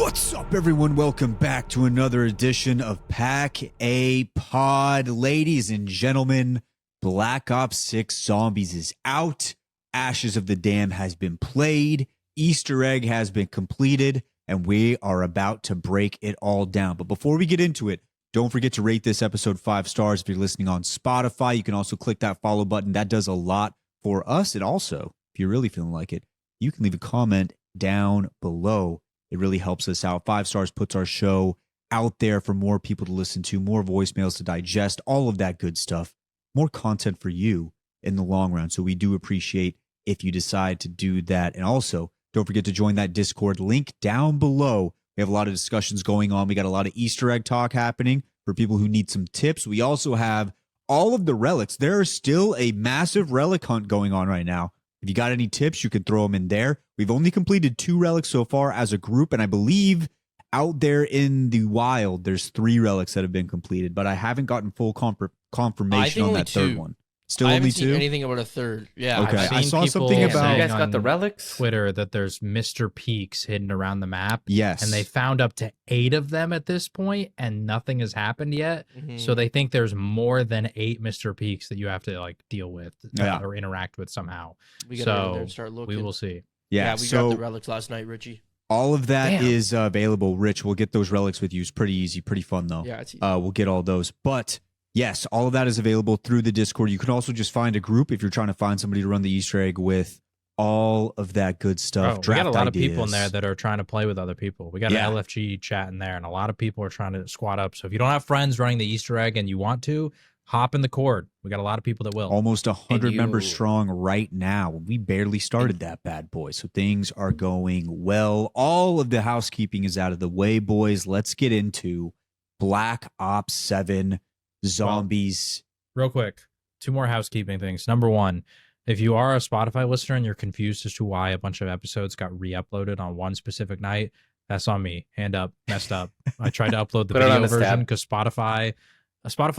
What's up, everyone? Welcome back to another edition of Pack a Pod. Ladies and gentlemen, Black Ops 6 Zombies is out. Ashes of the Dam has been played. Easter Egg has been completed. And we are about to break it all down. But before we get into it, don't forget to rate this episode 5 stars if you're listening on Spotify. You can also click that follow button. That does a lot for us. And also, if you're really feeling like it, you can leave a comment down below. It really helps us out. 5 stars puts our show out there for more people to listen to, more voicemails to digest, all of that good stuff. More content for you in the long run. So we do appreciate if you decide to do that. And also, don't forget to join that Discord link down below. We have a lot of discussions going on. We got a lot of Easter egg talk happening for people who need some tips. We also have all of the relics. There is still a massive relic hunt going on right now. If you got any tips, you can throw them in there. We've only completed 2 relics so far as a group, and I believe out there in the wild, there's 3 relics that have been completed, but I haven't gotten full confirmation on that 2. third one. Still I only haven't 2? seen anything about a third. Yeah. Okay. I've I seen saw people something about... saying You guys got the on relics? Twitter that there's Mr. Peaks hidden around the map. Yes. And they found up to 8 of them at this point, and nothing has happened yet. Mhm. So they think there's more than 8 Mr. Peaks that you have to like deal with or interact with somehow. We gotta go there and So start looking. we will see. Yeah, we so got the relics last night, Richie. all of that Damn. is available. Rich, we'll get those relics with you. It's pretty easy, pretty fun, though. Yeah, it's easy. We'll get all those. But yes, all of that is available through the Discord. You can also just find a group if you're trying to find somebody to run the Easter egg with. All of that good stuff. We got a lot of ideas. people in there that are trying to play with other people. We got Yeah. an LFG chat in there, and a lot of people are trying to squat up. So if you don't have friends running the Easter egg and you want to, hop in the Cord. We got a lot of people that will. Almost 100 you- members strong right now. We barely started that bad boy, so things are going well. All of the housekeeping is out of the way, boys. Let's get into Black Ops 7 Zombies. Real quick, 2 more housekeeping things. Number 1, if you are a Spotify listener and you're confused as to why a bunch of episodes got re-uploaded on one specific night, that's on me. Hand up, messed up. I tried to upload the Put it video on the version stab. because Spotify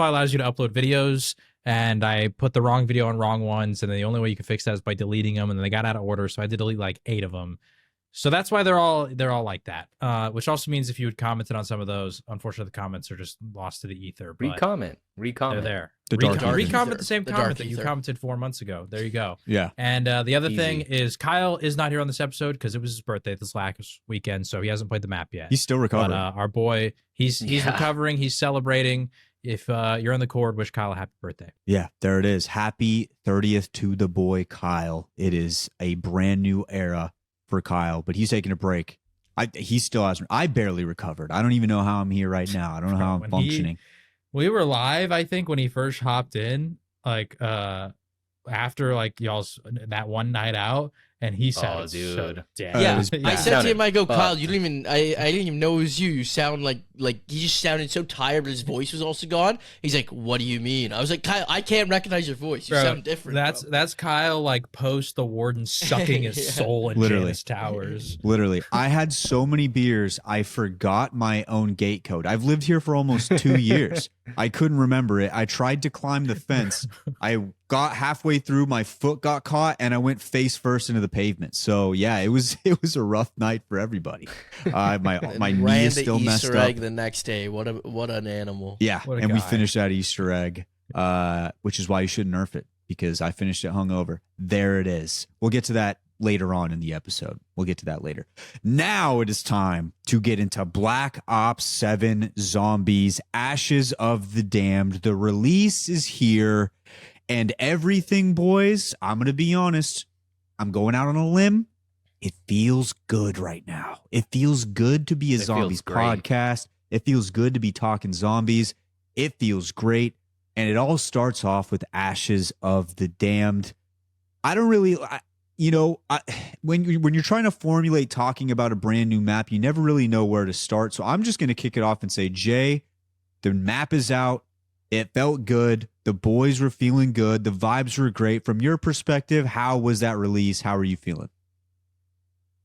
allows you to upload videos, and I put the wrong video on wrong ones, and the only way you can fix that is by deleting them, and then they got out of order, so I had to delete like 8 of them. So that's why they're all like that. Which also means if you had commented on some of those, unfortunately the comments are just lost to the ether. But Re-comment. they're there. The dark ether. Re-comment the same The comment dark that you ether. commented 4 months ago. There you go. Yeah. And the other thing Easy. is Kyle is not here on this episode because it was his birthday this last weekend, so he hasn't played the map yet. He's still But recovering. our boy, he's Yeah. recovering. He's celebrating. If you're on the Cord, wish Kyle a happy birthday. Yeah, there it is. Happy 30th to the boy Kyle. It is a brand new era for Kyle, but he's taking a break. He still has. I barely recovered. I don't even know how I'm here right now. I don't know how I'm When functioning. We were live, I think, when he first hopped in, like after like y'all's that one night out, and he sounded so dude. dead. Yeah, it was I bad. said to him, I go, Fuck. Kyle, you didn't even, I didn't even know it was you. You sound like he just sounded so tired, but his voice was also gone. He's like, what do you mean? I was like, Kyle, I can't recognize your voice. You Bro, sound different. That's Kyle like post the warden sucking his Yeah. soul in Literally. Janus Towers. Literally, I had so many beers, I forgot my own gate code. I've lived here for almost 2 years. I couldn't remember it. I tried to climb the fence. I got halfway through, my foot got caught, and I went face first into the pavement. So yeah, it was a rough night for everybody. My And knee ran is the still messed Easter up. egg the next day. What an animal. Yeah, What a and we guy. finished that Easter egg, which is why you shouldn't nerf it, because I finished it hungover. There it is. We'll get to that later on in the episode. We'll get to that later. Now it is time to get into Black Ops 7 Zombies, Ashes of the Damned. The release is here, and everything, boys, I'm going to be honest. I'm going out on a limb. It feels good right now. It feels good to be a It feels Zombies great. podcast. It feels good to be talking zombies. It feels great. And it all starts off with Ashes of the Damned. I don't really, when you're trying to formulate talking about a brand new map, you never really know where to start. So I'm just going to kick it off and say, Jay, the map is out. It felt good. The boys were feeling good. The vibes were great. From your perspective, how was that release? How are you feeling?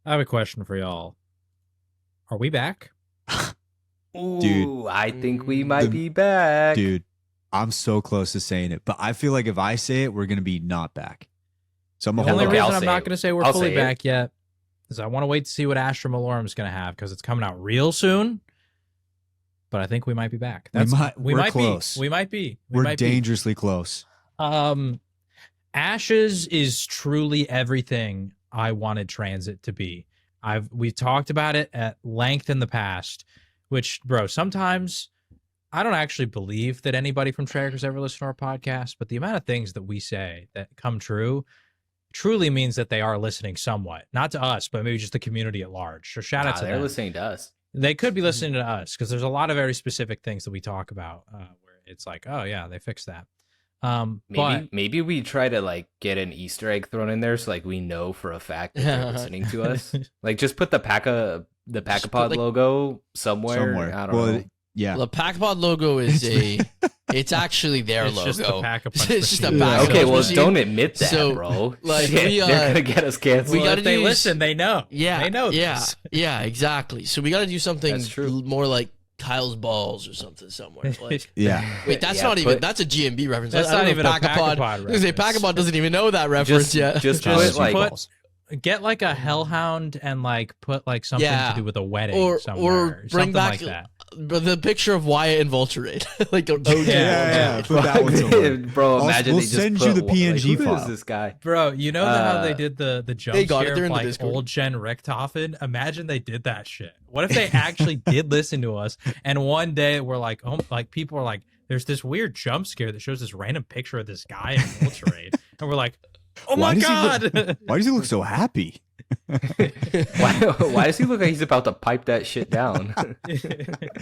I have a question for y'all. Are we back? Ooh, Dude. I think we might The- be back. Dude, I'm so close to saying it, but I feel like if I say it, we're going to be not back. So I'm The going to only hold reason on. I'll I'm say not it. going to say we're I'll fully say it. back yet is I want to wait to see what Astra Malorum is going to have because it's coming out real soon. But I think we might be back. We're close. We might be. We're dangerously close. Ashes is truly everything I wanted Transit to be. We've talked about it at length in the past, which, bro, sometimes I don't actually believe that anybody from Trackers ever listened to our podcast, but the amount of things that we say that come true truly means that they are listening somewhat. Not to us, but maybe just the community at large. So shout out to they're them. listening to us. They could be listening to us because there's a lot of very specific things that we talk about where it's like, oh yeah, they fixed that. Maybe we try to like get an Easter egg thrown in there so like we know for a fact that they're listening to us. Like just put the Packapod like, logo somewhere. I don't know. Yeah. The Packapod logo is it's actually their logo. Just the Pack-a-Punch It's just a machine. Pack-a-Punch Okay, well, machine. don't admit that, So, bro. like, Shit, they're gonna get us canceled. we gotta if they use- listen, they know. Yeah, They know Yeah, this. yeah, exactly. So we got to do something That's true. more like Kyle's balls or something somewhere. Like, Yeah. wait, that's Yeah, not even. put- That's a GMB reference. That's I don't not know even if a Packapod. Packapod I was gonna say reference. Packapod doesn't even know that reference yet. Just Just put like put- Get like a hellhound and like put like something Yeah. to do with a wedding or somewhere. bring something back like that. the picture of Wyatt and Vulturate, like the OG. Yeah. Put that one somewhere. bro. Also, Imagine we'll they just send put, you the like, PNG who file. is this guy? Bro, you know how they did the jump They got it, scare they're of in the like Discord. old gen Richtofen? Imagine they did that shit. What if they actually did listen to us and one day we're like, oh, like people are like, there's this weird jump scare that shows this random picture of this guy in Vulturade, and we're like, oh Why my does he look- god. Why does he look so happy? Why does he look like he's about to pipe that shit down? He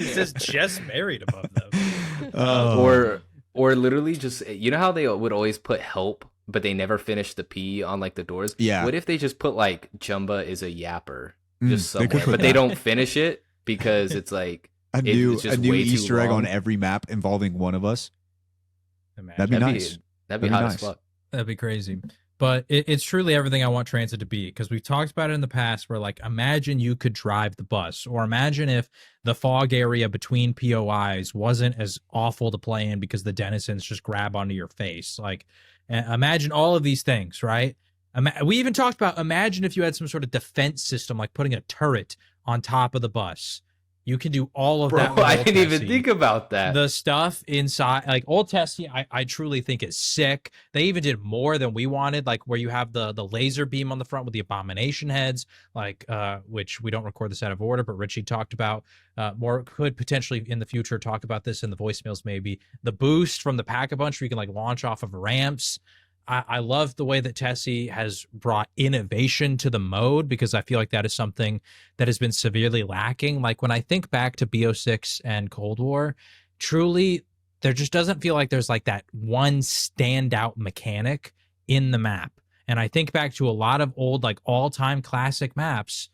says just married above them. Or literally just, you know how they would always put help, but they never finish the P on like the doors? Yeah. What if they just put like Jumba is a yapper Mm, just they could somewhere, put but they that. don't finish it because it's like a new it's just a new way too Easter egg on long. every map involving one of us. Imagine. That'd be that'd nice. That'd be That'd be hot nice. as fuck. That'd be crazy. But it's truly everything I want transit to be, because we've talked about it in the past where, like, imagine you could drive the bus, or imagine if the fog area between POIs wasn't as awful to play in because the denizens just grab onto your face. Like, imagine all of these things, right? We even talked about, imagine if you had some sort of defense system, like putting a turret on top of the bus. You can do all of Bro, that. with I Old didn't even Tessie. think about that. The stuff inside, like Old Tessie, I truly think is sick. They even did more than we wanted, like where you have the laser beam on the front with the abomination heads, like which we don't record this out of order, but Richie talked about more, could potentially in the future talk about this in the voicemails maybe. The boost from the Pack-a-Punch where you can like launch off of ramps. I love the way that Tessie has brought innovation to the mode, because I feel like that is something that has been severely lacking. Like when I think back to BO6 and Cold War, truly there just doesn't feel like there's like that one standout mechanic in the map. And I think back to a lot of old, like all-time classic maps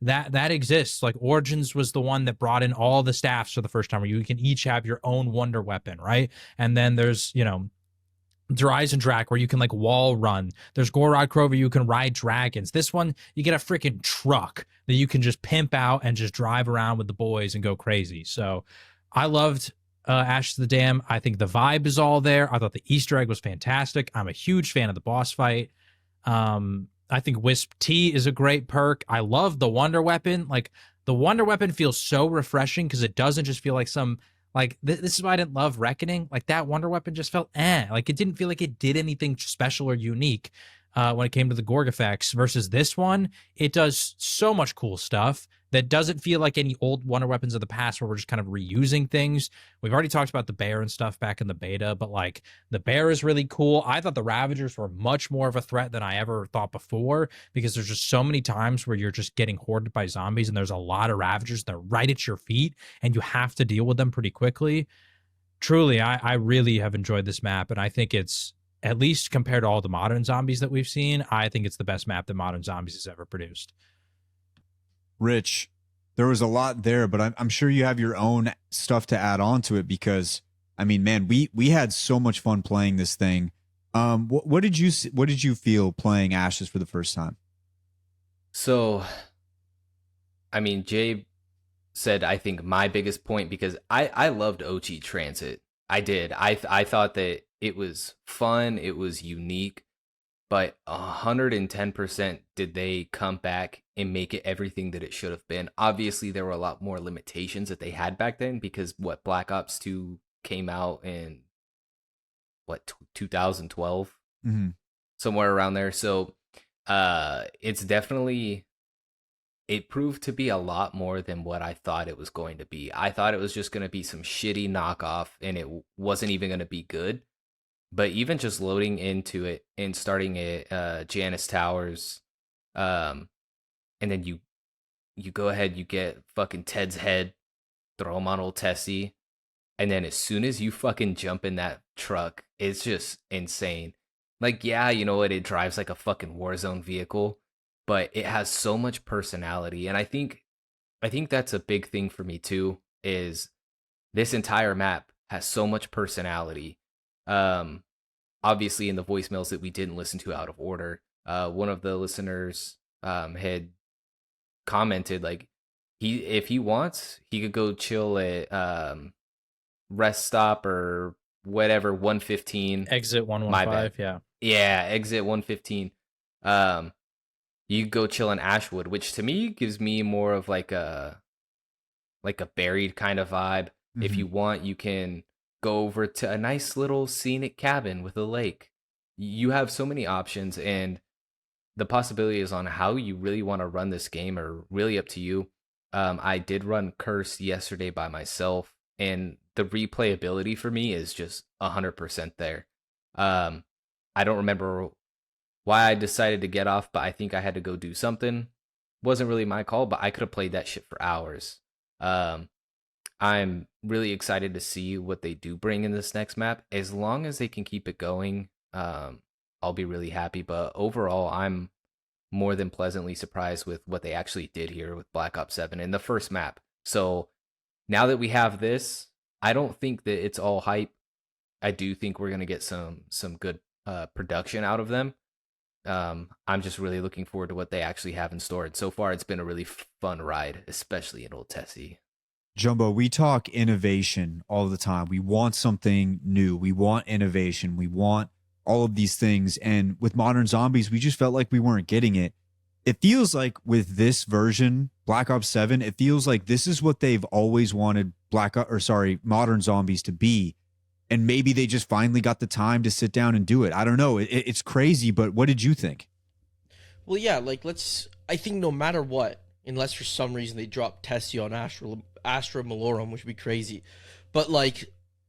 that exists. Like Origins was the one that brought in all the staffs for the first time, where you can each have your own wonder weapon, right? And then there's, you know, Dries and Drac, where you can like wall run. There's Gorod Crow, you can ride dragons. This one, you get a freaking truck that you can just pimp out and just drive around with the boys and go crazy. So I loved Ashes of the Dam. I think the vibe is all there. I thought the Easter egg was fantastic. I'm a huge fan of the boss fight. I think Wisp T is a great perk. I love the Wonder Weapon. Like the Wonder Weapon feels so refreshing because it doesn't just feel like some, like this is why I didn't love Reckoning. Like that Wonder Weapon just felt like it didn't feel like it did anything special or unique when it came to the Gorg effects. Versus this one, it does so much cool stuff that doesn't feel like any old Wonder Weapons of the past where we're just kind of reusing things. We've already talked about the bear and stuff back in the beta, but like the bear is really cool. I thought the Ravagers were much more of a threat than I ever thought before, because there's just so many times where you're just getting hoarded by zombies and there's a lot of Ravagers that are right at your feet and you have to deal with them pretty quickly. Truly, I really have enjoyed this map, and I think it's, at least compared to all the modern zombies that we've seen, I think it's the best map that Modern Zombies has ever produced. Rich, there was a lot there, but I'm sure you have your own stuff to add on to it, because I mean, man, we had so much fun playing this thing. What did you feel playing Ashes for the first time? So, I mean, Jay said, I think my biggest point, because I loved OG Transit. I did. I thought that it was fun. It was unique. but 110% did they come back and make it everything that it should have been. Obviously, there were a lot more limitations that they had back then because Black Ops 2 came out in 2012, somewhere around there. So it's definitely, it proved to be a lot more than what I thought it was going to be. I thought it was just going to be some shitty knockoff and it wasn't even going to be good. But even just loading into it and starting at Janus Towers, and then you go ahead, you get fucking Ted's head, throw him on old Tessie, and then as soon as you fucking jump in that truck, it's just insane. Like, yeah, you know what? It drives like a fucking Warzone vehicle, but it has so much personality, and I think that's a big thing for me too. Is this entire map has so much personality. Obviously in the voicemails that we didn't listen to out of order, one of the listeners had commented like if he wants, he could go chill at rest stop or whatever 115 exit 115. Yeah, exit 115. You go chill in Ashwood, which to me gives me more of like a buried kind of vibe. If you want, you can go over to a nice little scenic cabin with a lake. You have so many options, and the possibilities on how you really want to run this game are really up to you. I did run Curse yesterday by myself, and the replayability for me is just 100% there. I don't remember why I decided to get off, but I think I had to go do something. Wasn't really my call, but I could have played that shit for hours. I'm really excited to see what they do bring in this next map. As long as they can keep it going, I'll be really happy. But overall, I'm more than pleasantly surprised with what they actually did here with Black Ops 7 in the first map. So now that we have this, I don't think that it's all hype. I do think we're going to get some good production out of them. I'm just really looking forward to what they actually have in store. And so far, it's been a really fun ride, especially in Old Tessie. Jumbo, we talk innovation all the time. We want something new. We want innovation. We want all of these things. And with Modern Zombies, we just felt like we weren't getting it. It feels like with this version, Black Ops 7, it feels like this is what they've always wanted Modern Zombies to be. And maybe they just finally got the time to sit down and do it. I don't know. It's crazy, but what did you think? Well, yeah, like I think no matter what, unless for some reason they drop Tessie on Astra Malorum, which would be crazy. But like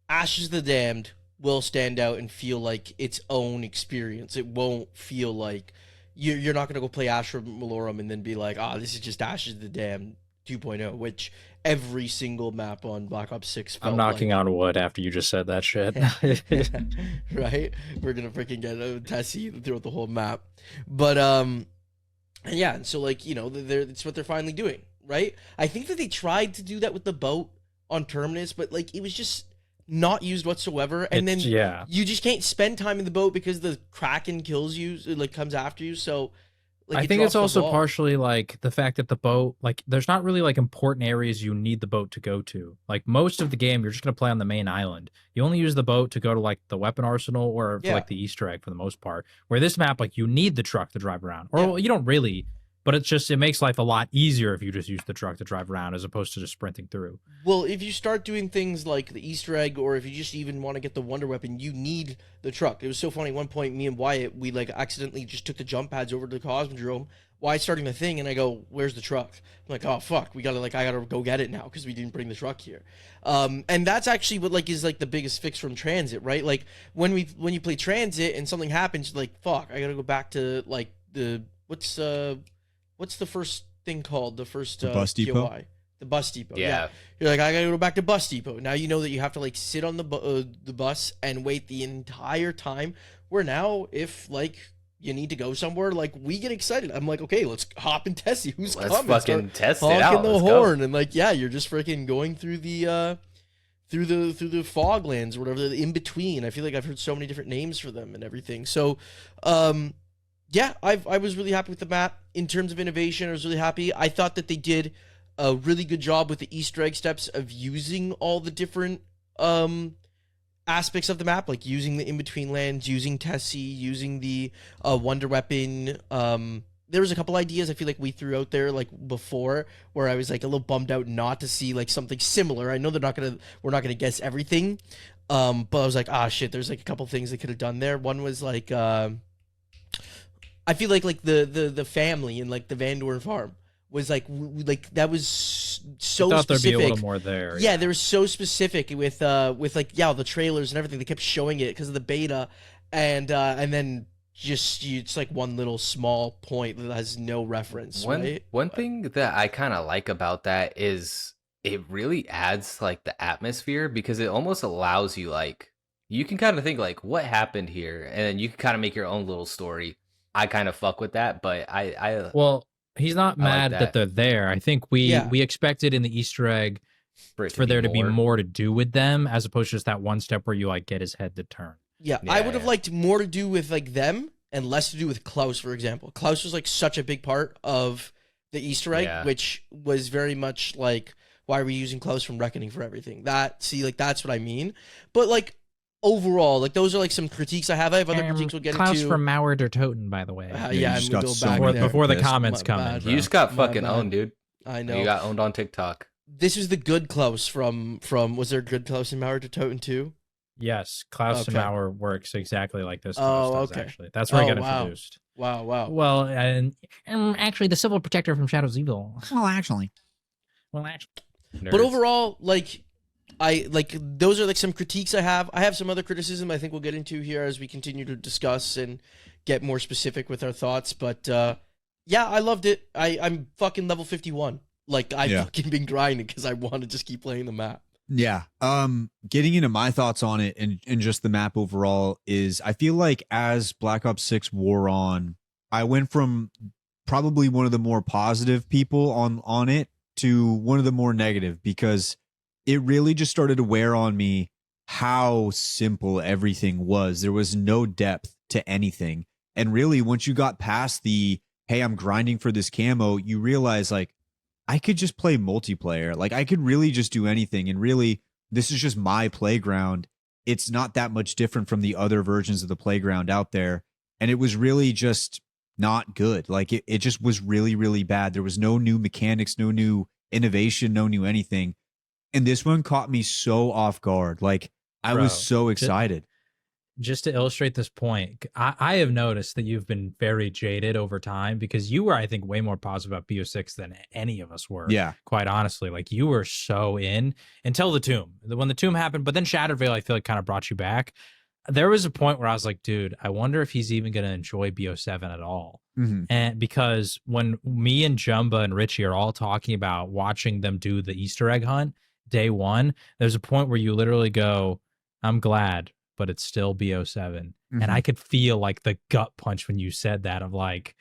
Ashes of the Damned will stand out and feel like its own experience. It won't feel like you're not going to go play Astra Malorum and then be like, this is just Ashes of the Damned 2.0, which every single map on Black Ops 6 felt I'm knocking on wood after you just said that shit. Right? We're going to freaking get Tessie throughout the whole map. But, and yeah, and so like, you know, it's what they're finally doing, right? I think that they tried to do that with the boat on Terminus, but like it was just not used whatsoever. And then you just can't spend time in the boat because the Kraken kills you, like comes after you. So like, I think it's also partially like the fact that the boat, like there's not really like important areas you need the boat to go to. Like most of the game, you're just going to play on the main island. You only use the boat to go to like the weapon arsenal or for, like the Easter egg for the most part. Where this map, like you need the truck to drive around, or you don't really, but it makes life a lot easier if you just use the truck to drive around as opposed to just sprinting through. Well, if you start doing things like the Easter egg, or if you just even want to get the wonder weapon, you need the truck. It was so funny. At one point, me and Wyatt, we like accidentally just took the jump pads over to the Cosmodrome. Wyatt's starting the thing, and I go, "Where's the truck?" I'm like, "Oh fuck, I gotta go get it now because we didn't bring the truck here." And that's actually what like is like the biggest fix from Transit, right? Like when you play Transit and something happens, like fuck, I gotta go back to like what's the first thing called? The first bus depot. POI. The bus depot. Yeah. You're like, I gotta go back to bus depot. Now you know that you have to like sit on the bus and wait the entire time. Where now, if like you need to go somewhere, like we get excited. I'm like, okay, let's hop in Tessie. Let's coming? Fucking test it out. The horn and like, yeah, you're just freaking going through the through the foglands or whatever, the in between. I feel like I've heard so many different names for them and everything. So, yeah, I was really happy with the map. In terms of innovation, I was really happy. I thought that they did a really good job with the Easter egg steps of using all the different aspects of the map, like using the in-between lands, using Tessie, using the wonder weapon. There was a couple ideas I feel like we threw out there like before where I was like a little bummed out not to see like something similar. I know we're not gonna guess everything. But I was like, ah shit, there's like a couple things they could have done there. One was like I feel like the family and like the Van Dorn farm was like like that was so I thought specific. there'd be a little more there. Yeah, they were so specific with like the trailers and everything. They kept showing it because of the beta, and then just it's like one little small point that has no reference. One thing that I kind of like about that is it really adds like the atmosphere, because it almost allows you, like, you can kind of think like what happened here, and then you can kind of make your own little story. I kind of fuck with that, but well, he's not I like mad that that. they're there. I think we expected in the Easter egg for there to be more to do with them, as opposed to just that one step where you like get his head to turn. Yeah, I would have liked more to do with like them and less to do with Klaus, for example. Klaus was like such a big part of the Easter egg, which was very much like, why are we using Klaus from Reckoning for everything? That's what I mean. But like overall, like those are like some critiques I have. I have other critiques we'll get Klaus into. from Mauer der Toten, by the way. Yeah, just I'm got gonna go so back many there. Before the pissed. comments My come bad, in. bro. You just got My fucking bad. owned, dude. I know. You got owned on TikTok. This is the good Klaus from was there a good Klaus in Mauer der Toten too? Yes, Klaus Okay. Mauer works exactly like this. Oh, Klaus does, okay. actually. That's where he got wow. introduced. Wow. Well, and actually, the civil protector from Shadows Evil. Well, actually. But overall, like I like those are like some critiques I have. I have some other criticism I think we'll get into here as we continue to discuss and get more specific with our thoughts. But yeah, I loved it. I'm fucking level 51. Like I've fucking been grinding because I want to just keep playing the map. Yeah. Getting into my thoughts on it and just the map overall is, I feel like as Black Ops 6 wore on, I went from probably one of the more positive people on it to one of the more negative, because it really just started to wear on me how simple everything was. There was no depth to anything. And really, once you got past the, hey, I'm grinding for this camo, you realize like, I could just play multiplayer. Like I could really just do anything. And really, this is just my playground. It's not that much different from the other versions of the playground out there. And it was really just not good. Like it just was really, really bad. There was no new mechanics, no new innovation, no new anything. And this one caught me so off guard. Like I was so excited. Just to illustrate this point, I have noticed that you've been very jaded over time, because you were, I think, way more positive about BO6 than any of us were. Yeah. Quite honestly, like you were so in until the tomb. When the tomb happened, but then Shattered Veil, I feel like kind of brought you back. There was a point where I was like, dude, I wonder if he's even going to enjoy BO7 at all. Mm-hmm. And because when me and Jumba and Richie are all talking about watching them do the Easter egg hunt day one, there's a point where you literally go, I'm glad, but it's still BO7. Mm-hmm. And I could feel like the gut punch when you said that, of like,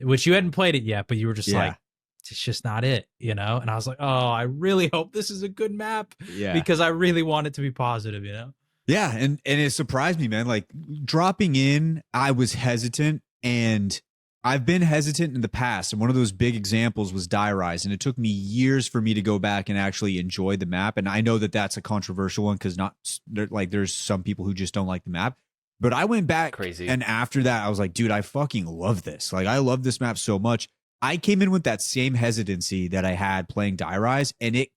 which you hadn't played it yet, but you were just like, it's just not it, you know? And I was like, oh, I really hope this is a good map, because I really want it to be positive, you know? Yeah. And it surprised me, man. Like dropping in, I was hesitant, and I've been hesitant in the past. And one of those big examples was Die Rise. And it took me years for me to go back and actually enjoy the map. And I know that that's a controversial one, because there's some people who just don't like the map. But I went back Crazy. And after that, I was like, dude, I fucking love this. Like, I love this map so much. I came in with that same hesitancy that I had playing Die Rise, and it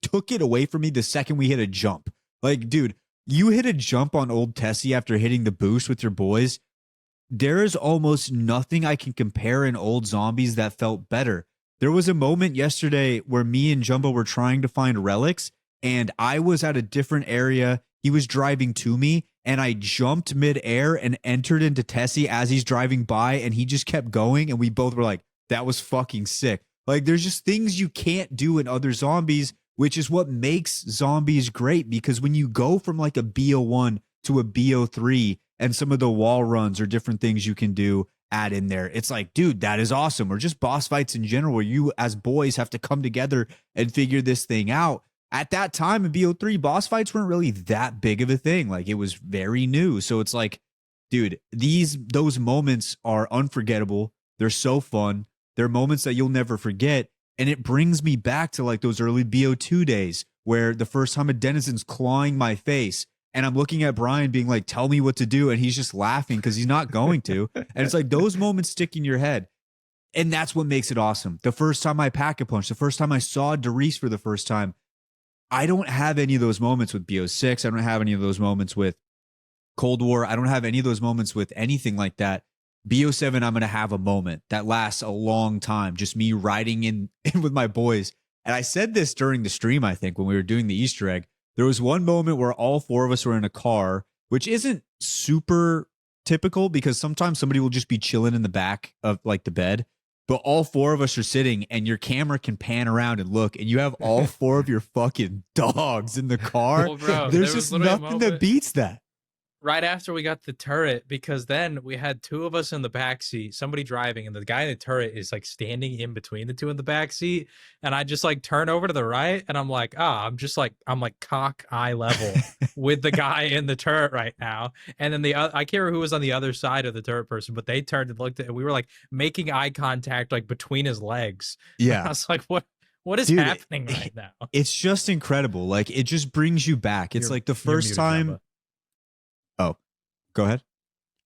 took it away from me the second we hit a jump. Like, dude, you hit a jump on Old Tessie after hitting the boost with your boys. There is almost nothing I can compare in Old Zombies that felt better. There was a moment yesterday where me and Jumbo were trying to find relics, and I was at a different area. He was driving to me, and I jumped midair and entered into Tessie as he's driving by, and he just kept going, and we both were like, that was fucking sick. Like, there's just things you can't do in other zombies, which is what makes zombies great, because when you go from like a BO1 to a BO3, and some of the wall runs or different things you can do add in there, it's like, dude, that is awesome. Or just boss fights in general, where you as boys have to come together and figure this thing out. At that time in BO3, boss fights weren't really that big of a thing. Like, it was very new. So it's like, dude, those moments are unforgettable. They're so fun. They're moments that you'll never forget. And it brings me back to like those early BO2 days, where the first time a denizen's clawing my face, And I'm looking at Brian being like, tell me what to do. And he's just laughing because he's not going to. And it's like those moments stick in your head. And that's what makes it awesome. The first time I pack a punch, the first time I saw Derice for the first time, I don't have any of those moments with BO6. I don't have any of those moments with Cold War. I don't have any of those moments with anything like that. BO7, I'm going to have a moment that lasts a long time. Just me riding in with my boys. And I said this during the stream, I think, when we were doing the Easter egg. There was one moment where all four of us were in a car, which isn't super typical because sometimes somebody will just be chilling in the back of like the bed, but all four of us are sitting and your camera can pan around and look and you have all four of your fucking dogs in the car. Well, bro, There's just nothing that beats that. Right after we got the turret, because then we had two of us in the back seat, somebody driving, and the guy in the turret is like standing in between the two in the back seat, and I just like turn over to the right, and I'm like, I'm like cock eye level with the guy in the turret right now, and then I can't remember who was on the other side of the turret person, but they turned and looked at, and we were like making eye contact like between his legs. Yeah, and I was like, what is Dude, happening right now? It's just incredible. Like it just brings you back. It's like the first time. Jumbo. Oh, go ahead.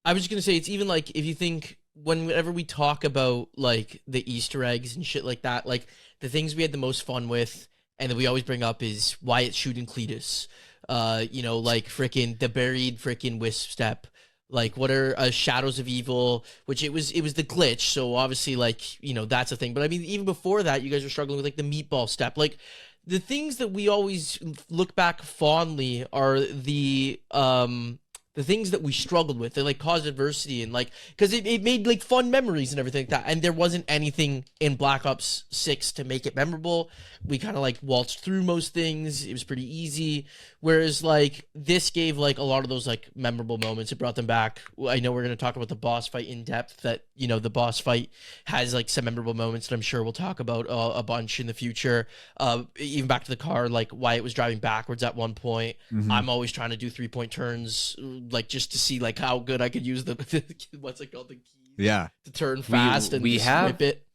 I was just gonna say, it's even like if you think whenever we talk about like the Easter eggs and shit like that, like the things we had the most fun with and that we always bring up is Wyatt shooting Cletus. Like freaking the buried freaking wisp step. Like what are Shadows of Evil, which it was the glitch, so obviously like that's a thing. But I mean, even before that, you guys were struggling with like the meatball step. Like the things that we always look back fondly are the things that we struggled with. They like caused adversity and like because it made like fun memories and everything like that. And there wasn't anything in Black Ops 6 to make it memorable. We kind of like waltzed through most things. It was pretty easy. Whereas like this gave like a lot of those like memorable moments. It brought them back. I know we're going to talk about the boss fight in depth, that the boss fight has like some memorable moments that I'm sure we'll talk about a bunch in the future. Even back to the car, like Wyatt was driving backwards at one point. Mhm. I'm always trying to do 3-point turns, like just to see like how good I could use the what's it called, the keys, Yeah. to turn fast and just whip it.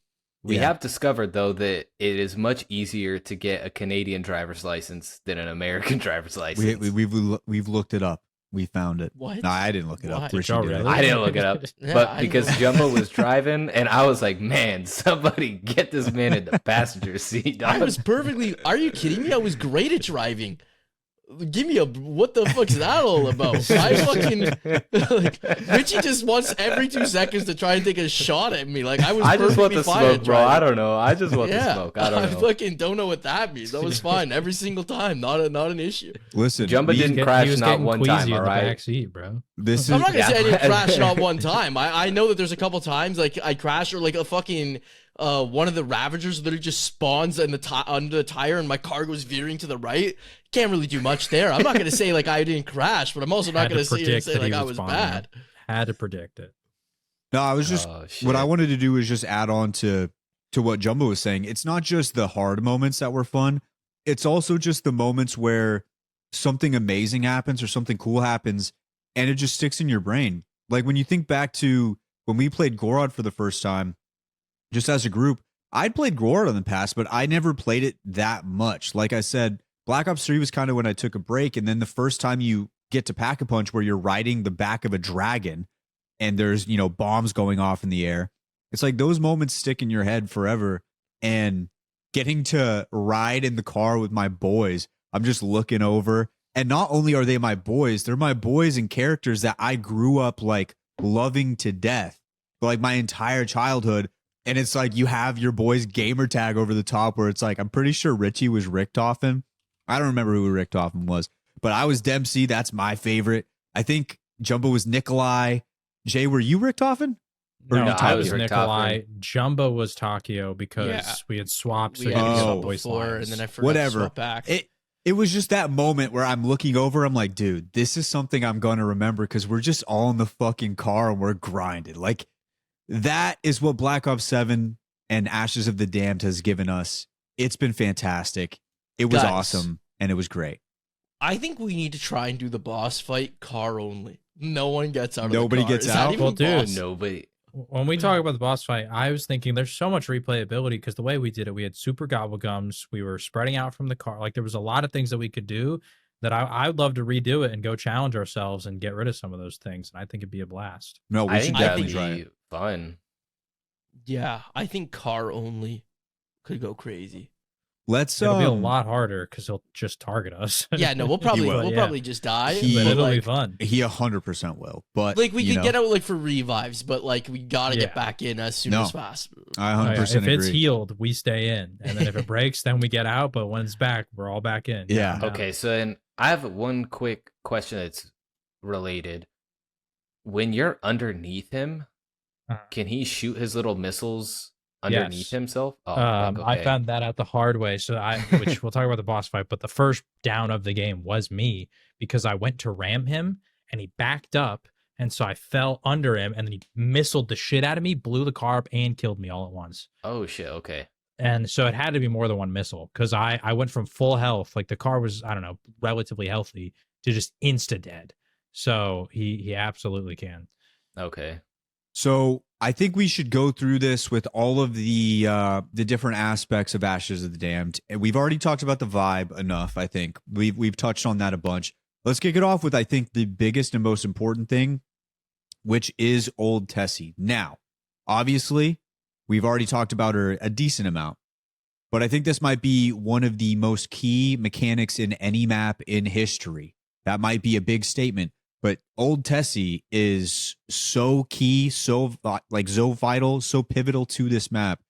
We Yeah. have discovered, though, that it is much easier to get a Canadian driver's license than an American driver's license. We've looked it up. We found it. What? No, I didn't look it Why? up. Richie Oh, did. really? I didn't look it up, Yeah, but I because know. Jumbo was driving, and I was like, man, somebody get this man in the passenger seat. I Dog. was perfectly. Are you kidding me? I was great at driving. Give me what the fuck's that all about? I fucking like, Richie just wants every 2 seconds to try and take a shot at me. Like I was. I just want perfectly the fine smoke, at bro. driving. I don't know. I just want the Yeah, smoke. I don't know. fucking don't know what that means. That was fine every single time. Not an issue. Listen, Jumbo we- didn't He crash was not getting one queasy time, in all the right? back seat, bro. this I'm is not gonna say I didn't Yeah. crash not one time. I know that there's a couple times like I crashed or like a fucking one of the Ravagers literally just spawns in under the tire and my car goes veering to the right. Can't really do much there. I'm not gonna say like I didn't crash, but I'm also not Had to gonna sit here and predict say that he like I would was spawn bad. there. Had to predict it. No, I was just Oh, what I shit. wanted to do is just add on to what Jumbo was saying. It's not just the hard moments that were fun. It's also just the moments where something amazing happens or something cool happens and it just sticks in your brain. Like when you think back to when we played Gorod for the first time, just as a group, I'd played Gorod in the past, but I never played it that much. Like I said, Black Ops 3 was kind of when I took a break. And then the first time you get to Pack-a-Punch where you're riding the back of a dragon and there's, bombs going off in the air. It's like those moments stick in your head forever. And getting to ride in the car with my boys, I'm just looking over. And not only are they my boys, they're my boys and characters that I grew up like loving to death, like my entire childhood. And it's like you have your boy's gamer tag over the top where it's like, I'm pretty sure Richie was Richtofen. I don't remember who Richtofen was, but I was Dempsey. That's my favorite. I think Jumbo was Nikolai. Jay, were you Richtofen? Or No, you I was Takio? Nikolai. Jumbo was Takio because Yeah. we had swapped. So We you had could to get swap on voice before, lines. and then I forgot Whatever. to swap back. It was just that moment where I'm looking over. I'm like, dude, this is something I'm going to remember because we're just all in the fucking car and we're grinding. Like that is what Black Ops 7 and Ashes of the Damned has given us. It's been fantastic. It was Guys. awesome and it was great. I think we need to try and do the boss fight car only. No one gets out of Nobody the car. gets Is that out? even Well, dude, possible? Nobody. When we talk about the boss fight, I was thinking there's so much replayability because the way we did it, we had super gobblegums. We were spreading out from the car. Like there was a lot of things that we could do that I would love to redo it and go challenge ourselves and get rid of some of those things. And I think it'd be a blast. No, we I should think definitely that'd try be it. fun. Yeah, I think car only could go crazy. Let's It'll be a lot harder because he'll just target us. Yeah, no, we'll probably will. we'll Yeah. probably just die. He- But but, it'll be like, fun. He 100% will, but like we you can know, get out like for revives, but like we gotta get Yeah. back in as soon No. as fast. I Oh, yeah. 100% If it's agree. healed, we stay in, and then if it breaks, then we get out. But when it's back, we're all back in. Yeah. Okay, so then I have one quick question that's related. When you're underneath him, Uh-huh. can he shoot his little missiles underneath Yes. himself? Oh, I found that out the hard way. So which we'll talk about the boss fight, but the first down of the game was me because I went to ram him and he backed up, and so I fell under him, and then he missiled the shit out of me, blew the car up, and killed me all at once. Oh shit. Okay. And so it had to be more than one missile because I went from full health, like the car was, I don't know, relatively healthy, to just insta dead. So he absolutely can. Okay. So I think we should go through this with all of the different aspects of Ashes of the Damned. And we've already talked about the vibe enough. I think we've touched on that a bunch. Let's kick it off with, I think, the biggest and most important thing, which is Old Tessie. Now, obviously, we've already talked about her a decent amount, but I think this might be one of the most key mechanics in any map in history. That might be a big statement. But Old Tessie is so key, so vital, so pivotal to this map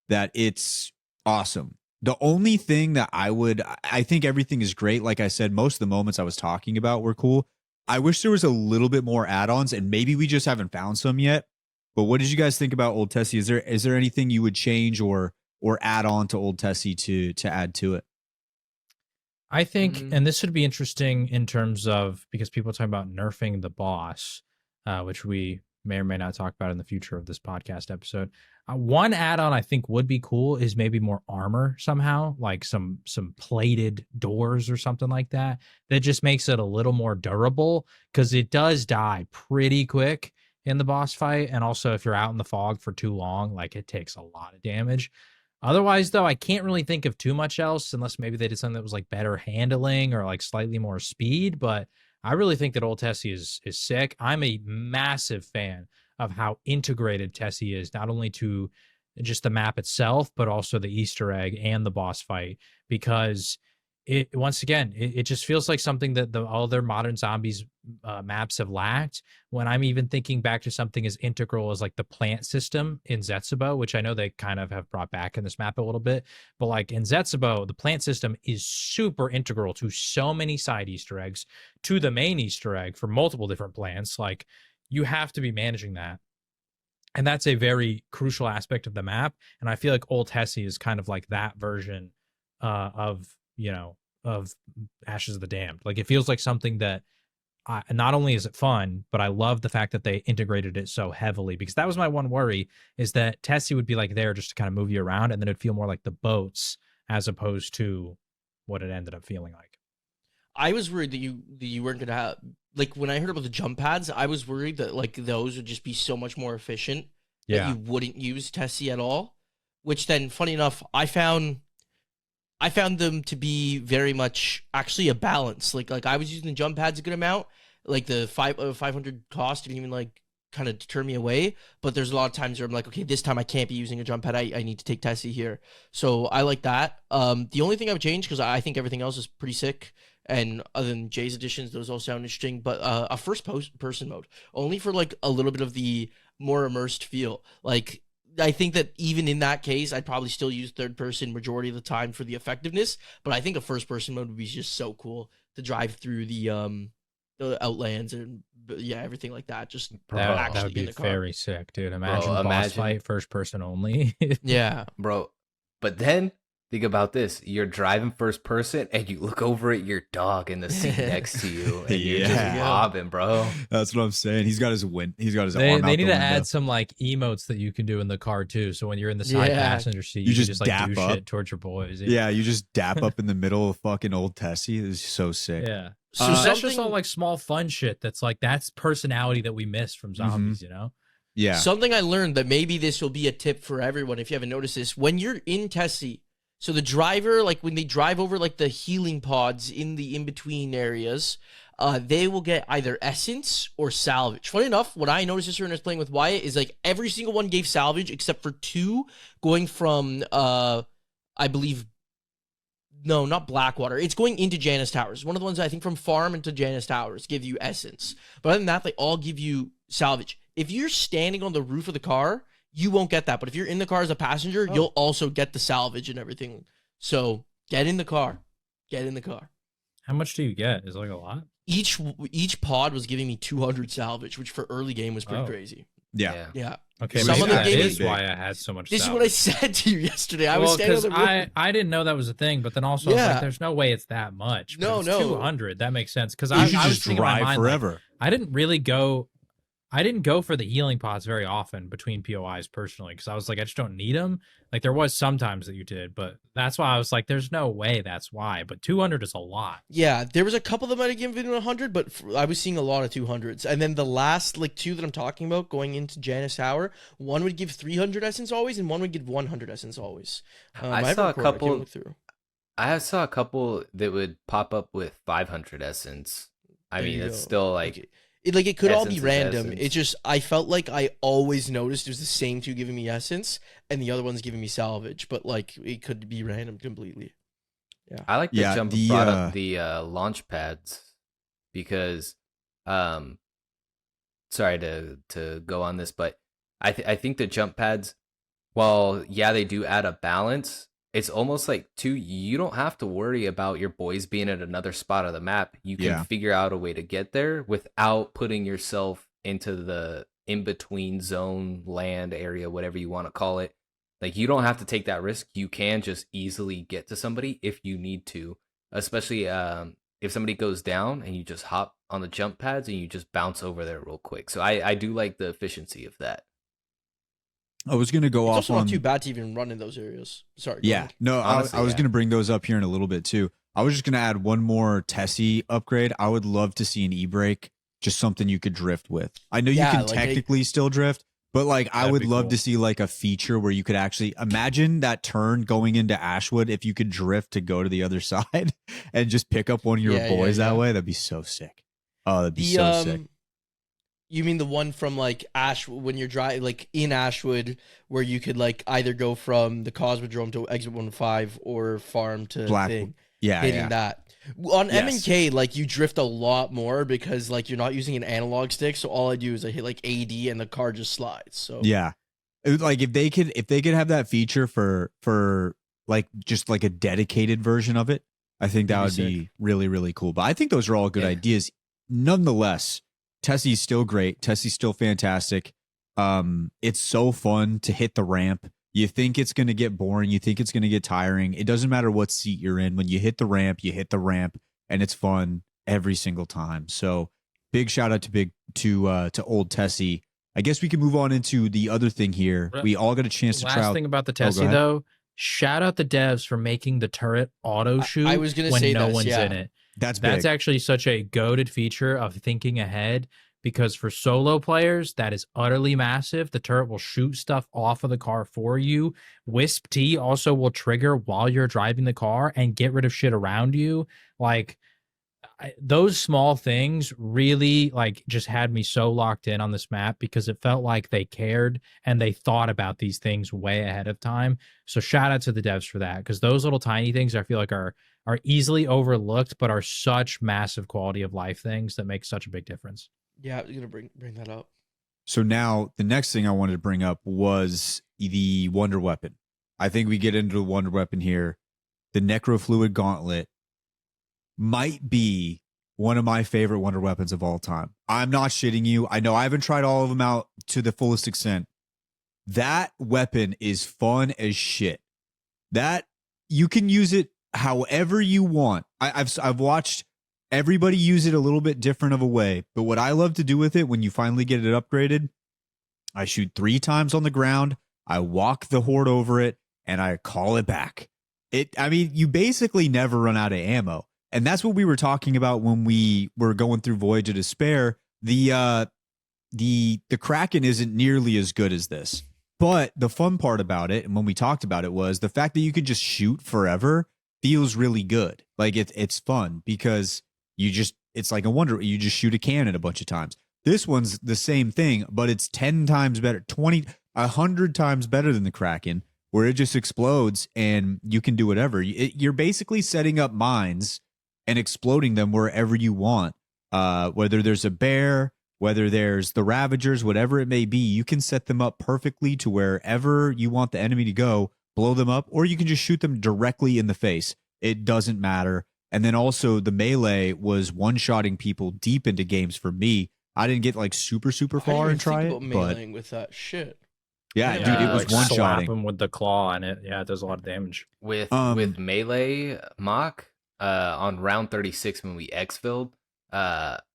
that it's awesome. The only thing that I think everything is great. Like I said, most of the moments I was talking about were cool. I wish there was a little bit more add-ons, and maybe we just haven't found some yet. But what did you guys think about Old Tessie? Is there anything you would change or add on to Old Tessie to add to it? I think, Mhm. and this would be interesting in terms of, because people are talking about nerfing the boss, which we may or may not talk about in the future of this podcast episode. One add-on I think would be cool is maybe more armor somehow, like some plated doors or something like that. That just makes it a little more durable because it does die pretty quick in the boss fight, and also if you're out in the fog for too long, like it takes a lot of damage. Otherwise, though, I can't really think of too much else unless maybe they did something that was like better handling or like slightly more speed. But I really think that Old Tessie is sick. I'm a massive fan of how integrated Tessie is, not only to just the map itself, but also the Easter egg and the boss fight, because it once again, it just feels like something that the other modern zombies maps have lacked. When I'm even thinking back to something as integral as like the plant system in Zetsubo, which I know they kind of have brought back in this map a little bit, but like in Zetsubo, the plant system is super integral to so many side Easter eggs, to the main Easter egg for multiple different plants. Like you have to be managing that. And that's a very crucial aspect of the map. And I feel like Old Tessie is kind of like that version of Ashes of the Damned. Like it feels like something that not only is it fun, but I love the fact that they integrated it so heavily, because that was my one worry, is that Tessie would be like there just to kind of move you around, and then it'd feel more like the boats as opposed to what it ended up feeling like. I was worried that you weren't gonna have, like, when I heard about the jump pads, I was worried that like those would just be so much more efficient that you wouldn't use Tessie at all. Which then, funny enough, I found them to be very much actually a balance. Like I was using the jump pads a good amount. Like the 500 cost didn't even like kind of deter me away. But there's a lot of times where I'm like, okay, this time I can't be using a jump pad. I need to take Tessie here. So I like that. The only thing I would change, because I think everything else is pretty sick, and other than Jay's additions, those all sound interesting, but a first person mode, only for like a little bit of the more immersed feel. Like I think that even in that case, I'd probably still use third person majority of the time for the effectiveness, but I think a first person mode would be just so cool to drive through the outlands and everything like that. Just That actually would be in the car. very sick, dude. Imagine boss imagine. fight first person only. Yeah. Bro, but then think about this. You're driving first person and you look over at your dog in the seat next to you and you're just Yeah. mobbing, bro. That's what I'm saying. He's got his They arm out need the to window. add some like emotes that you can do in the car too. So when you're in the side Yeah. passenger seat, You you can just just like do dap up. shit towards your boys. Yeah, you just dap up in the middle of fucking Old Tessie. It's so sick. Yeah. So So that's just something- all like small fun shit that's like that's personality that we miss from zombies, you know? Yeah. Something I learned that maybe this will be a tip for everyone if you haven't noticed this. When you're in Tessie, So the driver, like when they drive over like the healing pods in the in-between areas, they will get either essence or salvage. Funny enough, what I noticed this when I was playing with Wyatt is like every single one gave salvage except for 2 going from I believe, no, not Blackwater. It's going into Janus Towers. One of the ones I think from Farm into Janus Towers give you essence. But other than that, they all give you salvage. If you're standing on the roof of the car, you won't get that. But if you're in the car as a passenger, you'll also get the salvage and everything. So get in the car. Get in the car. How much do you get? Is it like a lot? Each pod was giving me 200 salvage, which for early game was pretty crazy. Yeah. Okay, Some maybe of them that gave is me- why I had so much This is salvage. what I said to you yesterday. I was standing on the roof. I didn't know that was a thing, but then also I was Yeah. like, there's no way it's that much. But No, it's no. 200. That makes sense because You I should was just thinking in my drive mind, like, forever. I didn't really go. I didn't go for the healing pods very often between POIs personally because I was like, I just don't need them. Like there was sometimes that you did, but that's why I was like, there's no way that's why. But 200 is a lot. Yeah, there was a couple that might have given 100, but I was seeing a lot of 200s. And then the last like 2 that I'm talking about going into Janus Tower, one would give 300 essence always, and one would give 100 essence always. I have saw a recorded, I can couple. look through. I saw a couple that would pop up with 500 essence. I There mean, you it's go. still like It could all be essence is random. essence. It just I felt like I always noticed it was the same 2 giving me essence, and the other one's giving me salvage. But like it could be random completely. I like that Yeah, Jump the, brought up the launch pads because sorry to go on this, but I think the jump pads, while yeah they do add a balance, it's almost like too you don't have to worry about your boys being at another spot of the map. You can Yeah. figure out a way to get there without putting yourself into the in between zone land area, whatever you want to call it. Like you don't have to take that risk. You can just easily get to somebody if you need to, especially if somebody goes down and you just hop on the jump pads and you just bounce over there real quick. So I do like the efficiency of that. I was going to go It's off also on not too bad to even run in those areas. Sorry. go Yeah, ahead. no, Honestly, I was yeah. going to bring those up here in a little bit too. I was just going to add one more Tessie upgrade. I would love to see an e-brake, just something you could drift with. I know Yeah, you can like technically still drift, but like I That'd would be love cool. to see like a feature where you could actually imagine that turn going into Ashwood if you could drift to go to the other side and just pick up one of your Yeah, yeah, boys that yeah. way. That'd be so sick. Oh, that'd be The so sick. You mean the one from like when you're driving like in Ashwood, where you could like either go from the Cosmodrome to exit 115 or farm to Black- thing, Yeah, hitting yeah. that. On Yes. M&K, like you drift a lot more because like you're not using an analog stick. So all I do is I hit like AD and the car just slides. So Yeah. It was like if they could have that feature for like just like a dedicated version of it, I think that would That'd be be really, really cool. But I think those are all good Yeah. ideas. Nonetheless, Tessie's still great. Tessie's still fantastic. It's so fun to hit the ramp. You think it's going to get boring. You think it's going to get tiring. It doesn't matter what seat you're in. When you hit the ramp, and it's fun every single time. So big shout out to old Tessie. I guess we can move on into the other thing here. We all got a chance to try Last out. thing about the go Tessie ahead. though, shout out the devs for making the turret auto shoot I was gonna when say no this, one's yeah. in it. That's big. That's actually such a goated feature of thinking ahead because for solo players, that is utterly massive. The turret will shoot stuff off of the car for you. Wisp T also will trigger while you're driving the car and get rid of shit around you. Like those small things really like just had me so locked in on this map because it felt like they cared and they thought about these things way ahead of time. So shout out to the devs for that because those little tiny things I feel like are easily overlooked but are such massive quality of life things that make such a big difference. yeah, I was gonna bring that up. So now the next thing I wanted to bring up was the Wonder Weapon. I think we get into the Wonder Weapon here. The Necrofluid Gauntlet might be one of my favorite Wonder Weapons of all time. I'm not shitting you. I know I haven't tried all of them out to the fullest extent. That weapon is fun as shit. That you can use it however you want. I've watched everybody use it a little bit different of a way, but what I love to do with it when you finally get it upgraded, I shoot 3 times on the ground, I walk the horde over it, and I call it back. I mean, you basically never run out of ammo. And that's what we were talking about when we were going through Voyage of Despair. The Kraken isn't nearly as good as this. But the fun part about it, and when we talked about it, was the fact that you could just shoot forever feels really good. Like it's fun because it's like a wonder, you just shoot a cannon a bunch of times. This one's the same thing, but it's 10 times better, 100 times better than the Kraken, where it just explodes and you can do whatever. You're basically setting up mines and exploding them wherever you want. Whether there's a bear, whether there's the Ravagers, whatever it may be, you can set them up perfectly to wherever you want the enemy to go, blow them up, or you can just shoot them directly in the face. It doesn't matter. And then also the melee was one-shotting people deep into games for me. I didn't get like super far and try it, but meleeing with that shit. Yeah, dude, it was like one-shotting. slap him with the claw and it does a lot of damage. With melee mock on round 36 when we exfilled,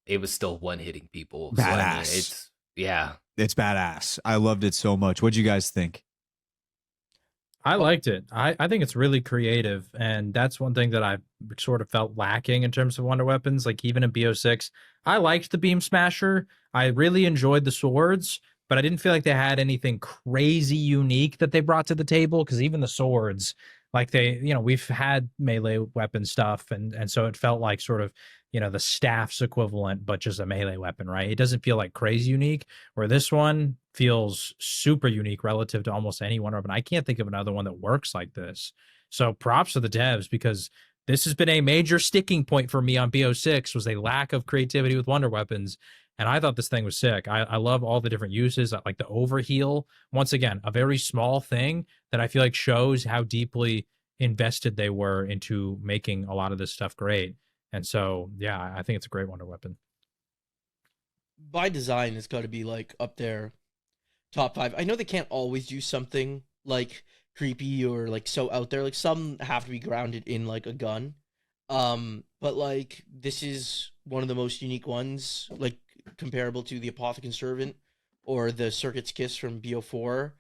it was still one-hitting people. Badass. So, I mean, it's badass. I loved it so much. What'd you guys think? I liked it. I think it's really creative, and that's one thing that I sort of felt lacking in terms of wonder weapons. Like even in BO6, I liked the beam smasher. I really enjoyed the swords, but I didn't feel like they had anything crazy unique that they brought to the table. Because even the swords, like we've had melee weapon stuff, and so it felt like sort of the staff's equivalent, but just a melee weapon, right? It doesn't feel like crazy unique, where this one feels super unique relative to almost any wonder weapon. I can't think of another one that works like this. So props to the devs, because this has been a major sticking point for me on BO6 was a lack of creativity with wonder weapons. And I thought this thing was sick. I love all the different uses. I like the overheal. Once again, a very small thing that I feel like shows how deeply invested they were into making a lot of this stuff great. And so, yeah, I think it's a great wonder weapon. By design, it's got to be like up there, top 5. I know they can't always do something like creepy or like so out there. Like some have to be grounded in like a gun. But like this is one of the most unique ones, like comparable to the Apothecary Servant or the Circuit's Kiss from BO4.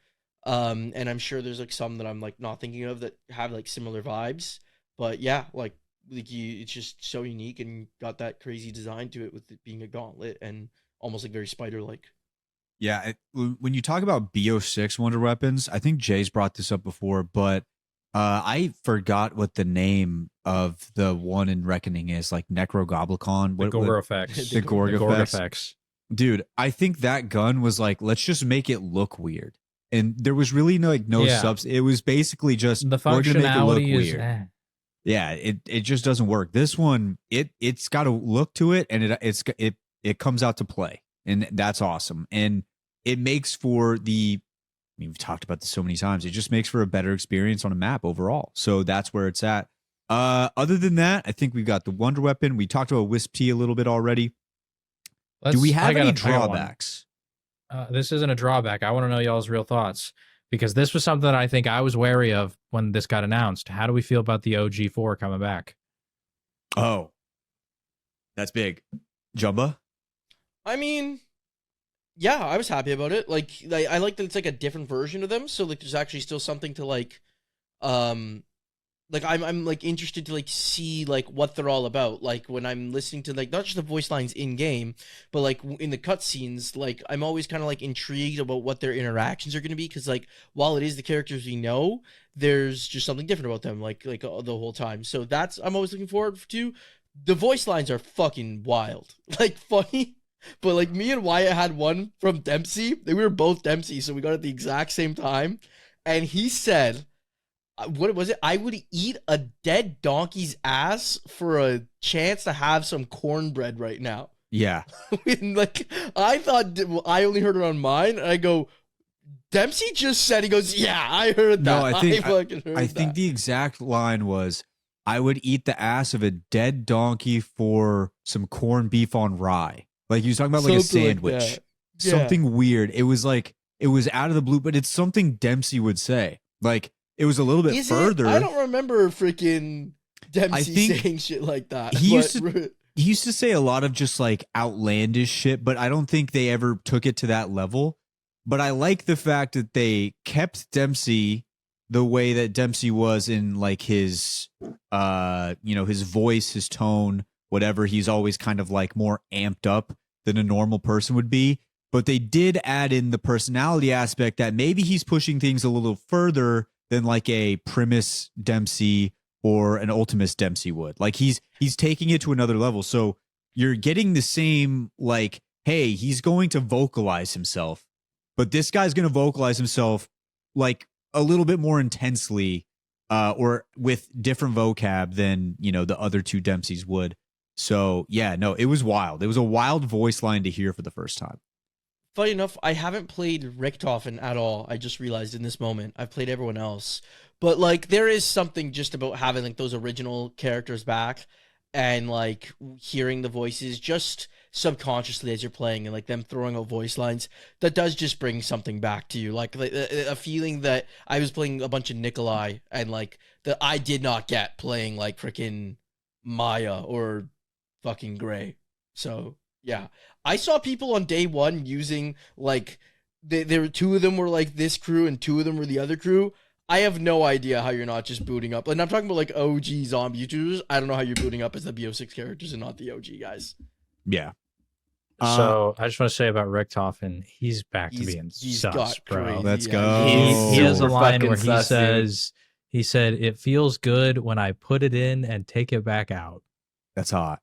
And I'm sure there's like some that I'm like not thinking of that have like similar vibes. But yeah, like it's just so unique and got that crazy design to it with it being a gauntlet and almost like very spider-like. Yeah, when you talk about BO6 wonder weapons, I think Jay's brought this up before, but I forgot what the name of the one in Reckoning is, like Necrogoblicon. The Gorg effects. The Gorg effects. Dude, I think that gun was like, let's just make it look weird. And there was really no subs. It was basically just the we're gonna make it look functionality is weird. Yeah, it just doesn't work. This one, it's got a look to it, and it comes out to play, and that's awesome. And it makes for we've talked about this so many times. It just makes for a better experience on a map overall. So that's where it's at. Other than that, I think we've got the wonder weapon. We talked about Wisp T a little bit already. Do we have any drawbacks? This isn't a drawback. I want to know y'all's real thoughts, because this was something that I think I was wary of when this got announced. How do we feel about the OG4 coming back? Oh, that's big. Jumba? I mean, yeah, I was happy about it. Like I like that it's like a different version of them. So like there's actually still something to like I'm like interested to like see like what they're all about. Like when I'm listening to like not just the voice lines in game, but like in the cutscenes, like I'm always kind of like intrigued about what their interactions are going to be, because like while it is the characters we know, there's just something different about them like the whole time. So that's I'm always looking forward to. The voice lines are fucking wild, like funny. But like me and Wyatt had one from Dempsey. We were both Dempsey, so we got it at the exact same time. And he said, what was it? I would eat a dead donkey's ass for a chance to have some cornbread right now. Yeah. And like I thought, I only heard it on mine. And I go, Dempsey just said, he goes, yeah, I heard that. No, I think I think the exact line was, I would eat the ass of a dead donkey for some corned beef on rye. Like he was talking about like a sandwich. Like yeah. Something weird. It was like, it was out of the blue, but it's something Dempsey would say. Like it was a little bit further. I don't remember freaking Dempsey saying shit like that. He used to say a lot of just like outlandish shit, but I don't think they ever took it to that level. But I like the fact that they kept Dempsey the way that Dempsey was in like his his voice, his tone, whatever. He's always kind of like more amped up than a normal person would be. but they did add in the personality aspect that maybe he's pushing things a little further than like a Primus Dempsey or an Ultimus Dempsey would. Like he's taking it to another level. So you're getting the same, like, hey, he's going to vocalize himself, but this guy's going to vocalize himself like a little bit more intensely, or with different vocab than, you know, the other two Dempseys would. So yeah, no, it was wild. It was a wild voice line to hear for the first time. Funny enough, I haven't played Richtofen at all. I just realized in this moment. I've played everyone else. But, like, there is something just about having, like, those original characters back and, like, hearing the voices just subconsciously as you're playing and, like, them throwing out voice lines. That does just bring something back to you. Like a feeling that I was playing a bunch of Nikolai and, like, that I did not get playing, like, freaking Maya or fucking Gray. So, yeah. I saw people on day one using, like, there were two of them were, like, this crew and two of them were the other crew. I have no idea how you're not just booting up. And I'm talking about, like, OG zombie YouTubers. I don't know how you're booting up as the BO6 characters and not the OG guys. Yeah. So I just want to say about Richtofen, he's back to being sus, bro. crazy, Let's yeah. go. He has a Super line fucking where he sus, says, he said, "It feels good when I put it in and take it back out." That's hot.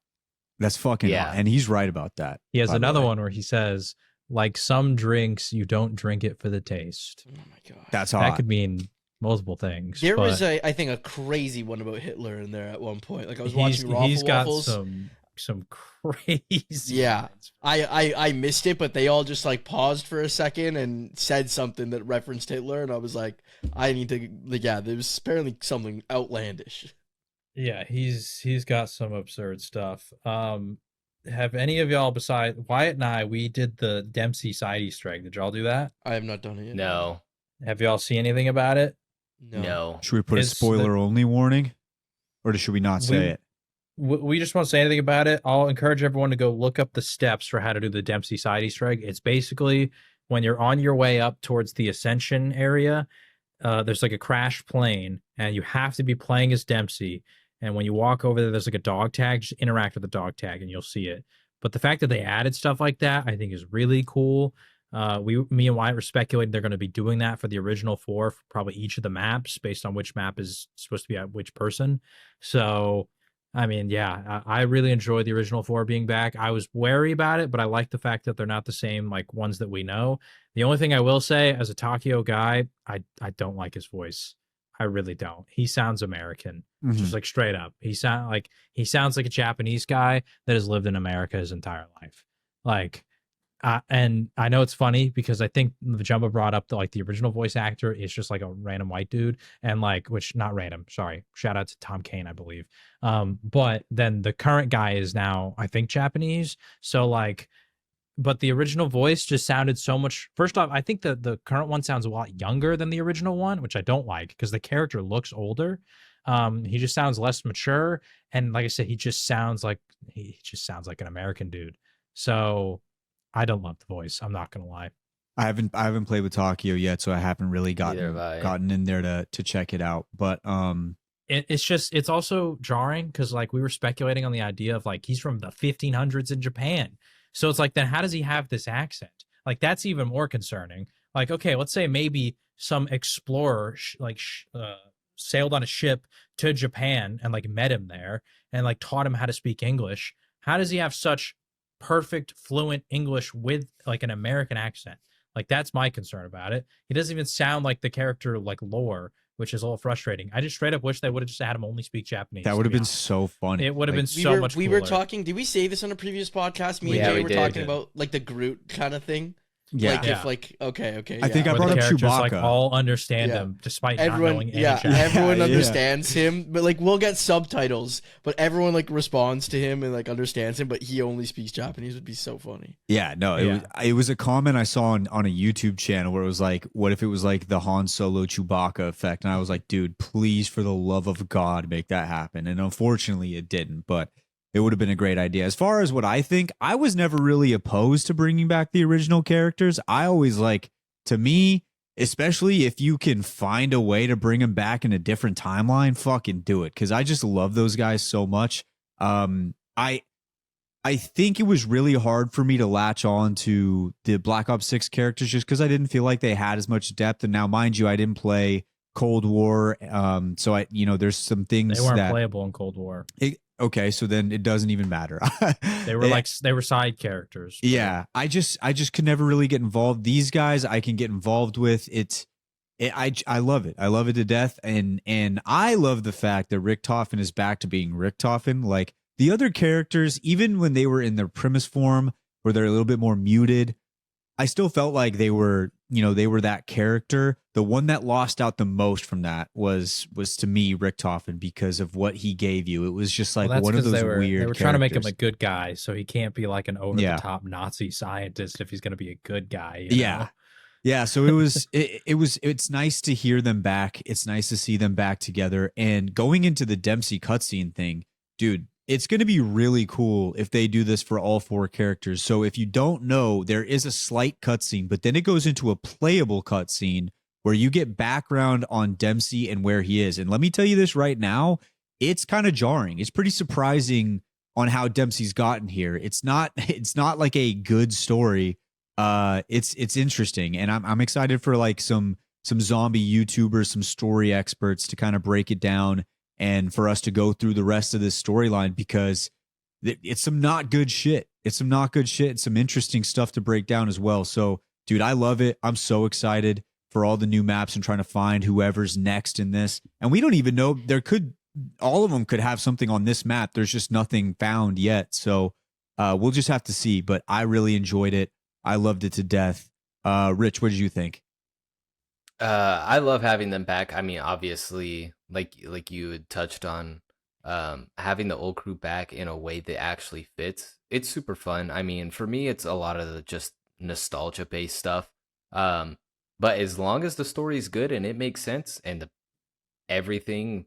That's fucking hot. And he's right about that. He has by the another way. one where he says, "Like some drinks, you don't drink it for the taste." Oh my god. That's That hot. could mean multiple things. There but was I think a crazy one about Hitler in there at one point. Like I was he's, watching Raffle he's got Waffles. some crazy Yeah. lines. I missed it, but they all just like paused for a second and said something that referenced Hitler, and I was like, I need to like, yeah, there was apparently something outlandish. Yeah, he's got some absurd stuff. Have any of y'all besides Wyatt and I, we did the Dempsey side Easter egg. Did y'all do that? I have not done it yet. No. Have y'all seen anything about it? No. Should we put a It's spoiler only warning? Or should we not say it? We just won't say anything about it. I'll encourage everyone to go look up the steps for how to do the Dempsey side Easter egg. It's basically when you're on your way up towards the Ascension area, there's like a crashed plane, and you have to be playing as Dempsey. And when you walk over there, there's like a dog tag. Just interact with the dog tag, and you'll see it. But the fact that they added stuff like that, I think, is really cool. Me and Wyatt were speculating they're going to be doing that for the original 4 for probably each of the maps based on which map is supposed to be at which person. So, I mean, yeah, I really enjoyed the original 4 being back. I was wary about it, but I like the fact that they're not the same like ones that we know. The only thing I will say, as a Takio guy, I don't like his voice. I really don't. He sounds American, just like straight up. He sounds like a Japanese guy that has lived in America his entire life. Like, and I know it's funny because I think the Jumbo brought up the original voice actor is just like a random white dude, and which not random. Sorry, shout out to Tom Kane, I believe. But then the current guy is now I think Japanese. So but the original voice just sounded so much. First off, I think the current one sounds a lot younger than the original one, which I don't like because the character looks older. He just sounds less mature, and like I said, he just sounds like an American dude. So I don't love the voice. I'm not gonna lie. I haven't played with Takio yet, so I haven't really gotten in there to check it out. But it's also jarring because we were speculating on the idea of he's from the 1500s in Japan. So it's then how does he have this accent? That's even more concerning. Okay, let's say maybe some explorer sailed on a ship to Japan and met him there and taught him how to speak English. How does he have such perfect fluent English with an American accent? That's my concern about it. He doesn't even sound like the character Lore, which is a little frustrating. I just straight up wish they would have just had him only speak Japanese. That would have been so funny. It would have been so much cooler. We were talking, did we say this on a previous podcast? Me and Jay were talking about the Groot kind of thing. Yeah. Okay. I think I Where brought the up characters Chewbacca. all understand him despite not knowing any Japanese. Everyone understands him, but we'll get subtitles, but everyone responds to him and understands him, but he only speaks Japanese. Would be so funny. Yeah, no, it was a comment I saw on a YouTube channel where it was what if it was the Han Solo Chewbacca effect? And I was like, dude, please, for the love of God, make that happen. And unfortunately it didn't, but it would have been a great idea. As far as what I think, I was never really opposed to bringing back the original characters. I always to me, especially if you can find a way to bring them back in a different timeline, fucking do it. Because I just love those guys so much. I think it was really hard for me to latch on to the Black Ops 6 characters just because I didn't feel like they had as much depth. And now, mind you, I didn't play Cold War. So there's some things They weren't that playable in Cold War. okay, so then it doesn't even matter. They were they were side characters. Yeah, I just could never really get involved. These guys I can get involved with. I love it. I love it to death, and I love the fact that Richtofen is back to being Richtofen. Like the other characters, even when they were in their premise form, where they're a little bit more muted, I still felt like they were that character. The one that lost out the most from that was to me Richtofen because of what he gave you. It was just like one of those weird. They were trying to make him a good guy, so he can't be like an over the top Nazi scientist if he's going to be a good guy. You know? Yeah, so it's nice to hear them back. It's nice to see them back together. And going into the Dempsey cutscene thing, dude, it's going to be really cool if they do this for all 4 characters. So if you don't know, there is a slight cutscene, but then it goes into a playable cutscene where you get background on Dempsey and where he is. And let me tell you this right now, it's kind of jarring. It's pretty surprising on how Dempsey's gotten here. It's not like a good story. It's interesting, and I'm excited for like some zombie YouTubers, some story experts to kind of break it down, and for us to go through the rest of this storyline because it's some not good shit. It's some not good shit and some interesting stuff to break down as well. So, dude, I love it. I'm so excited for all the new maps and trying to find whoever's next in this. And we don't even know, all of them could have something on this map. There's just nothing found yet. So we'll just have to see. But I really enjoyed it. I loved it to death. Rich, what did you think? I love having them back. I mean, obviously, like you had touched on, having the old crew back in a way that actually fits. It's super fun. I mean, for me, it's a lot of the just nostalgia based stuff. But as long as the story is good and it makes sense and everything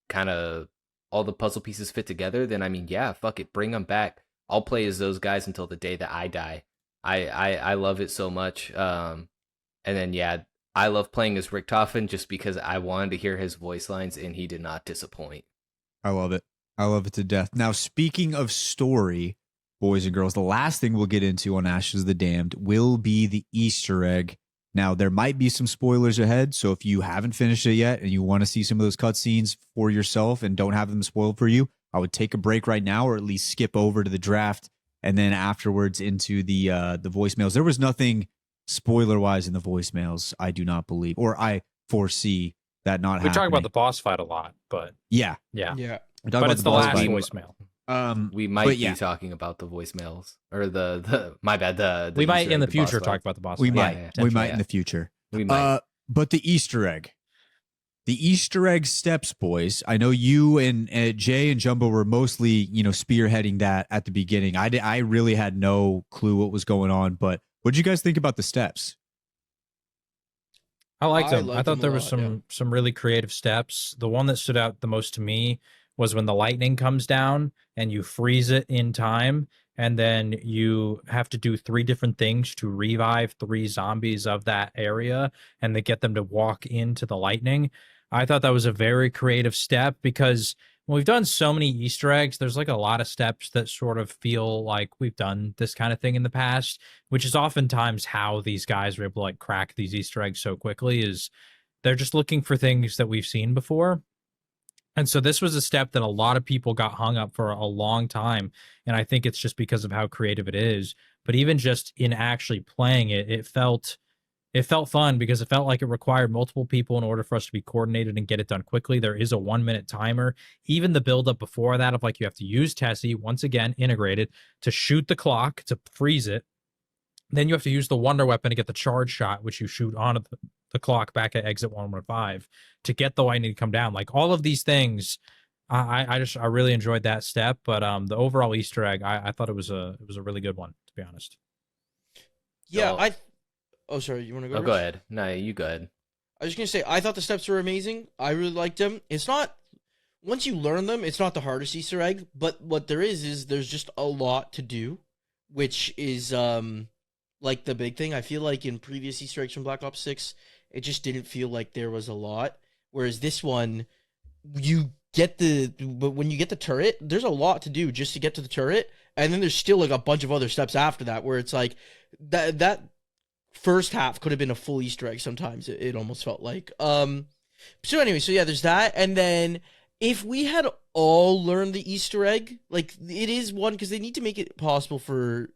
kind of all the puzzle pieces fit together, then I mean, yeah, fuck it, bring them back. I'll play as those guys until the day that I die. I love it so much. And then yeah, I love playing as Richtofen just because I wanted to hear his voice lines and he did not disappoint. I love it. I love it to death. Now, speaking of story, boys and girls, the last thing we'll get into on Ashes of the Damned will be the Easter egg. Now, there might be some spoilers ahead, so if you haven't finished it yet and you want to see some of those cutscenes for yourself and don't have them spoiled for you, I would take a break right now or at least skip over to the draft and then afterwards into the voicemails. There was nothing spoiler-wise in the voicemails, I do not believe, or I foresee that not happening. We talk about the boss fight a lot, but yeah. But it's the last voicemail. We might be talking about the voicemails or the my bad. We might in the future talk about the boss. We might in the future. We might. But the Easter egg. The Easter egg steps, boys. I know you and Jay and Jumbo were mostly, spearheading that at the beginning. I really had no clue what was going on, but what did you guys think about the steps? I liked them. I thought there was some really creative steps. The one that stood out the most to me was when the lightning comes down and you freeze it in time, and then you have to do 3 different things to revive 3 zombies of that area and they get them to walk into the lightning. I thought that was a very creative step because when we've done so many Easter eggs, there's like a lot of steps that sort of feel like we've done this kind of thing in the past, which is oftentimes how these guys are able to like crack these Easter eggs so quickly is they're just looking for things that we've seen before. And so this was a step that a lot of people got hung up for a long time. And I think it's just because of how creative it is. But even just in actually playing it, it felt fun because it felt like it required multiple people in order for us to be coordinated and get it done quickly. There is a 1-minute timer. Even the buildup before that of like you have to use Tessie, once again, integrated, to shoot the clock, to freeze it. Then you have to use the wonder weapon to get the charge shot, which you shoot onto the clock back at exit 115 to get the lightning to come down. Like all of these things, I really enjoyed that step. But the overall Easter egg, I thought it was a really good one, to be honest. Yeah, Oh, sorry, you want to go? Oh, go ahead. No, you go ahead. I was just going to say, I thought the steps were amazing. I really liked them. It's not, once you learn them, it's not the hardest Easter egg, but what there is there's just a lot to do, which is, like, the big thing. I feel like in previous Easter eggs from Black Ops 6, it just didn't feel like there was a lot, whereas this one, but when you get the turret, there's a lot to do just to get to the turret, And then there's still like a bunch of other steps after that where it's like that first half could have been a full Easter egg. Sometimes it almost felt like. So anyway, so yeah, there's that, and then if we had all learned the Easter egg, like it is one because they need to make it possible for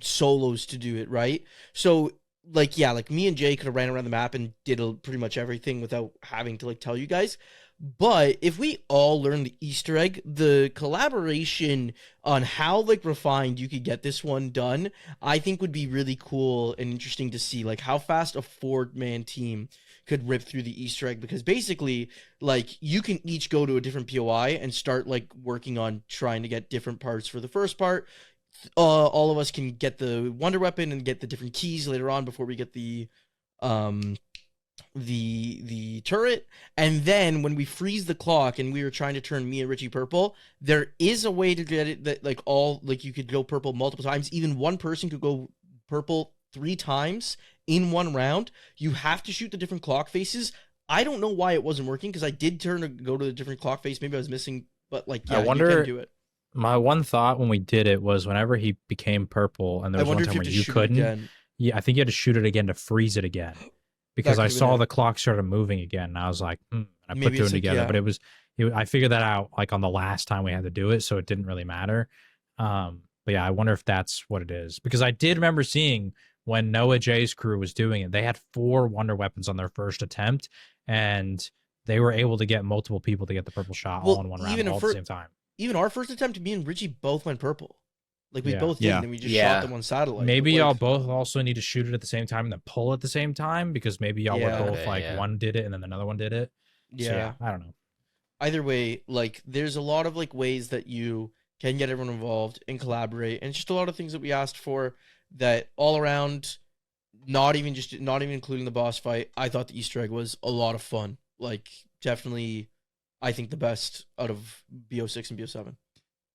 solos to do it, right? So like yeah, like me and Jay could have ran around the map and did pretty much everything without having to like tell you guys. But if we all learn the Easter egg, the collaboration on how like refined you could get this one done, I think would be really cool and interesting to see, like how fast a 4-man team could rip through the Easter egg, because basically like you can each go to a different POI and start like working on trying to get different parts for the first part. All of us can get the wonder weapon and get the different keys later on before we get the turret. And then when we freeze the clock and we were trying to turn me and Richie purple, there is a way to get it that like all like you could go purple multiple times. Even one person could go purple 3 times in one round. You have to shoot the different clock faces. I don't know why it wasn't working, because I did turn to go to the different clock face. Maybe I was missing, but like yeah, I wonder, you can do it. My one thought when we did it was whenever he became purple, and there was one time where you couldn't. Yeah, I think you had to shoot it again to freeze it again, because I saw the clock started moving again, and I was like, I put two together, but it was I figured that out like on the last time we had to do it, so it didn't really matter. But yeah, I wonder if that's what it is, because I did remember seeing when Noah J's crew was doing it, they had 4 wonder weapons on their first attempt, and they were able to get multiple people to get the purple shot all in one round all at the same time. Even our first attempt, me and Richie both went purple. Like we both did, and we just shot them on satellite. Maybe y'all both also need to shoot it at the same time and then pull at the same time, because maybe y'all were both one did it and then another one did it. Yeah. So, yeah, I don't know. Either way, like there's a lot of like ways that you can get everyone involved and collaborate, and it's just a lot of things that we asked for that all around. Not even including the boss fight. I thought the Easter egg was a lot of fun. Like definitely, I think the best out of BO6 and BO7.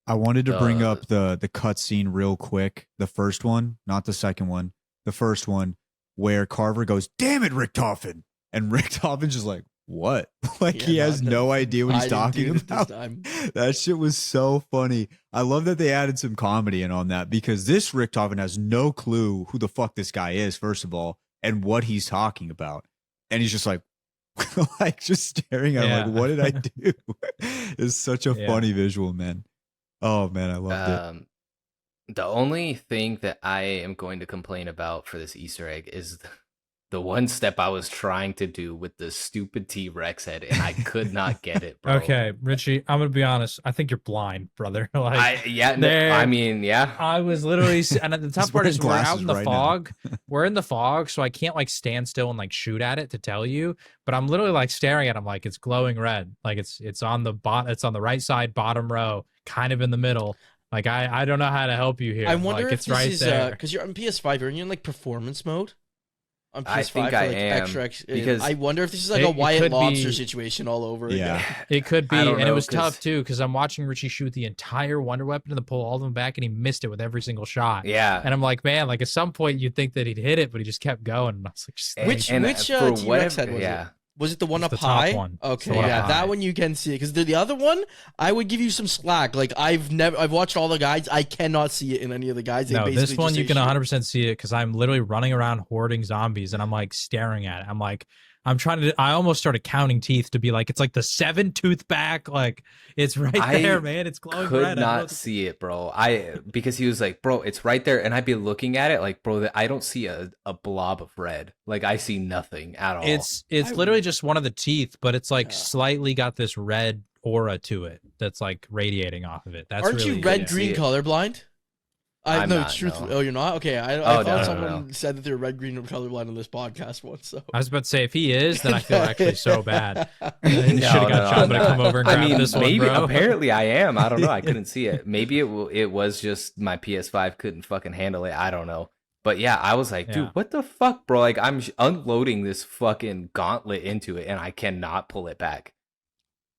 I wanted to bring up the cutscene real quick. The first one, not the second one. The first one where Carver goes, "Damn it, Richtofen," and Richtofen's just like, "What?" Like he has no idea what he's talking about. That shit was so funny. I love that they added some comedy in on that, because this Richtofen has no clue who the fuck this guy is, first of all, and what he's talking about, and he's just like, like just staring at him, like, "What did I do?" It's such a funny visual, man. Oh man, I loved it. The only thing that I am going to complain about for this Easter egg is the one step I was trying to do with the stupid T-Rex head, and I could not get it, bro. Okay, Richie, I'm gonna be honest. I think you're blind, brother. Like, I mean, yeah. I was literally, and the tough part is we're out in the fog. We're in the fog, so I can't like stand still and like shoot at it to tell you. But I'm literally like staring at him, like it's glowing red, like it's on the it's on the right side, bottom row, kind of in the middle. Like I don't know how to help you here. I wonder like, if it's this right is there because you're on PS5. Are you in like performance mode? On PS5 I think for, I like, am, extra, because I wonder if this is like a Wyatt Lobster situation all over again. It could be, and it was tough too, because I'm watching Richie shoot the entire wonder weapon and then pull all of them back, and he missed it with every single shot. Yeah, and I'm like, man, like at some point you'd think that he'd hit it, but he just kept going. And I was like, just which T-Rex head was it? Was it the one up high? One. Okay, yeah, that one you can see it, because the other one I would give you some slack. Like I've watched all the guides. I cannot see it in any of the guides. No, this one you can 100% see it, because I'm literally running around hoarding zombies, and I'm like staring at it. I'm like, I almost started counting teeth to be like, it's like the 7-tooth back. Like it's right there, man. It's glowing red. Could not see it, bro. Because he was like, bro, it's right there. And I'd be looking at it like, bro, I don't see a blob of red. Like I see nothing at all. It's literally just one of the teeth, but it's like slightly got this red aura to it that's like radiating off of it. That's Aren't you red-green colorblind? Truthfully. No. Oh, you're not? Okay. I thought someone said that they're red, green, or colorblind on this podcast once. So I was about to say, if he is, then I feel actually so bad. Should have got John to come over and grab this one, maybe, bro. Apparently I am. I don't know. I couldn't see it. Maybe it was just my PS5 couldn't fucking handle it. I don't know. But yeah, I was like, dude, what the fuck, bro? Like I'm unloading this fucking gauntlet into it, and I cannot pull it back.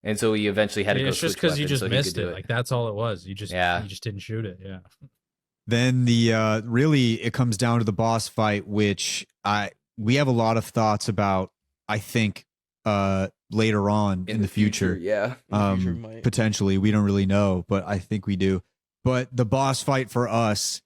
And so we eventually had to go. It's just because you just missed it. Like that's all it was. You just didn't shoot it. Yeah. Then really it comes down to the boss fight, which we have a lot of thoughts about. I think later on in the future, yeah, potentially we don't really know, but I think we do. But the boss fight for us,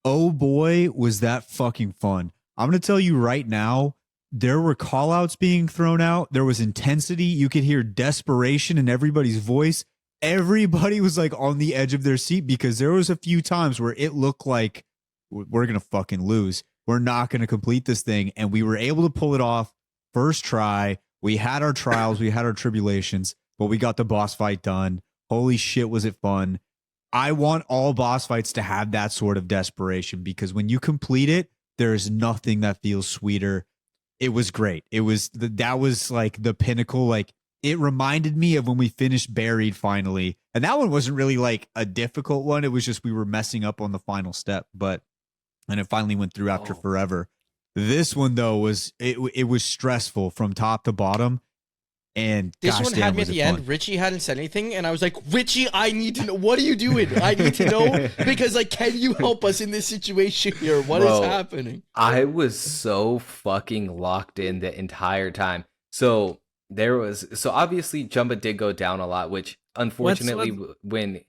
oh boy, was that fucking fun. I'm going to tell you right now, there were call outs being thrown out. There was intensity. You could hear desperation in everybody's voice. Everybody was like on the edge of their seat because there was a few times where it looked like we're going to fucking lose. We're not going to complete this thing. And we were able to pull it off first try. We had our trials, we had our tribulations, but we got the boss fight done. Holy shit, was it fun. I want all boss fights to have that sort of desperation because when you complete it, there is nothing that feels sweeter. It was great. That was like the pinnacle. Like it reminded me of when we finished Buried finally. And that one wasn't really like a difficult one. It was just we were messing up on the final step, and it finally went through after forever. This one though was it was stressful from top to bottom. And this one had me at the end. Richie hadn't said anything, and I was like, Richie, I need to know. What are you doing? I need to know because, like, can you help us in this situation here? What is happening? I was so fucking locked in the entire time. So obviously Jumba did go down a lot, which unfortunately when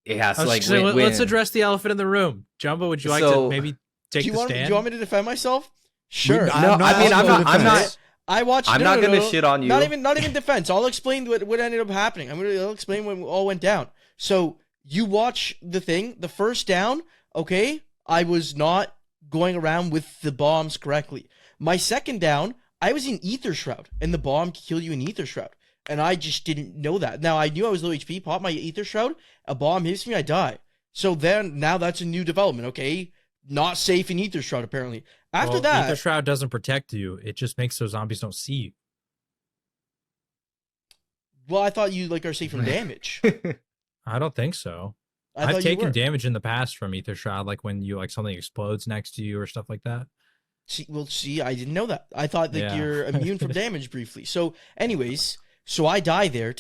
it has to like let's address the elephant in the room. Jumba, would you like to maybe take the stand? Do you want me to defend myself? Sure. I'm not. I watched. I'm not gonna shit on you. Not even defense. I'll explain what ended up happening. I'll explain what all went down. So you watch the thing. The first down. Okay, I was not going around with the bombs correctly. My second down, I was in Ether Shroud, and the bomb killed you in Ether Shroud, and I just didn't know that. Now I knew I was low HP. Pop my Ether Shroud. A bomb hits me, I die. So then now that's a new development. Okay, not safe in Ether Shroud apparently. After that, Ether Shroud doesn't protect you. It just makes those zombies don't see you. Well, I thought you are safe from damage. I don't think so. I've taken damage in the past from Ether Shroud, like when you something explodes next to you or stuff like that. See, I didn't know that. I thought you're immune from damage briefly. So, anyways, I die there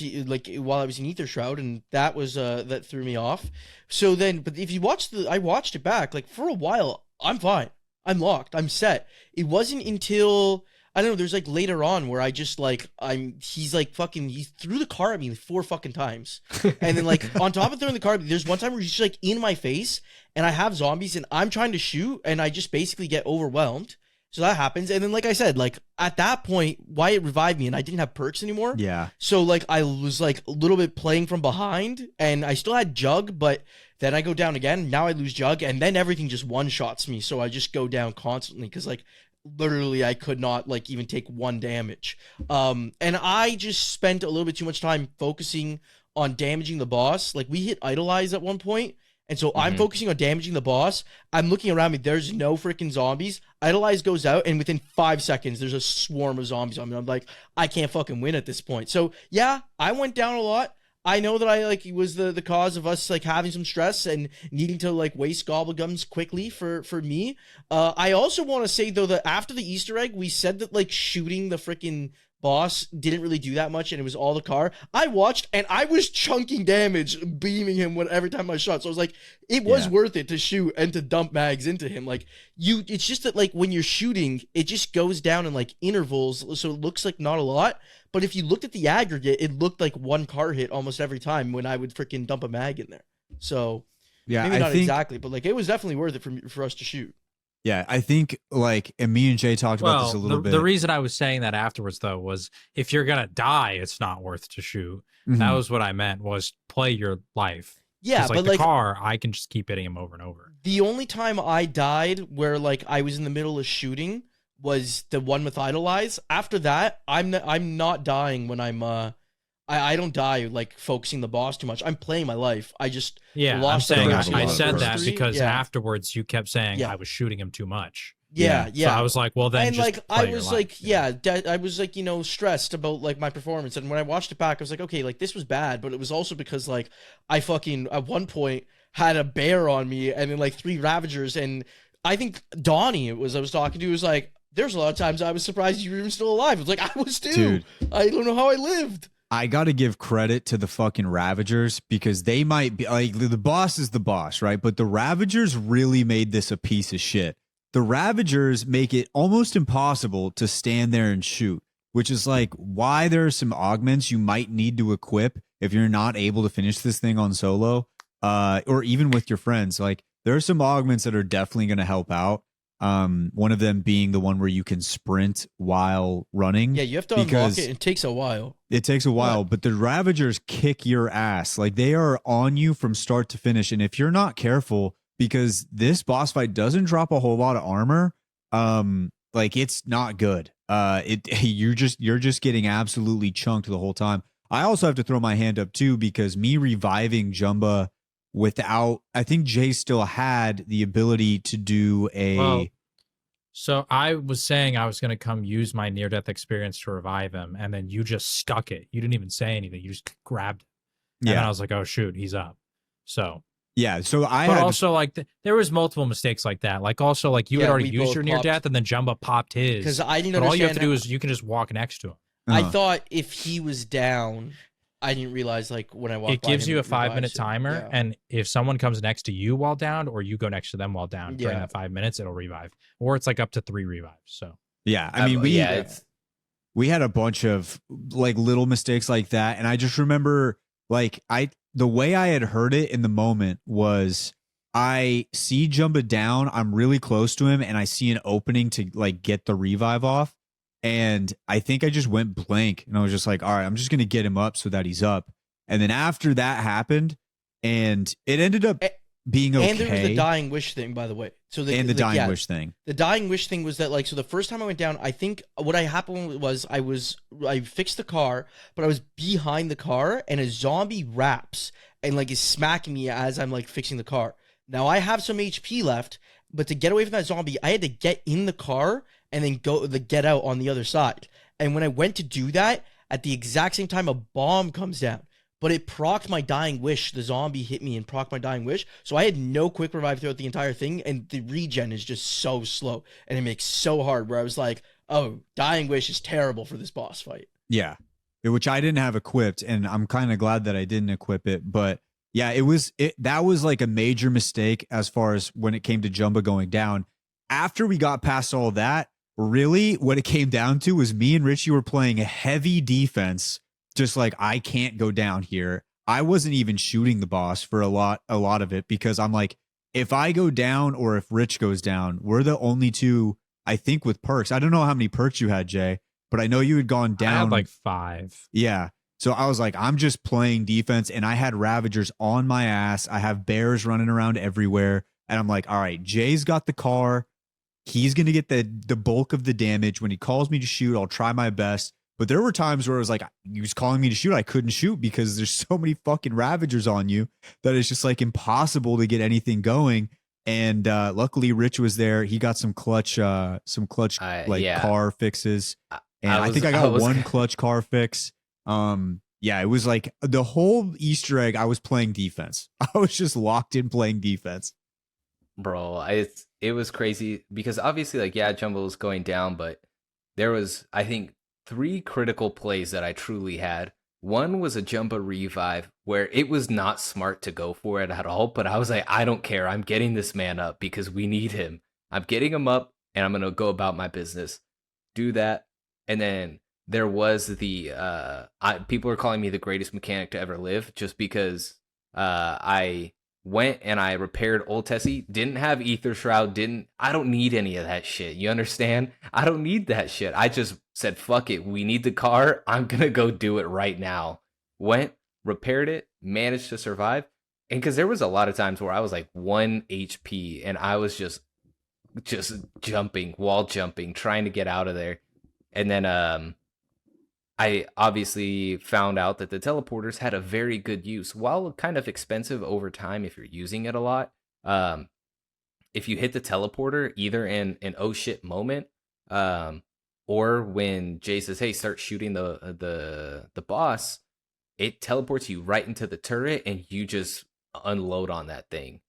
while I was in Ether Shroud, and that was that threw me off. So then, but if you watch I watched it back. Like for a while, I'm fine. I'm locked. I'm set. It wasn't until I don't know. There's later on where I just he's he threw the car at me 4 fucking times, and then on top of throwing the car, there's one time where he's just in my face, and I have zombies, and I'm trying to shoot, and I just basically get overwhelmed. So that happens, and then like I said, at that point, Wyatt revived me, and I didn't have perks anymore. Yeah. So I was a little bit playing from behind, and I still had Jug, but then I go down again. Now I lose Jug, and then everything just one-shots me. So I just go down constantly because literally I could not even take 1 damage. And I just spent a little bit too much time focusing on damaging the boss. We hit Idolize at one point. And so I'm focusing on damaging the boss. I'm looking around me. There's no freaking zombies. Idolize goes out, and within 5 seconds, there's a swarm of zombies on me. I'm like, I can't fucking win at this point. So, yeah, I went down a lot. I know that I was the cause of us having some stress and needing to waste gobblegums quickly for me. I also want to say though that after the Easter egg, we said that shooting the freaking boss didn't really do that much, and it was all the car. I watched, and I was chunking damage, beaming him every time I shot. So I was like, it was worth it to shoot and to dump mags into him. It's just that when you're shooting, it just goes down in intervals, so it looks like not a lot. But if you looked at the aggregate, it looked like 1 car hit almost every time when I would freaking dump a mag in there. So yeah, maybe not exactly, but it was definitely worth it for us to shoot. Yeah, I think and me and Jay talked about this a little bit. The reason I was saying that afterwards though was if you're gonna die, it's not worth to shoot. That was what I meant, was play your life. Yeah, but the car, I can just keep hitting him over and over. The only time I died where I was in the middle of shooting was the one with Idolize. After that, I'm not dying when I'm I don't die focusing the boss too much. I'm playing my life. I just lost. I said that because afterwards you kept saying I was shooting him too much. Yeah. So I was like, well then, just I was I was stressed about my performance, and when I watched it back, I was like, okay, this was bad, but it was also because I fucking at one point had a bear on me, and then 3 Ravagers, and I think Donnie I was talking to was like, there's a lot of times I was surprised you were even still alive. It's I was too. Dude, I don't know how I lived. I got to give credit to the fucking Ravagers because they might be the boss is the boss, right? But the Ravagers really made this a piece of shit. The Ravagers make it almost impossible to stand there and shoot, which is why there are some augments you might need to equip if you're not able to finish this thing on solo. or even with your friends. Like there are some augments that are definitely going to help out. One of them being the one where you can sprint while running. Yeah, you have to unlock it. It takes a while. It takes a while, but the Ravagers kick your ass. Like they are on you from start to finish. And if you're not careful, because this boss fight doesn't drop a whole lot of armor, like it's not good. You're just getting absolutely chunked the whole time. I also have to throw my hand up too, because me reviving Jumba without, I think Jay still had the ability to do a. Well, so I was saying I was going to come use my near-death experience to revive him, and then you just stuck it. You didn't even say anything. You just grabbed it. And then I was like, oh, shoot, he's up. So. Yeah, so but also like there was multiple mistakes like that. Like also like you had already used your near death and then Jumba popped his. Because I didn't understand. All you have to do is you can just walk next to him. I thought if he was down, I didn't realize like when I walked. It gives you a 5-minute timer, and if someone comes next to you while down, or you go next to them while down during that 5 minutes, it'll revive, or it's like up to 3 revives. So yeah, I mean we had a bunch of like little mistakes like that, and I just remember like the way I had heard it in the moment was I see Jumba down, I'm really close to him, and I see an opening to like get the revive off. And I think I just went blank and I was just like, all right, I'm just going to get him up so that he's up. And then after that happened, and it ended up being okay. And there was the dying wish thing, by the way. So the dying wish thing. The dying wish thing was that like, so the first time I went down, I think what happened was I fixed the car, but I was behind the car and a zombie wraps and like is smacking me as I'm like fixing the car. Now I have some HP left, but to get away from that zombie, I had to get in the car and then get out on the other side. And when I went to do that, at the exact same time, a bomb comes down. But it procced my dying wish. The zombie hit me and procced my dying wish. So I had no quick revive throughout the entire thing. And the regen is just so slow. And it makes so hard where I was like, oh, dying wish is terrible for this boss fight. Yeah. Which I didn't have equipped. And I'm kind of glad that I didn't equip it. But yeah, that was like a major mistake as far as when it came to Jumba going down. After we got past all that, really what it came down to was me and Richie were playing a heavy defense. Just like, I can't go down here. I wasn't even shooting the boss for a lot of it, because I'm like, if I go down or if Rich goes down, we're the only two, I think, with perks. I don't know how many perks you had, Jay, but I know you had gone down. I had like 5. Yeah. So I was like, I'm just playing defense, and I had Ravagers on my ass. I have bears running around everywhere. And I'm like, all right, Jay's got the car. He's going to get the bulk of the damage. When he calls me to shoot, I'll try my best. But there were times where it was like, he was calling me to shoot, I couldn't shoot because there's so many fucking Ravagers on you that it's just like impossible to get anything going. And luckily Rich was there. He got some clutch car fixes. And I think I got one clutch car fix. Yeah, it was like the whole Easter egg, I was playing defense. I was just locked in playing defense. Bro, it was crazy because obviously, like, yeah, Jumbo was going down, but there was, I think, 3 critical plays that I truly had. One was a Jumbo revive where it was not smart to go for it at all, but I was like, I don't care. I'm getting this man up because we need him. I'm getting him up, and I'm going to go about my business. Do that. And then there was the, people are calling me the greatest mechanic to ever live just because I went and I repaired Old Tessie, didn't have Ether Shroud, I don't need any of that shit. You understand? I don't need that shit. I just said, fuck it. We need the car. I'm going to go do it right now. Went, repaired it, managed to survive. And because there was a lot of times where I was like 1 HP and I was just jumping, wall jumping, trying to get out of there. And then I obviously found out that the teleporters had a very good use, while kind of expensive over time if you're using it a lot. If you hit the teleporter, either in an oh shit moment, or when Jay says, hey, start shooting the boss, it teleports you right into the turret and you just unload on that thing.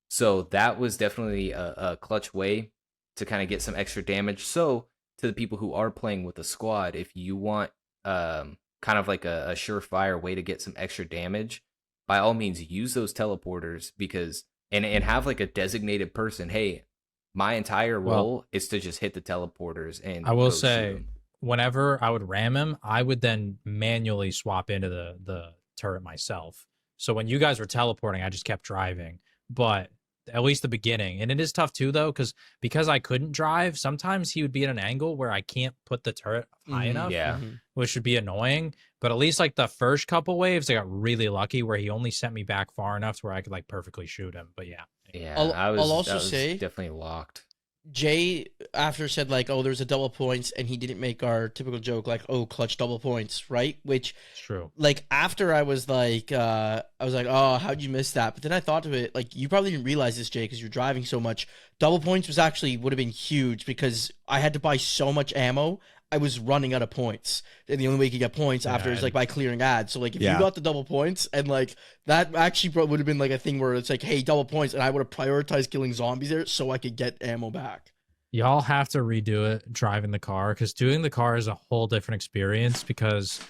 So that was definitely a clutch way to kind of get some extra damage. So to the people who are playing with a squad, if you want kind of like a surefire way to get some extra damage, by all means use those teleporters, because and have like a designated person. Hey, my entire role is to just hit the teleporters. And I will say, whenever I would ram him, I would then manually swap into the turret myself. So when you guys were teleporting, I just kept driving. But at least the beginning, and it is tough too though, because I couldn't drive. Sometimes he would be at an angle where I can't put the turret high enough, Yeah. which would be annoying. But at least like the first couple waves, I got really lucky where he only sent me back far enough to where I could like perfectly shoot him. But yeah, Yeah, I'll also that was say- definitely locked. Jay after said like, oh, there's a double points, and he didn't make our typical joke like, oh, clutch double points, right? Which it's true. like after I was like, oh, how'd you miss that? But then I thought of it, like you probably didn't realize this, Jay, because you're driving so much. Double points would have been huge because I had to buy so much ammo. I was running out of points, and the only way you could get points after is like by clearing ads. So like if you got the double points, and like that actually would have been like a thing where it's like, hey, double points, and I would have prioritized killing zombies there so I could get ammo back. Y'all have to redo it driving the car, because doing the car is a whole different experience, because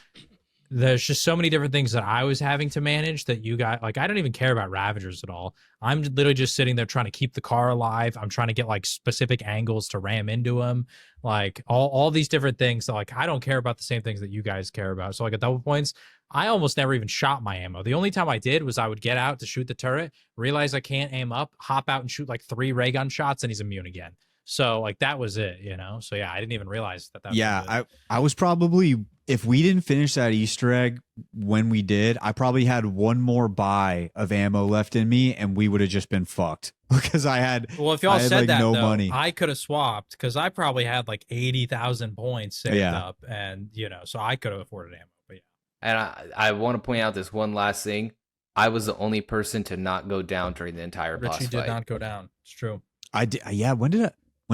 there's just so many different things that I was having to manage that you got. Like, I don't even care about Ravagers at all. I'm literally just sitting there trying to keep the car alive. I'm trying to get like specific angles to ram into them, like all these different things. So like, I don't care about the same things that you guys care about. So like at double points, I almost never even shot my ammo. The only time I did was I would get out to shoot the turret, realize I can't aim up, hop out and shoot like 3 ray gun shots, and he's immune again. So like that was it, you know? So yeah, I didn't even realize that. I was probably, if we didn't finish that Easter egg when we did, I probably had one more buy of ammo left in me, and we would have just been fucked because I had. Well, if y'all said like that, no though, money. I could have swapped, because I probably had like 80,000 points saved up, and you know, so I could have afforded ammo. But yeah, And I want to point out this one last thing. I was the only person to not go down during the entire boss Richie fight. did not go down. It's true. I did. Yeah. When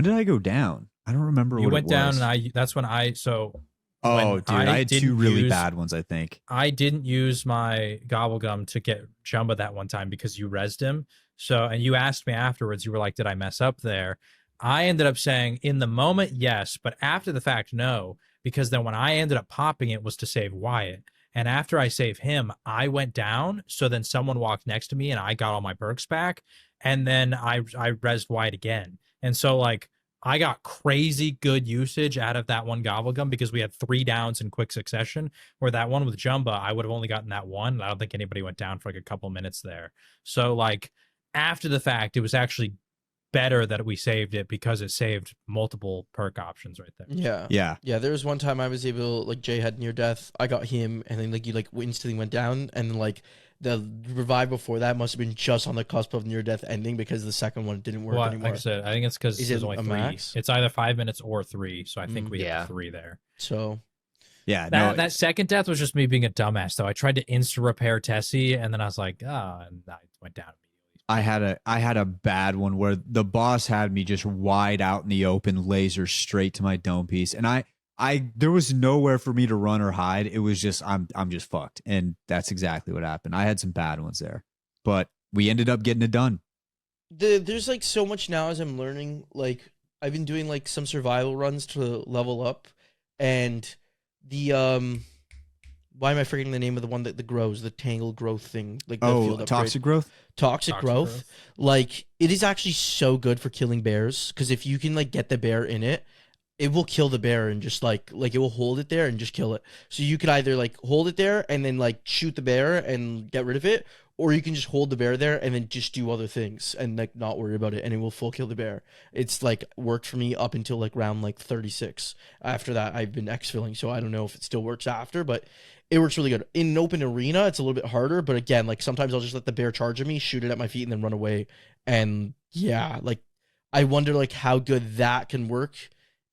did I go down? I don't remember. You what went it down, was. and that's when I. So. Oh, when dude, I had 2 didn't really bad ones, I think. I didn't use my gobblegum to get Jumba that one time because you rezzed him. So, and you asked me afterwards, you were like, did I mess up there? I ended up saying in the moment, yes, but after the fact, no, because then when I ended up popping it was to save Wyatt. And after I saved him, I went down. So then someone walked next to me and I got all my perks back. And then I rezzed Wyatt again. And so like, I got crazy good usage out of that one gobblegum because we had 3 downs in quick succession, where that one with Jumba, I would have only gotten that one. I don't think anybody went down for like a couple minutes there. So like after the fact, it was actually better that we saved it because it saved multiple perk options right there. Yeah. There was one time I was able, like Jay had near death. I got him, and then like you like instantly went down, and then like the revive before that must have been just on the cusp of near death ending because the second one didn't work anymore. Like I said, I think it's because there's only 3. Max? It's either 5 minutes or 3. So I think we had 3 there. So Yeah. That second death was just me being a dumbass, though. I tried to insta repair Tessie, and then I was like, and I went down immediately. I had a bad one where the boss had me just wide out in the open, laser straight to my dome piece, and I there was nowhere for me to run or hide. It was just I'm just fucked, and that's exactly what happened. I had some bad ones there, but we ended up getting it done. There's like so much now as I'm learning. Like I've been doing like some survival runs to level up, and the why am I forgetting the name of the one that grows, the tangled growth thing? Like the field toxic growth. Toxic growth. Like it is actually so good for killing bears, because if you can like get the bear in it, it will kill the bear and just like it will hold it there and just kill it. So you could either like hold it there and then like shoot the bear and get rid of it, or you can just hold the bear there and then just do other things and like not worry about it, and it will full kill the bear. It's like worked for me up until like round like 36. After that, I've been exfilling, so I don't know if it still works after, but it works really good. In an open arena, it's a little bit harder, but again, like sometimes I'll just let the bear charge at me, shoot it at my feet, and then run away. And yeah, like I wonder like how good that can work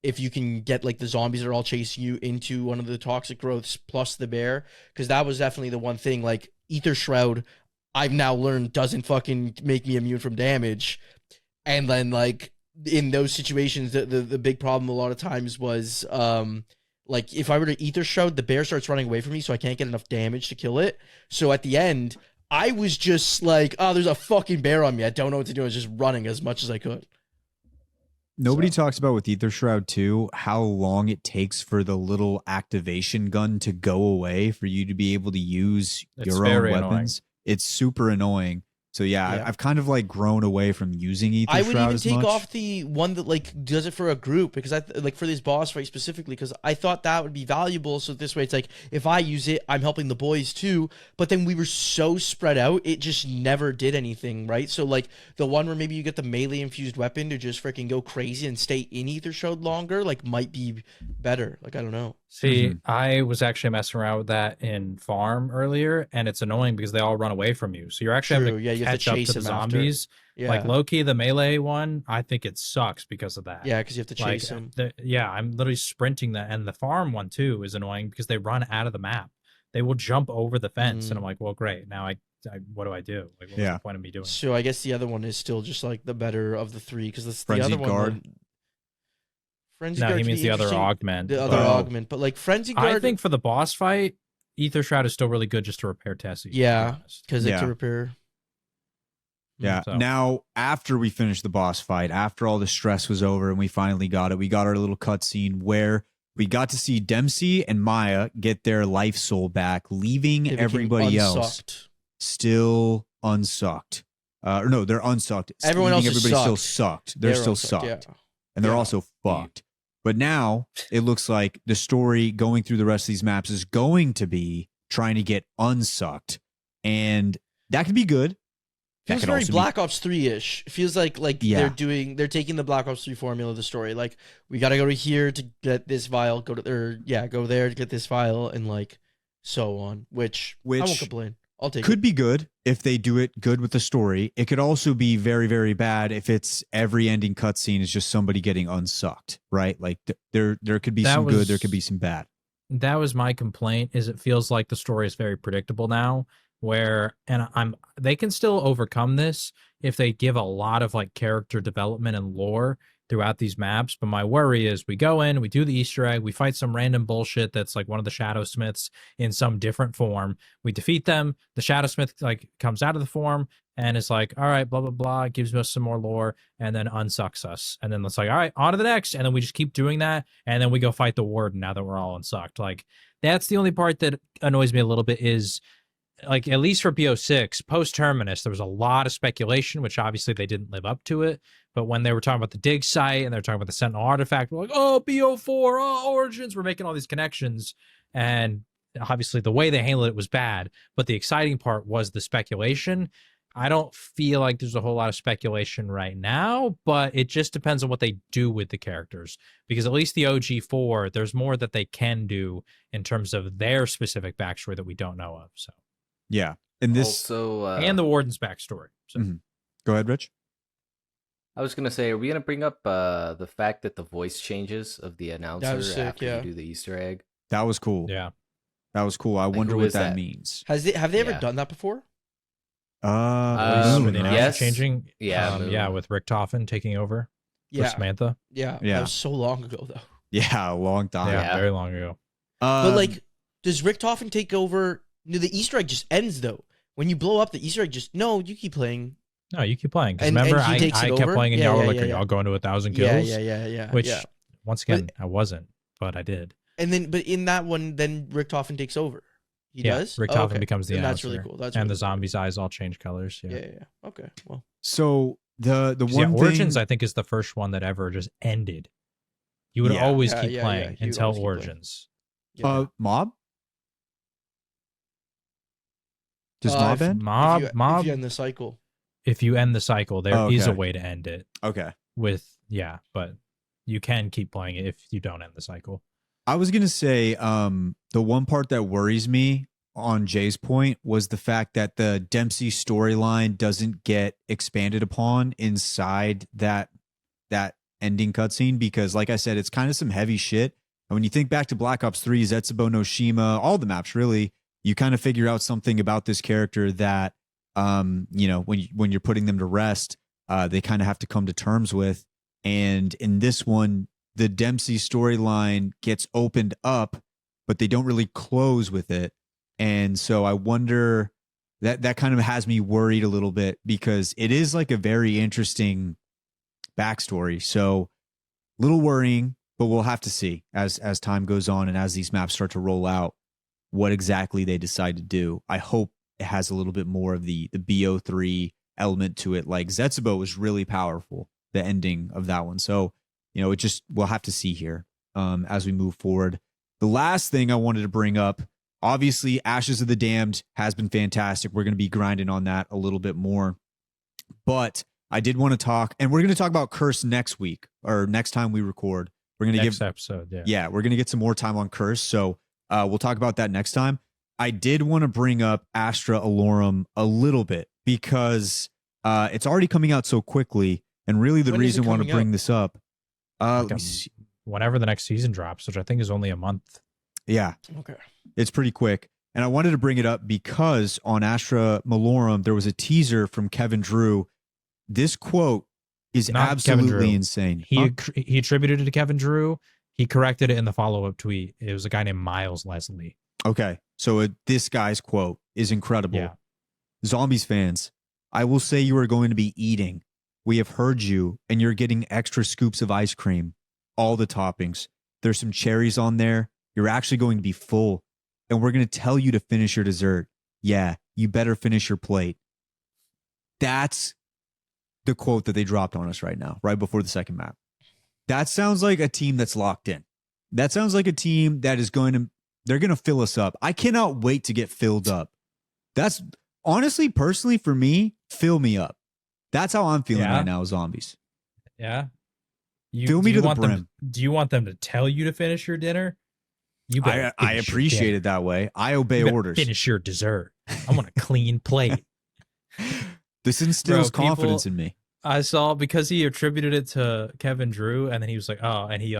if you can get like the zombies that are all chasing you into one of the toxic growths plus the bear, because that was definitely the one thing. Like Ether Shroud, I've now learned doesn't fucking make me immune from damage. And then like in those situations, the big problem a lot of times was like if I were to Ether Shroud, the bear starts running away from me, so I can't get enough damage to kill it. So at the end, I was just like, oh, there's a fucking bear on me. I don't know what to do. I was just running as much as I could. Nobody talks about with Ether Shroud too how long it takes for the little activation gun to go away for you to be able to use your own weapons. Annoying. It's super annoying. So yeah, Yeah. I've kind of like grown away from using Ether I would Shroud even as take much. off the one that like does it for a group, because like for this boss fight specifically, because I thought that would be valuable. So this way, it's like if I use it, I'm helping the boys too. But then we were so spread out, it just never did anything, right? So like the one where maybe you get the melee infused weapon to just freaking go crazy and stay in Ether Shroud longer, like might be better. Like I don't know. See, Mhm. I was actually messing around with that in farm earlier, and it's annoying because they all run away from you. So you're actually having True, to yeah, you have to catch up chase to the them after. zombies. Yeah, Like Loki, the melee one, I think it sucks because of that. yeah, because you have to Like, chase them. yeah, I'm literally sprinting that, and the farm one too is annoying because they run out of the map. They will jump over the fence, and I'm like, well, great. Now I what do I do? Like, what's Yeah. the point of me doing? So I guess the other one is still just like the better of the three, because the Frenzied other one. Guard? Frenzy No, Guard he could means be the other interesting. augment. The other Oh. augment, but like Frenzy Guard, I think for the boss fight, Ether Shroud is still really good just to repair Tessie. to be Yeah. honest. because it Yeah. can repair. Yeah. So- Now, after we finished the boss fight, after all the stress was over and we finally got it, we got our little cutscene where we got to see Dempsey and Maya get their life soul back, leaving They became everybody else unsucked. still unsucked. Or no, they're unsucked. Everyone leaving else is everybody still sucked. sucked. They're still unsucked, sucked. yeah. And they're Yeah. also fucked. But now it looks like the story going through the rest of these maps is going to be trying to get unsucked. And that could be good. That Feels could very also be- Black Ops 3-ish. It feels like Yeah. they're taking the Black Ops 3 formula of the story. Like we got to go to here to get this vial, go there to get this vial, and like so on. Which I won't complain. I'll take could be good if they do it good with the story. It could also be very, very bad if it's every ending cutscene is just somebody getting unsucked, right? Like there could be That some good, there was- could be some bad. That was my complaint. Is it feels like the story is very predictable now. They can still overcome this if they give a lot of like character development and lore throughout these maps. But my worry is we go in, we do the Easter egg, we fight some random bullshit that's like one of the Shadow Smiths in some different form. We defeat them. The Shadow Smith like comes out of the form and is like, all right, blah blah blah, gives us some more lore, and then unsucks us. And then it's like, all right, on to the next. And then we just keep doing that, and then we go fight the warden now that we're all unsucked. Like that's the only part that annoys me a little bit is like at least for BO6 post terminus there was a lot of speculation, which obviously they didn't live up to it. But when they were talking about the dig site and they're talking about the Sentinel artifact, we're like, oh, BO4, oh, Origins, we're making all these connections. And obviously the way they handled it was bad, but the exciting part was the speculation. I don't feel like there's a whole lot of speculation right now, but it just depends on what they do with the characters, because at least the OG4, there's more that they can do in terms of their specific backstory that we don't know of. So Yeah. And this Also, and the warden's backstory. So Mhm. Go ahead, Rich. I was gonna say, are we gonna bring up the fact that the voice changes of the announcer was sick, after yeah. you do the Easter egg? That was cool. yeah. That was cool. I Like, wonder who what is that that? means. Have they ever Yeah. done that before? With the announcer yes. changing. Yeah, yeah, with Rick Toffin taking over for Yeah, Samantha. yeah. Yeah. That was so long ago though. Yeah, a long time. Yeah, Yeah. very long ago. But like, does Rick Toffin take over? No, the Easter egg just ends though. When you blow up the Easter egg, you keep playing. No, you keep playing. Because And remember, he takes I it kept over? playing and Yeah, y'all were yeah, like, yeah, are yeah. y'all going to 1,000 Yeah, kills? yeah. Which, yeah. once again, I wasn't, but I did. And then, but in that one, then Rick Toffin takes over. He Yeah, does. Rick Oh, Toffin okay. becomes the Then announcer. that's really cool. That's and really the cool. zombies' eyes all change colors. Yeah. Yeah. Okay. Well, so the 'Cause, one thing Origins, I think, is the first one that ever just ended. You would Yeah. always Yeah, keep yeah, playing yeah. He would until always keep playing. Origins. yeah. Mob? Does Mob end? Mob, if you end the cycle. if you end the cycle, there is a Okay. way to end it Okay. but you can keep playing it if you don't end the cycle. I was gonna say, the one part that worries me on Jay's point was the fact that the Dempsey storyline doesn't get expanded upon inside that ending cutscene, because like I said, it's kind of some heavy shit. And when you think back to Black Ops 3, Zetsubo no Shima, all the maps really, you kind of figure out something about this character that when you're putting them to rest, they kind of have to come to terms with. And in this one, the Dempsey storyline gets opened up, but they don't really close with it. And so I wonder, that kind of has me worried a little bit, because it is like a very interesting backstory. So a little worrying, but we'll have to see as time goes on and as these maps start to roll out what exactly they decide to do. I hope it has a little bit more of the BO3 element to it. Like Zetsubo was really powerful, the ending of that one. So, we'll have to see here as we move forward. The last thing I wanted to bring up, obviously, Ashes of the Damned has been fantastic. We're going to be grinding on that a little bit more. But I did want to talk, and we're going to talk about Curse next week or next time we record. We're going to next episode. Yeah, we're going to get some more time on Curse. So we'll talk about that next time. I did want to bring up Astra Alorum a little bit because it's already coming out so quickly. And really the reason I want to bring this up, let me see. Whenever the next season drops, which I think is only a month. Yeah. Okay. It's pretty quick. And I wanted to bring it up because on Astra Malorum, there was a teaser from Kevin Drew. This quote is Not absolutely insane. He attributed it to Kevin Drew. He corrected it in the follow-up tweet. It was a guy named Miles Leslie. Okay. So this guy's quote is incredible. Yeah. Zombies fans, I will say you are going to be eating. We have heard you, and you're getting extra scoops of ice cream. All the toppings. There's some cherries on there. You're actually going to be full. And we're going to tell you to finish your dessert. Yeah, you better finish your plate. That's the quote that they dropped on us right now, right before the second map. That sounds like a team that's locked in. That sounds like a team that is they're going to fill us up. I cannot wait to get filled up. That's honestly, personally, for me, fill me up. That's how I'm feeling right now, Zombies. Yeah. Fill me to the brim. Do you want them to tell you to finish your dinner? You better I appreciate it that way. I obey orders. Finish your dessert. I want a clean plate. This instills confidence in me. I saw because he attributed it to Kevin Drew, and then he was like, "Oh," and he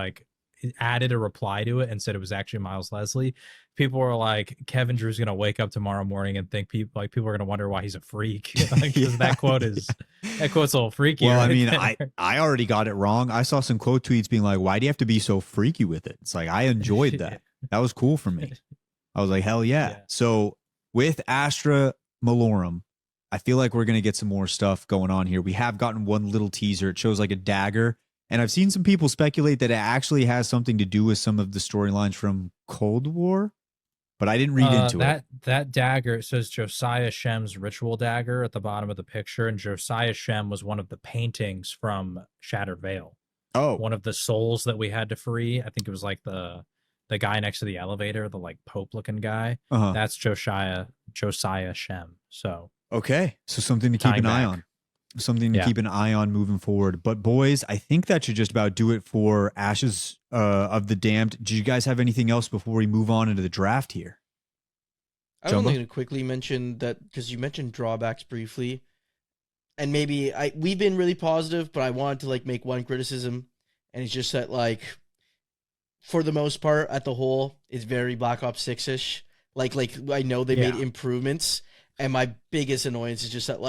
added a reply to it and said it was actually Miles Leslie. People were like, "Kevin Drew's gonna wake up tomorrow morning and think people are gonna wonder why he's a freak," because that quote's a little freaky. Well, right I mean, there. I already got it wrong. I saw some quote tweets being like, "Why do you have to be so freaky with it?" It's like I enjoyed that. That was cool for me. I was like, hell yeah. So with Astra Malorum, I feel like we're going to get some more stuff going on here. We have gotten one little teaser. It shows like a dagger. And I've seen some people speculate that it actually has something to do with some of the storylines from Cold War, but I didn't read into it. That dagger, it says Josiah Shem's ritual dagger at the bottom of the picture. And Josiah Shem was one of the paintings from Shattered Veil. Oh. One of the souls that we had to free. I think it was like the guy next to the elevator, the like Pope looking guy. Uh-huh. That's Josiah Shem. So okay, so something to keep an eye on. Something to keep an eye on moving forward. But boys, I think that should just about do it for Ashes of the Damned. Do you guys have anything else before we move on into the draft here? I'm only going to quickly mention that because you mentioned drawbacks briefly, and maybe we've been really positive, but I wanted to make one criticism, and it's just that for the most part, at the whole, it's very Black Ops 6-ish. Like I know they made improvements, and my biggest annoyance is just that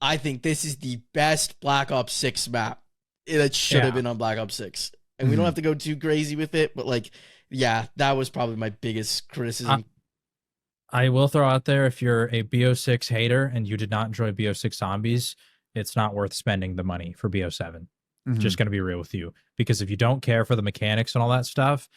I think this is the best Black Ops 6 map that should have been on Black Ops 6. And we don't have to go too crazy with it, but that was probably my biggest criticism. I will throw out there, if you're a BO6 hater and you did not enjoy BO6 Zombies, it's not worth spending the money for BO7. Just going to be real with you, because if you don't care for the mechanics and all that stuff,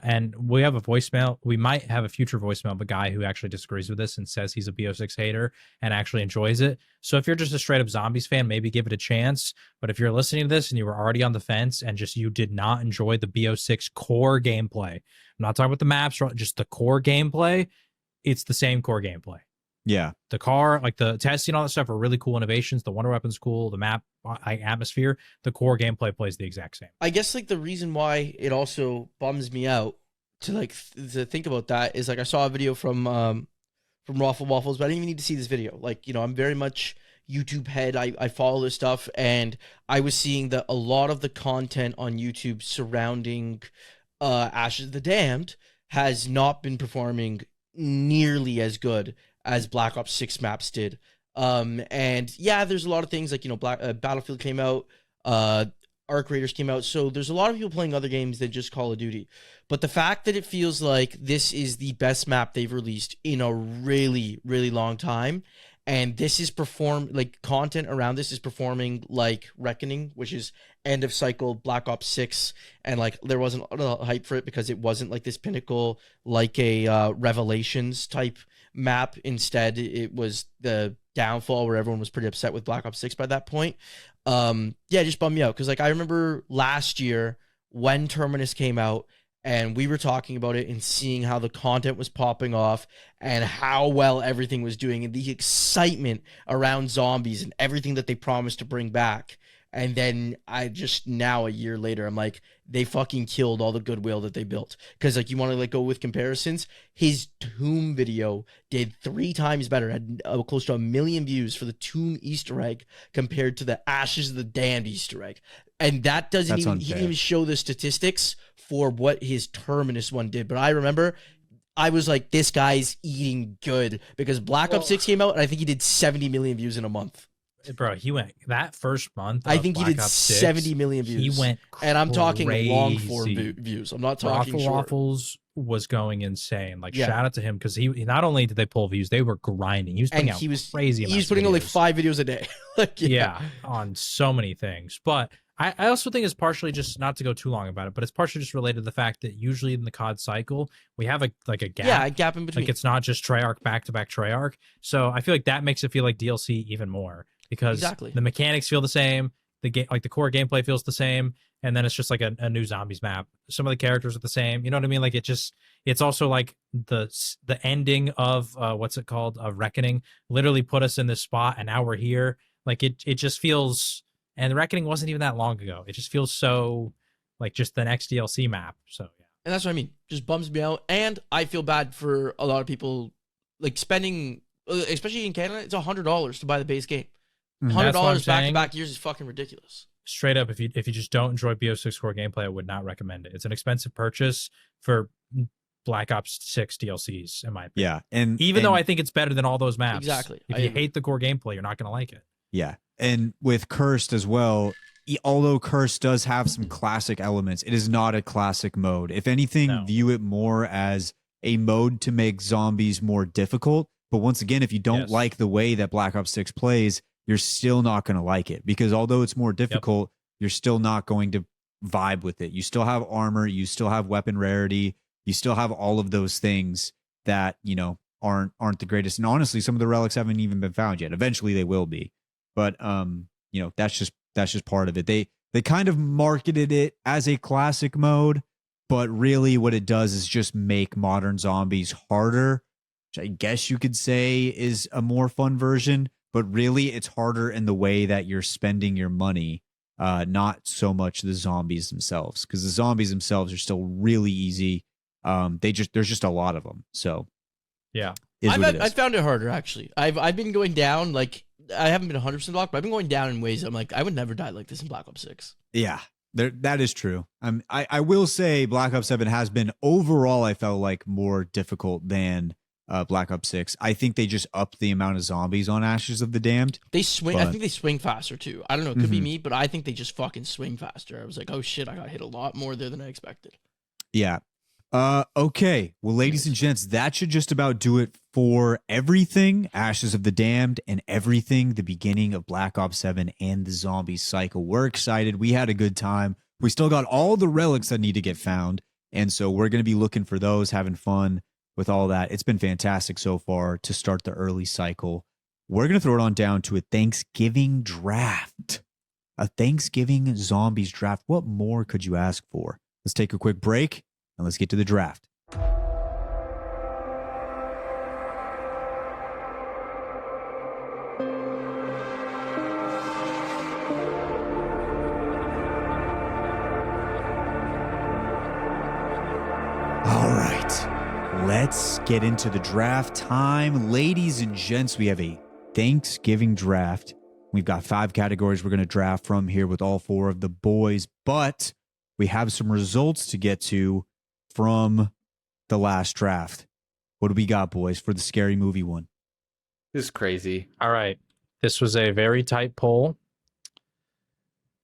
and we have a voicemail, we might have a future voicemail of a guy who actually disagrees with this and says he's a BO6 hater and actually enjoys it. So if you're just a straight up Zombies fan, maybe give it a chance. But if you're listening to this and you were already on the fence and just you did not enjoy the BO6 core gameplay, I'm not talking about the maps, just the core gameplay, it's the same core gameplay. Yeah. The car, the testing, all that stuff are really cool innovations. The wonder weapon's cool. The map, atmosphere, the core gameplay plays the exact same. I guess the reason why it also bums me out to to think about that is I saw a video from Raffle Waffles, but I didn't even need to see this video. I'm very much YouTube head. I follow this stuff, and I was seeing that a lot of the content on YouTube surrounding Ashes of the Damned has not been performing nearly as good as Black Ops 6 maps did. And yeah, there's a lot of things Battlefield came out, Arc Raiders came out, so there's a lot of people playing other games than just Call of Duty. But the fact that it feels like this is the best map they've released in a really, really long time, and this is content around this is performing like Reckoning, which is end of cycle Black Ops 6, and there wasn't a lot of hype for it because it wasn't this pinnacle, a Revelations type map. Instead, it was the downfall where everyone was pretty upset with Black Ops 6 by that point. Yeah, it just bummed me out because like I remember last year when Terminus came out and we were talking about it and seeing how the content was popping off and how well everything was doing and the excitement around zombies and everything that they promised to bring back. And then I just now a year later, I'm like, they fucking killed all the goodwill that they built. Because like you want to like go with comparisons, his Tomb video did 3 times better, had close to 1 million views for the Tomb Easter egg compared to the Ashes of the Damned Easter egg. And that doesn't even, he didn't even show the statistics for what his Terminus one did. But I remember I was like, this guy's eating good because Black Ops 6 came out and I think he did 70 million views in a month. Bro, he went that first month. I think Black he did Ops 6, 70 million views. He went crazy. And I'm talking long form views. I'm not talking short. Waffles was going insane. Like shout out to him because he not only did they pull views, they were grinding. He was putting out crazy. He was putting out like 5 videos a day. Like, yeah, on so many things. But I also think it's partially just not to go too long about it, but it's partially just related to the fact that usually in the COD cycle we have a gap. Yeah, a gap in between. Like it's not just Treyarch back to back Treyarch. So I feel like that makes it feel like DLC even more. Because the mechanics feel the same, the game, like the core gameplay feels the same, and then it's just like a new zombies map. Some of the characters are the same, you know what I mean? Like it's also like the ending of what's it called, Reckoning, literally put us in this spot, and now we're here. Like it just feels, and the Reckoning wasn't even that long ago. It just feels so like just the next DLC map. So yeah, and that's what I mean. Just bums me out, and I feel bad for a lot of people like spending, especially in Canada. It's $100 to buy the base game. $100 back-to-back years is fucking ridiculous. Straight up, if you just don't enjoy BO6 core gameplay, I would not recommend it. It's an expensive purchase for Black Ops 6 DLCs, in my opinion. Yeah, and even though I think it's better than all those maps. Exactly. If you hate the core gameplay, you're not going to like it. Yeah, and with Cursed as well, although Cursed does have some classic elements, it is not a classic mode. If anything, view it more as a mode to make zombies more difficult. But once again, if you don't like the way that Black Ops 6 plays, you're still not going to like it because although it's more difficult, you're still not going to vibe with it. You still have armor, you still have weapon rarity, you still have all of those things that, you know, aren't the greatest. And honestly, some of the relics haven't even been found yet. Eventually they will be. But you know, that's just part of it. They kind of marketed it as a classic mode, but really what it does is just make modern zombies harder, which I guess you could say is a more fun version. But really, it's harder in the way that you're spending your money, not so much the zombies themselves, because the zombies themselves are still really easy. There's just a lot of them. So yeah, I found it harder actually. I've been going down, like I haven't been 100% locked, but I've been going down in ways I'm like I would never die like this in Black Ops 6. Yeah, that is true. I will say Black Ops 7 has been overall, I felt like, more difficult than Black Ops 6. I think they just upped the amount of zombies on Ashes of the Damned. They swing. I think they swing faster too. I don't know. It could be me, but I think they just fucking swing faster. I was like, oh shit, I got hit a lot more there than I expected. Yeah. Okay. Well, ladies and gents, that should just about do it for everything Ashes of the Damned and everything the beginning of Black Ops 7 and the zombie cycle. We're excited. We had a good time. We still got all the relics that need to get found. And so we're going to be looking for those, having fun with all that. It's been fantastic so far to start the early cycle. We're going to throw it on down to a Thanksgiving draft. A Thanksgiving zombies draft. What more could you ask for? Let's take a quick break and let's get to the draft. All right. Let's get into the draft time. Ladies and gents, we have a Thanksgiving draft. We've got 5 categories we're going to draft from here with all 4 of the boys, but we have some results to get to from the last draft. What do we got, boys, for the scary movie one? This is crazy. All right. This was a very tight poll.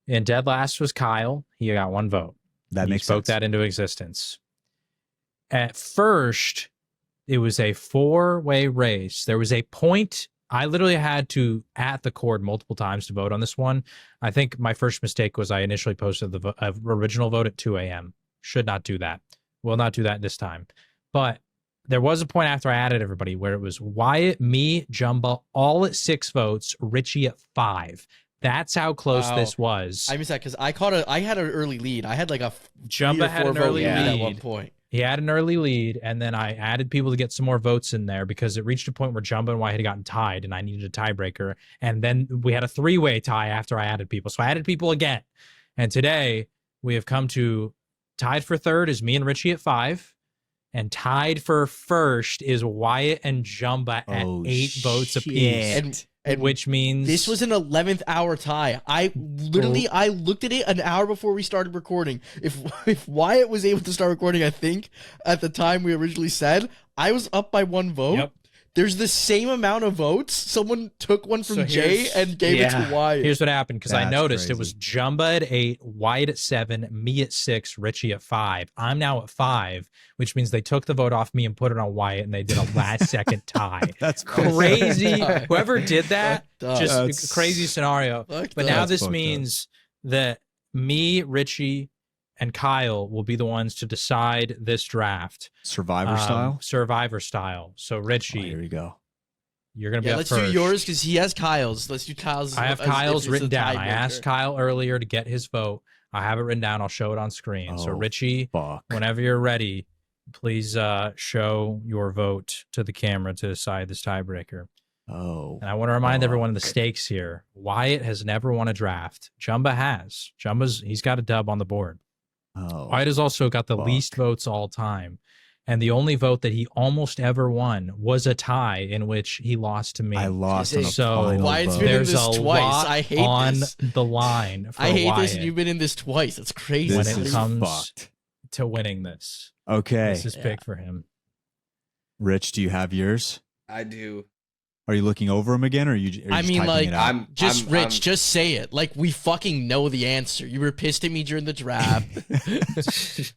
And dead last was Kyle. He got 1 vote. That makes sense. He spoke that into existence. At first, it was a 4-way race. There was a point. I literally had to at the cord multiple times to vote on this one. I think my first mistake was I initially posted the original vote at 2 a.m. Should not do that. Will not do that this time. But there was a point after I added everybody where it was Wyatt, me, Jumba, all at 6 votes, Richie at 5. That's how close Wow. this was. I missed that because I had an early lead. I had like a Jumba had an early lead at one lead. point. He had an early lead, and then I added people to get some more votes in there because it reached a point where Jumba and Wyatt had gotten tied, and I needed a tiebreaker. And then we had a 3-way tie after I added people. So I added people again. And today we have come to tied for third is me and Richie at 5. And tied for first is Wyatt and Jumba at 8 votes apiece. And which means this was an 11th hour tie. I looked at it an hour before we started recording. If Wyatt was able to start recording, I think at the time we originally said, I was up by 1 vote. Yep. There's the same amount of votes. Someone took one from So Jay and gave it to Wyatt. Here's what happened, because I That's noticed crazy. it was Jumba at 8, Wyatt at 7, me at 6, Richie at 5. I'm now at 5, which means they took the vote off me and put it on Wyatt, and they did a last second tie. That's Crazy. Fucked up. Whoever did that, Fucked up. just That's- a crazy scenario. Fucked But up. now That's this fucked up. means that me, Richie, and Kyle will be the ones to decide this draft. Survivor style. Survivor style. So Oh, Richie, here we go. you're gonna be Yeah, up let's first. do yours because he has Kyle's. Let's do Kyle's. I have as if Kyle's it's written a down. I tiebreaker. asked Kyle earlier to get his vote. I have it written down. I'll show it on screen. So Oh, Richie, Fuck. whenever you're ready, please show your vote to the camera to decide this tiebreaker. Oh. And I want to remind everyone of the fuck. stakes here. Wyatt has never won a draft. Jumba has. He's got a dub on the board. Oh. Wyatt has also got the fuck. least votes all time. And the only vote that he almost ever won was a tie in which he lost to me. I lost on a So, final Wyatt's vote. been in There's this a twice. lot I hate on this. the line for I hate Wyatt this, and you've been in this twice. That's crazy. when This it is comes fucked. to winning this. Okay. This is big for him. Rich, do you have yours? I do. Are you looking over them again, or are you just I mean, typing like, it out? Rich, just say it. Like, we fucking know the answer. You were pissed at me during the draft.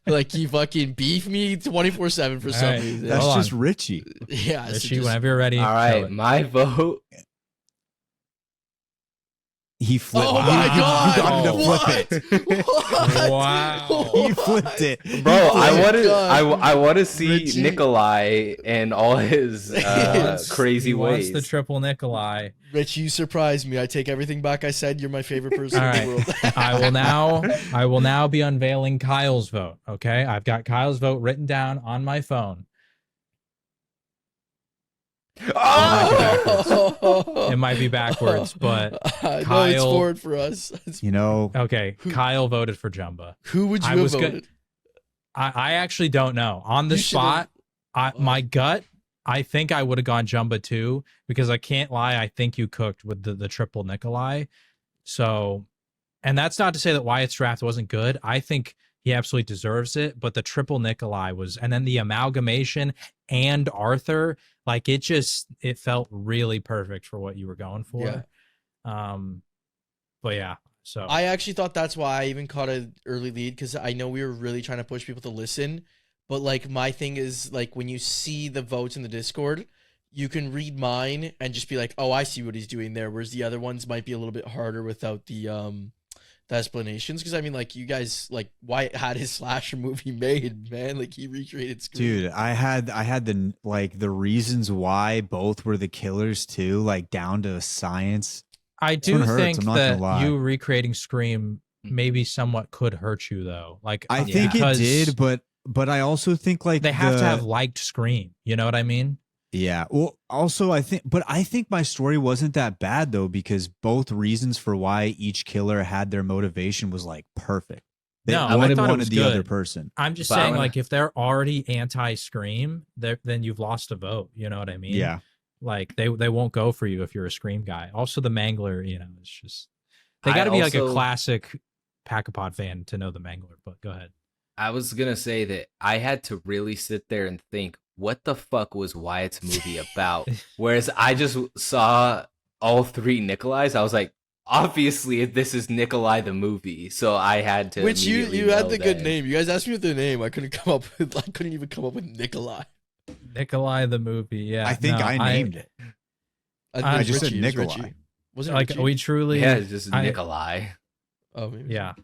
Like, you fucking beef me 24/7 for some All right. reason. That's Hold just on. Richie. Yeah. so Richie, just- whenever you're ready. All show right, it. my vote. He flipped. Oh he- my he- god! You got him to What? flip it. What? Wow. He flipped it. Bro, I want to. God. I want to see Richie. Nikolai and all his crazy He wants ways. the triple Nikolai. Rich, you surprised me. I take everything back I said. You're my favorite person All in right. the world. I will now be unveiling Kyle's vote. Okay, I've got Kyle's vote written down on my phone. Oh! It might be backwards, but no, it's Kyle- forward for us. You know, okay. Who- Kyle voted for Jumba. Who would you I have was good- voted? I actually don't know. On the You should've- spot, my gut, I think I would have gone Jumba too, because I can't lie. I think you cooked with the triple Nikolai. So, and that's not to say that Wyatt's draft wasn't good. I think he absolutely deserves it, but the triple Nikolai was, and then the amalgamation and Arthur, like it felt really perfect for what you were going for. Yeah. But yeah, so I actually thought that's why I even caught an early lead, because I know we were really trying to push people to listen. But like my thing is, like, when you see the votes in the Discord, you can read mine and just be like, oh, I see what he's doing there. Whereas the other ones might be a little bit harder without the explanations. Because I mean, like, you guys, like, Wyatt had his slasher movie made, man. Like, he recreated Scream. dude, I had the reasons why both were the killers too, like down to science. I do one hurts, think I'm not gonna that lie. you recreating Scream maybe somewhat could hurt you though. Like I think it because did, but I also think like they have to the- have liked Scream. You know what I mean? Yeah. Well, also I think my story wasn't that bad though, because both reasons for why each killer had their motivation was like perfect. They No, I one thought it wanted was the other good. person. I'm just But saying, I'm gonna- like, if they're already anti-Scream, then you've lost a vote. You know what I mean? Yeah. Like they won't go for you if you're a Scream guy. Also, the Mangler, you know, it's just they I got to be like a also- classic Pack-a-Pod fan to know the Mangler. But go ahead. I was gonna say that I had to really sit there and think, what the fuck was Wyatt's movie about? Whereas I just saw all three Nikolais, I was like, obviously this is Nikolai the movie. So I had to. Which you immediately had know the good that- name. You guys asked me with the name. I couldn't even come up with Nikolai. Nikolai the movie. Yeah, I think no, I named it. I was just said Richie, it was Nikolai. Richie. Was it like Richie? we truly. Yeah, it's just I- Nikolai. Oh, maybe. Yeah.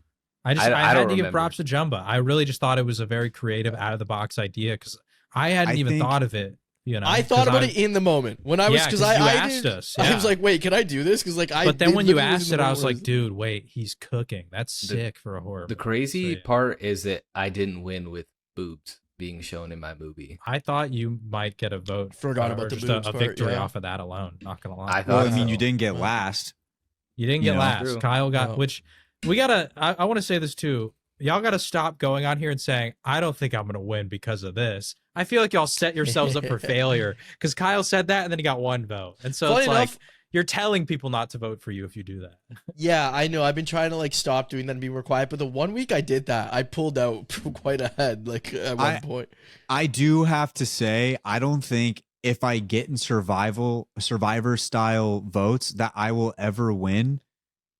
I I had don't to give remember. props to Jumba. I really just thought it was a very creative, out of the box idea because I hadn't even think- thought of it. You know, I thought about it in the moment when I was, because you I asked did, us. I Yeah. was like, wait, can I do this? Because like But then when you literally asked in it, the I was moment like, dude, wait, he's cooking. That's sick for a horror. The movie. crazy So, yeah. part is that I didn't win with boobs being shown in my movie. I thought you might get a vote. Forgot or about the just boobs a part, victory yeah. off of that alone. Not gonna lie. I Well, thought I mean, so. you didn't get Well, last. You didn't You get know. last. True. Kyle got, No. which we gotta. I want to say this too. Y'all got to stop going on here and saying, I don't think I'm going to win because of this. I feel like y'all set yourselves up for failure because Kyle said that and then he got one vote. And so Funny it's like, enough- you're telling people not to vote for you if you do that. Yeah, I know. I've been trying to like stop doing that and be more quiet, but the 1 week I did that, I pulled out quite ahead. Like at one point, I do have to say, I don't think if I get in survivor style votes that I will ever win,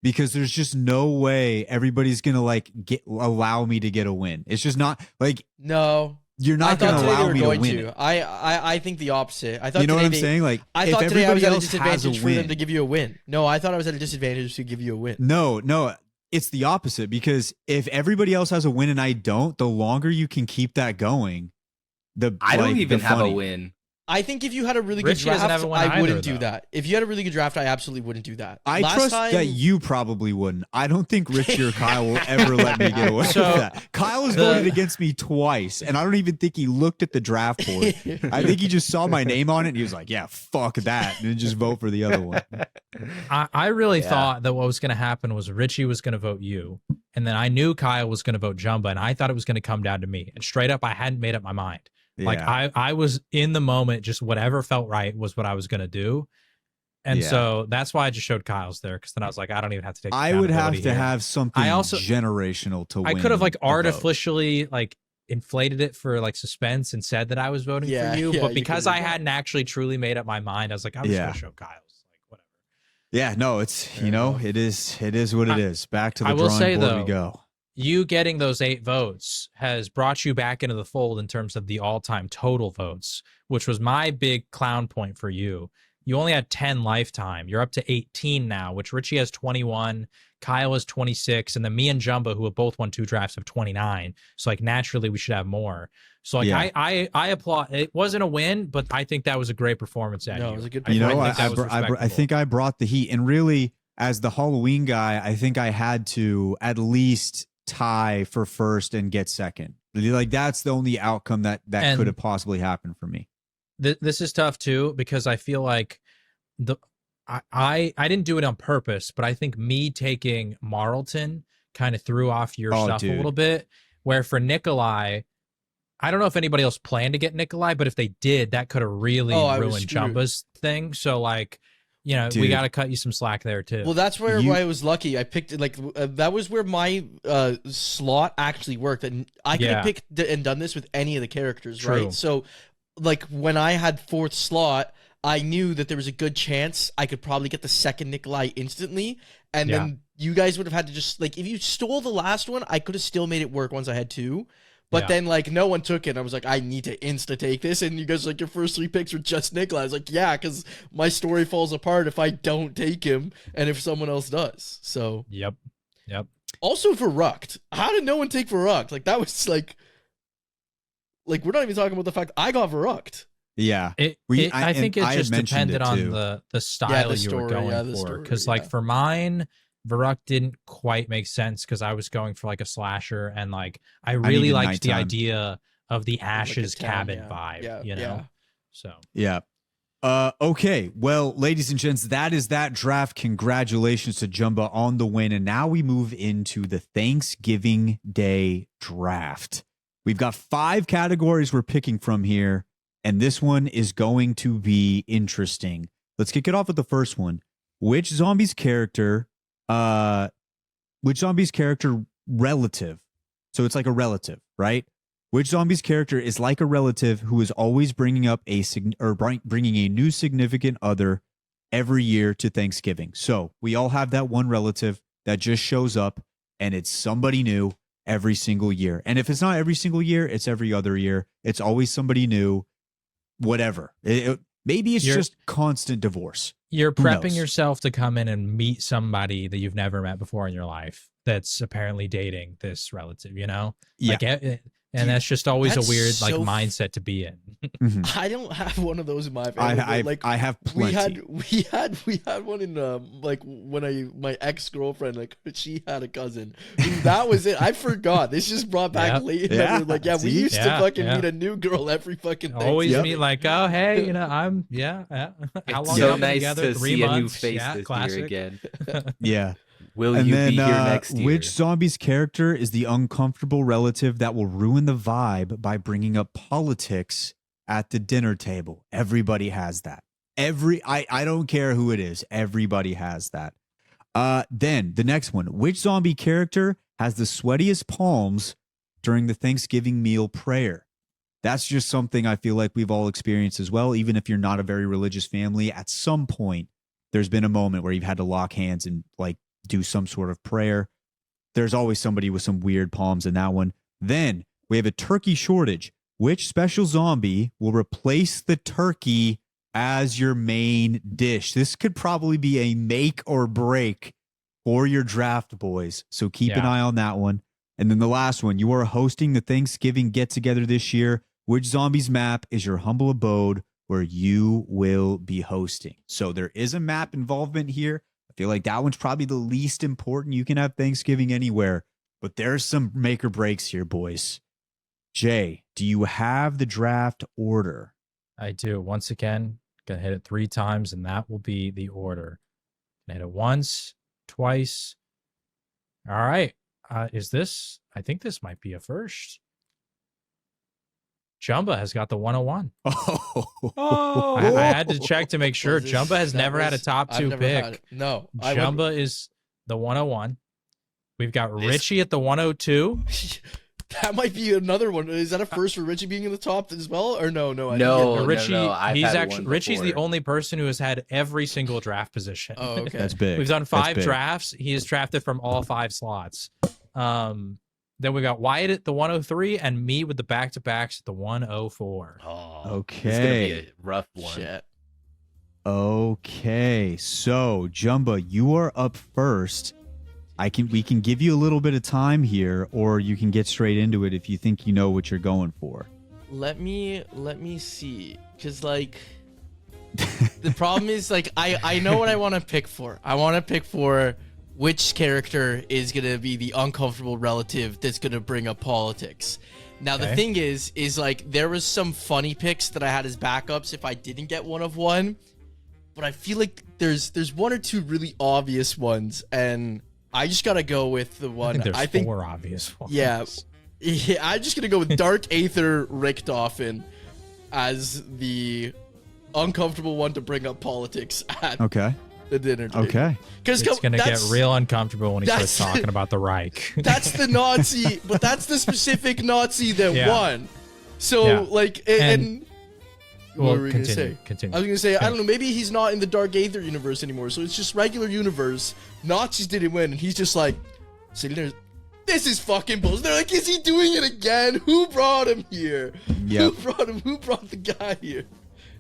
because there's just no way everybody's gonna like allow me to get a win. It's just not like no. you're I not thought gonna today they allow were me to going win. to. It. I think the opposite. I thought You know what today I'm they- saying? Like I if thought today I was everybody at a else has a disadvantage for them win, to give you a win. No, I thought I was at a disadvantage to give you a win. no, it's the opposite, because if everybody else has a win and I don't, the longer you can keep that going, I don't even have a funny. win. I think if you had a really Richie good doesn't draft, have a win I either, wouldn't do though. that. If you had a really good draft, I absolutely wouldn't do that. I Last trust time, that you probably wouldn't. I don't think Richie or Kyle will ever let me get away So, with that. Kyle has voted against me twice, and I don't even think he looked at the draft board. I think he just saw my name on it, and he was like, yeah, fuck that, and then just vote for the other one. I really Yeah. thought that what was going to happen was Richie was going to vote you. And then I knew Kyle was going to vote Jumba. And I thought it was going to come down to me. And straight up, I hadn't made up my mind. Like Yeah. I was in the moment, just whatever felt right was what I was going to do. And Yeah. so that's why I just showed Kyle's there. Because then I was like, I don't even have to take I would have accountability to here. have something I also- generational to I win. could have like the vote. artificially like inflated it for like suspense and said that I was voting Yeah, for you. yeah, But you because could've I done that. hadn't actually truly made up my mind, I was like, I'm just Yeah. going to show Kyle's. Like, whatever. Yeah, no, it's Fair you know, enough. it is what it is. Back to the I will drawing say, board though, we go. You getting those 8 votes has brought you back into the fold in terms of the all-time total votes, which was my big clown point for you. You only had 10 lifetime. You're up to 18 now, which Richie has 21, Kyle has 26, and then me and Jumbo, who have both won 2 drafts, have 29. So like naturally we should have more. So like Yeah. I applaud. It wasn't a win, but I think that was a great performance out of No, you. it was a good You know, think that was I respectable. think I brought the heat, and really, as the Halloween guy, I think I had to at least tie for first and get second. Like that's the only outcome that And- could have possibly happened for me. This is tough too because I feel like I didn't do it on purpose, but I think me taking Marlton kind of threw off your Oh, stuff dude. a little bit. Where for Nikolai, I don't know if anybody else planned to get Nikolai, but if they did, that could have really Oh, I was ruined screwed. Jumba's thing. So like, you know, we Dude. got to cut you some slack there too. Well, that's where You- I was lucky. I picked like that was where my slot actually worked, and I could Yeah. have picked and done this with any of the characters, True. right? So, like when I had 4th slot, I knew that there was a good chance I could probably get the second Nikolai instantly, and Yeah. then you guys would have had to just like if you stole the last one, I could have still made it work once I had 2. But Yeah. then, like, no one took it. I was like, I need to insta-take this. And you guys, like, your first 3 picks were just Nikolai. I was like, yeah, because my story falls apart if I don't take him and if someone else does. So, Yep. also for Rucked. How did no one take Verrucked? Like, that was, like, we're not even talking about the fact I got Verrucked. Yeah. I think it I had just mentioned depended it, on too. the style the you were story, going yeah, the for. story, Because yeah. like for mine, Varuk didn't quite make sense because I was going for like a slasher and like I really needed liked the nighttime. idea of the Ashes town, cabin yeah. vibe, Yeah, you know? yeah. So Yeah. Okay. Well, ladies and gents, that is that draft. Congratulations to Jumba on the win. And now we move into the Thanksgiving Day draft. We've got 5 categories we're picking from here, and this one is going to be interesting. Let's kick it off with the first one. Which zombie's character relative? So it's like a relative, right? Which zombie's character is like a relative who is always bringing up bringing a new significant other every year to Thanksgiving? So we all have that one relative that just shows up, and it's somebody new every single year. And if it's not every single year, it's every other year. It's always somebody new, whatever. Maybe it's You're- just constant divorce. you're Who prepping knows? yourself to come in and meet somebody that you've never met before in your life that's apparently dating this relative, you know? Yeah. Like And Dude, that's just always a that's weird like so mindset to be in. Mhm. I don't have one of those in my family. Like I have plenty. we had one in like when my ex-girlfriend, like she had a cousin. That was it. I forgot. This just brought back Yep. late. Yeah. Like, yeah, we See? used to Yeah, fucking yeah. meet a new girl every fucking thing. Always Yep. meet like, oh hey, you know, I'm how long so have we been nice together? to 3 see a new months. face Yeah, this classic. year again. Yeah. Will And you then, be here next year? which zombie's character is the uncomfortable relative that will ruin the vibe by bringing up politics at the dinner table? Everybody has that. I don't care who it is. Everybody has that. Then the next one, which zombie character has the sweatiest palms during the Thanksgiving meal prayer? That's just something I feel like we've all experienced as well. Even if you're not a very religious family, at some point, there's been a moment where you've had to lock hands and like do some sort of prayer. There's always somebody with some weird palms in that one. Then we have a turkey shortage. Which special zombie will replace the turkey as your main dish? This could probably be a make or break for your draft, boys. So keep an Yeah. eye on that one. And then the last one, you are hosting the Thanksgiving get-together this year. Which zombie's map is your humble abode where you will be hosting? So there is a map involvement here. I feel like that one's probably the least important. You can have Thanksgiving anywhere, but there's some make or breaks here, boys. Jay, do you have the draft order? I do. Once again, gonna hit it 3 times, and that will be the order. Gonna hit it once, twice. All right. Is this? I think this might be a first. Jumba has got the 101. Oh, I had to check to make sure. Was this- Jumba has that never had a was- top I've 2 never had pick. it. No, I went- Jumba is the 101. We've got Richie at the 102. That might be another one. Is that a first for Richie being in the top as well, or no? No, I No. didn't get- Richie, I've he's had actually one Richie's the before. only person who has had every single draft position. Oh, okay. that's big. We've done That's 5 big. drafts. He is drafted from all 5 slots. Then we got Wyatt at the 103 and me with the back-to-backs at the 104. Oh, it's gonna be Okay. a rough one. Shit. Okay. So, Jumba, you are up first. We can give you a little bit of time here, or you can get straight into it if you think you know what you're going for. Let me see, because like the problem is like I know what I want to pick for. I want to pick for which character is gonna be the uncomfortable relative that's gonna bring up politics. Now the Okay. thing is like there was some funny picks that I had as backups if I didn't get one of one, but I feel like there's 1 or 2 really obvious ones, and I just gotta go with the I one think there's 4 obvious ones. Yeah, I'm just gonna go with Dark Aether Richtofen as the uncomfortable one to bring up politics at Okay. the dinner table. Okay. Because It's going to get real uncomfortable when he starts that's- talking about the Reich. That's the Nazi, but that's the specific Nazi that Yeah. won. So Yeah. like, And- what well, were we gonna continue. say? Continue. I was gonna say, I Finish. don't know, maybe he's not in the Dark Aether universe anymore, so it's just regular universe. Nazis didn't win, and he's just like, sitting there, this is fucking bullshit. They're like, is he doing it again? Who brought him here? Yep. Who brought him? Who brought the guy here?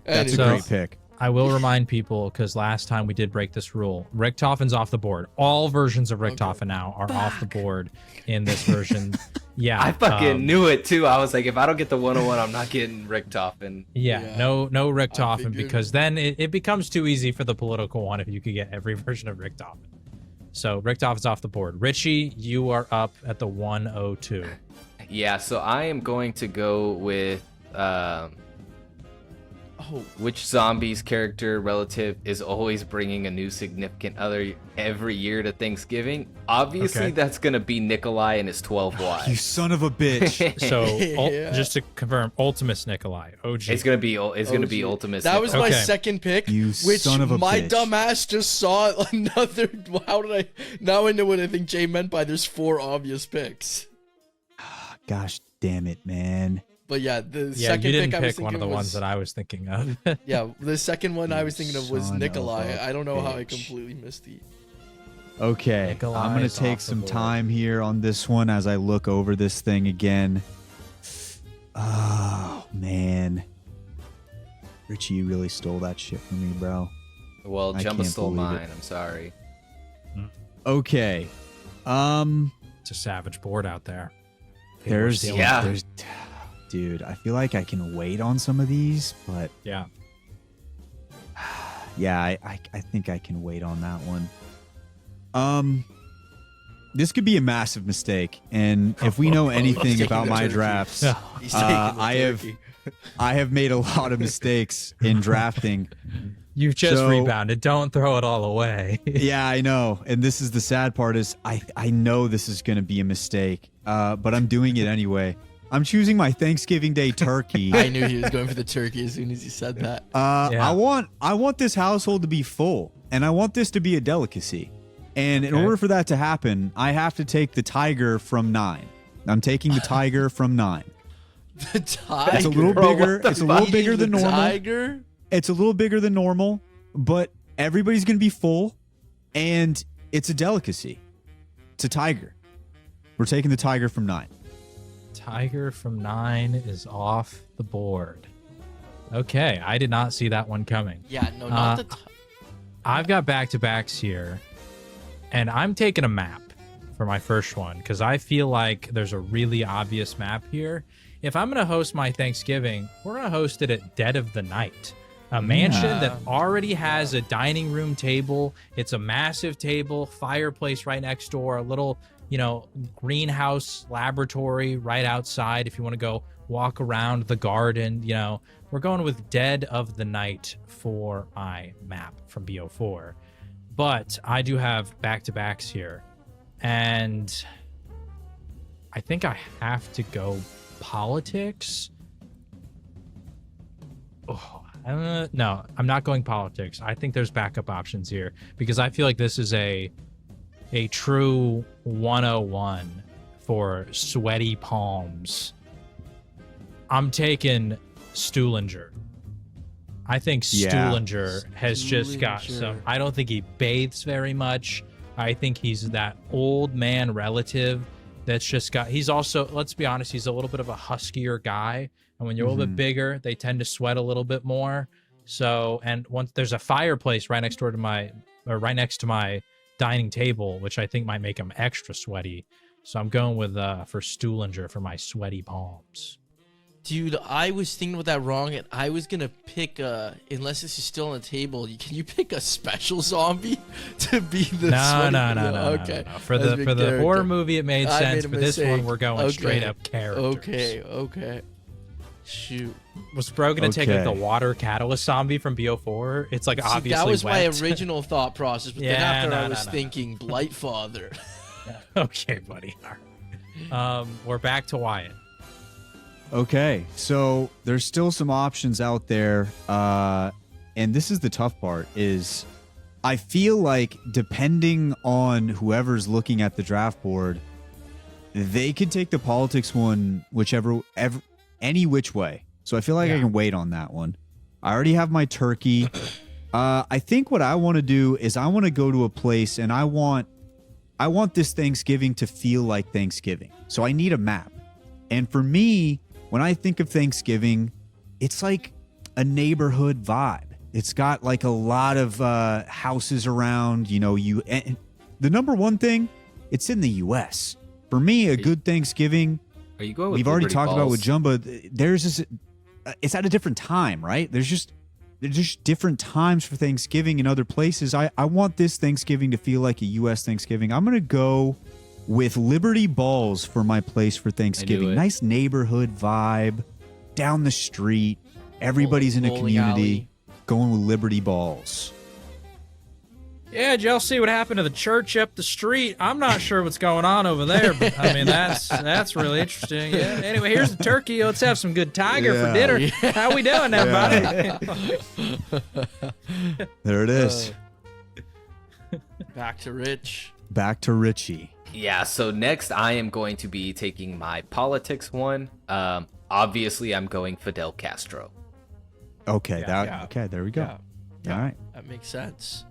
That's So- a great pick. I will remind people, because last time we did break this rule, Richtofen's off the board. All versions of Richtofen now are off the board in this version. Yeah. I fucking knew it too. I was like, if I don't get the 101, I'm not getting Richtofen. Yeah, Yeah. no Richtofen, figured. because then it becomes too easy for the political one if you could get every version of Richtofen. So Richtofen's off the board. Richie, you are up at the 102. Yeah, so I am going to go with Oh, which zombie's character relative is always bringing a new significant other every year to Thanksgiving. Obviously, Okay. that's going to be Nikolai and his 12 You wives. son of a bitch. So Yeah. just to confirm, Ultimus Nikolai, OG. It's going to be OG. Ultimate. that was my Okay. second pick, You which son of a my bitch. dumbass just saw another. How did I? Now I know what I think Jay meant by there's 4 obvious picks. Gosh damn it, man. But yeah, the Yeah, second you didn't pick I was pick one thinking of the was, ones that I was thinking of. Yeah, the second one I was thinking of was Son of Nikolai. a I don't know how I bitch. completely missed the. Okay, Nikolai I'm going is to take off the some board. time here on this one as I look over this thing again. Oh, man. Richie, you really stole that shit from me, bro. Well, I Jumba can't stole believe mine. it. I'm sorry. Okay. It's a savage board out there. People are There's stealing. Yeah. there's dude, I feel like I can wait on some of these, but Yeah. yeah, I think I can wait on that one. This could be a massive mistake, and if we know anything taking about the my turkey. drafts, He's taking the I turkey. have made a lot of mistakes in drafting. You've just So- rebounded. Don't throw it all away. Yeah, I know, and this is the sad part is I know this is going to be a mistake, but I'm doing it anyway. I'm choosing my Thanksgiving Day turkey. I knew he was going for the turkey as soon as he said that. Yeah. I want this household to be full, and I want this to be a delicacy. And in Okay. order for that to happen, I have to take the tiger from 9. I'm taking the tiger from 9. The tiger. It's a little Bro, bigger. what the It's a little Eating bigger than the normal. Tiger. It's a little bigger than normal, but everybody's going to be full, and it's a delicacy. It's a tiger. We're taking the tiger from 9. Tiger from 9 is off the board. Okay, I did not see that one coming. Yeah, no, not the. I've got back-to-backs here, and I'm taking a map for my first one because I feel like there's a really obvious map here. If I'm going to host my Thanksgiving, we're going to host it at dead of the night. A mansion that already has a dining room table. It's a massive table, fireplace right next door, a little, greenhouse laboratory right outside if you want to go walk around the garden. We're going with dead of the night for my map from BO4. But I do have back-to-backs here. And I think I have to go politics. Oh, no, I'm not going politics. I think there's backup options here because I feel like this is a true 101 for sweaty palms. I'm taking Stuhlinger. I think Yeah. Stuhlinger has just got some. I don't think he bathes very much. I think he's that old man relative that's just got. He's also, let's be honest, he's a little bit of a huskier guy. And when you're a little bit bigger, they tend to sweat a little bit more. So, and once there's a fireplace right next to my dining table, which I think might make him extra sweaty. So I'm going with for Stuhlinger for my sweaty palms. Dude, I was thinking about that wrong, and I was gonna pick unless this is still on the table. Can you pick a special zombie to be the? No. Okay, For That's the big character. horror movie, it made I sense. made a For this one, mistake. we're going Okay. straight up characters. Okay. Shoot. Was Bro gonna take like the Okay. water catalyst zombie from BO4? It's like See, obviously that was my wet. original thought process, but then Yeah, after I no, was no. thinking Blightfather. Okay, buddy. All right. We're back to Wyatt. Okay, so there's still some options out there, and this is the tough part, is I feel like depending on whoever's looking at the draft board, they could take the politics one any which way. So I feel like I Yeah. can wait on that one. I already have my turkey. I think what I want to do is I want to go to a place and I want this Thanksgiving to feel like Thanksgiving. So I need a map. And for me, when I think of Thanksgiving, it's like a neighborhood vibe. It's got like a lot of houses around, and the number one thing, it's in the US. For me, a good Thanksgiving, Are you going with we've already Liberty talked about Balls? with Jumba, there's this, it's at a different time, right? There's just different times for Thanksgiving in other places. I want this Thanksgiving to feel like a US Thanksgiving. I'm going to go with Liberty Balls for my place for Thanksgiving. it. Nice neighborhood vibe, down the street, everybody's in a Bowling community. alley. Going with Liberty Balls. Yeah, did y'all see what happened to the church up the street? I'm not sure what's going on over there, but I mean that's really interesting. Yeah. Anyway, here's the turkey. Let's have some good tiger for Yeah. dinner. How we doing, everybody? There it is. Back to Rich. Back to Richie. Yeah, so next I am going to be taking my politics one. Obviously, I'm going Fidel Castro. Okay, yeah. okay, there we go. Yeah. All right. That makes sense.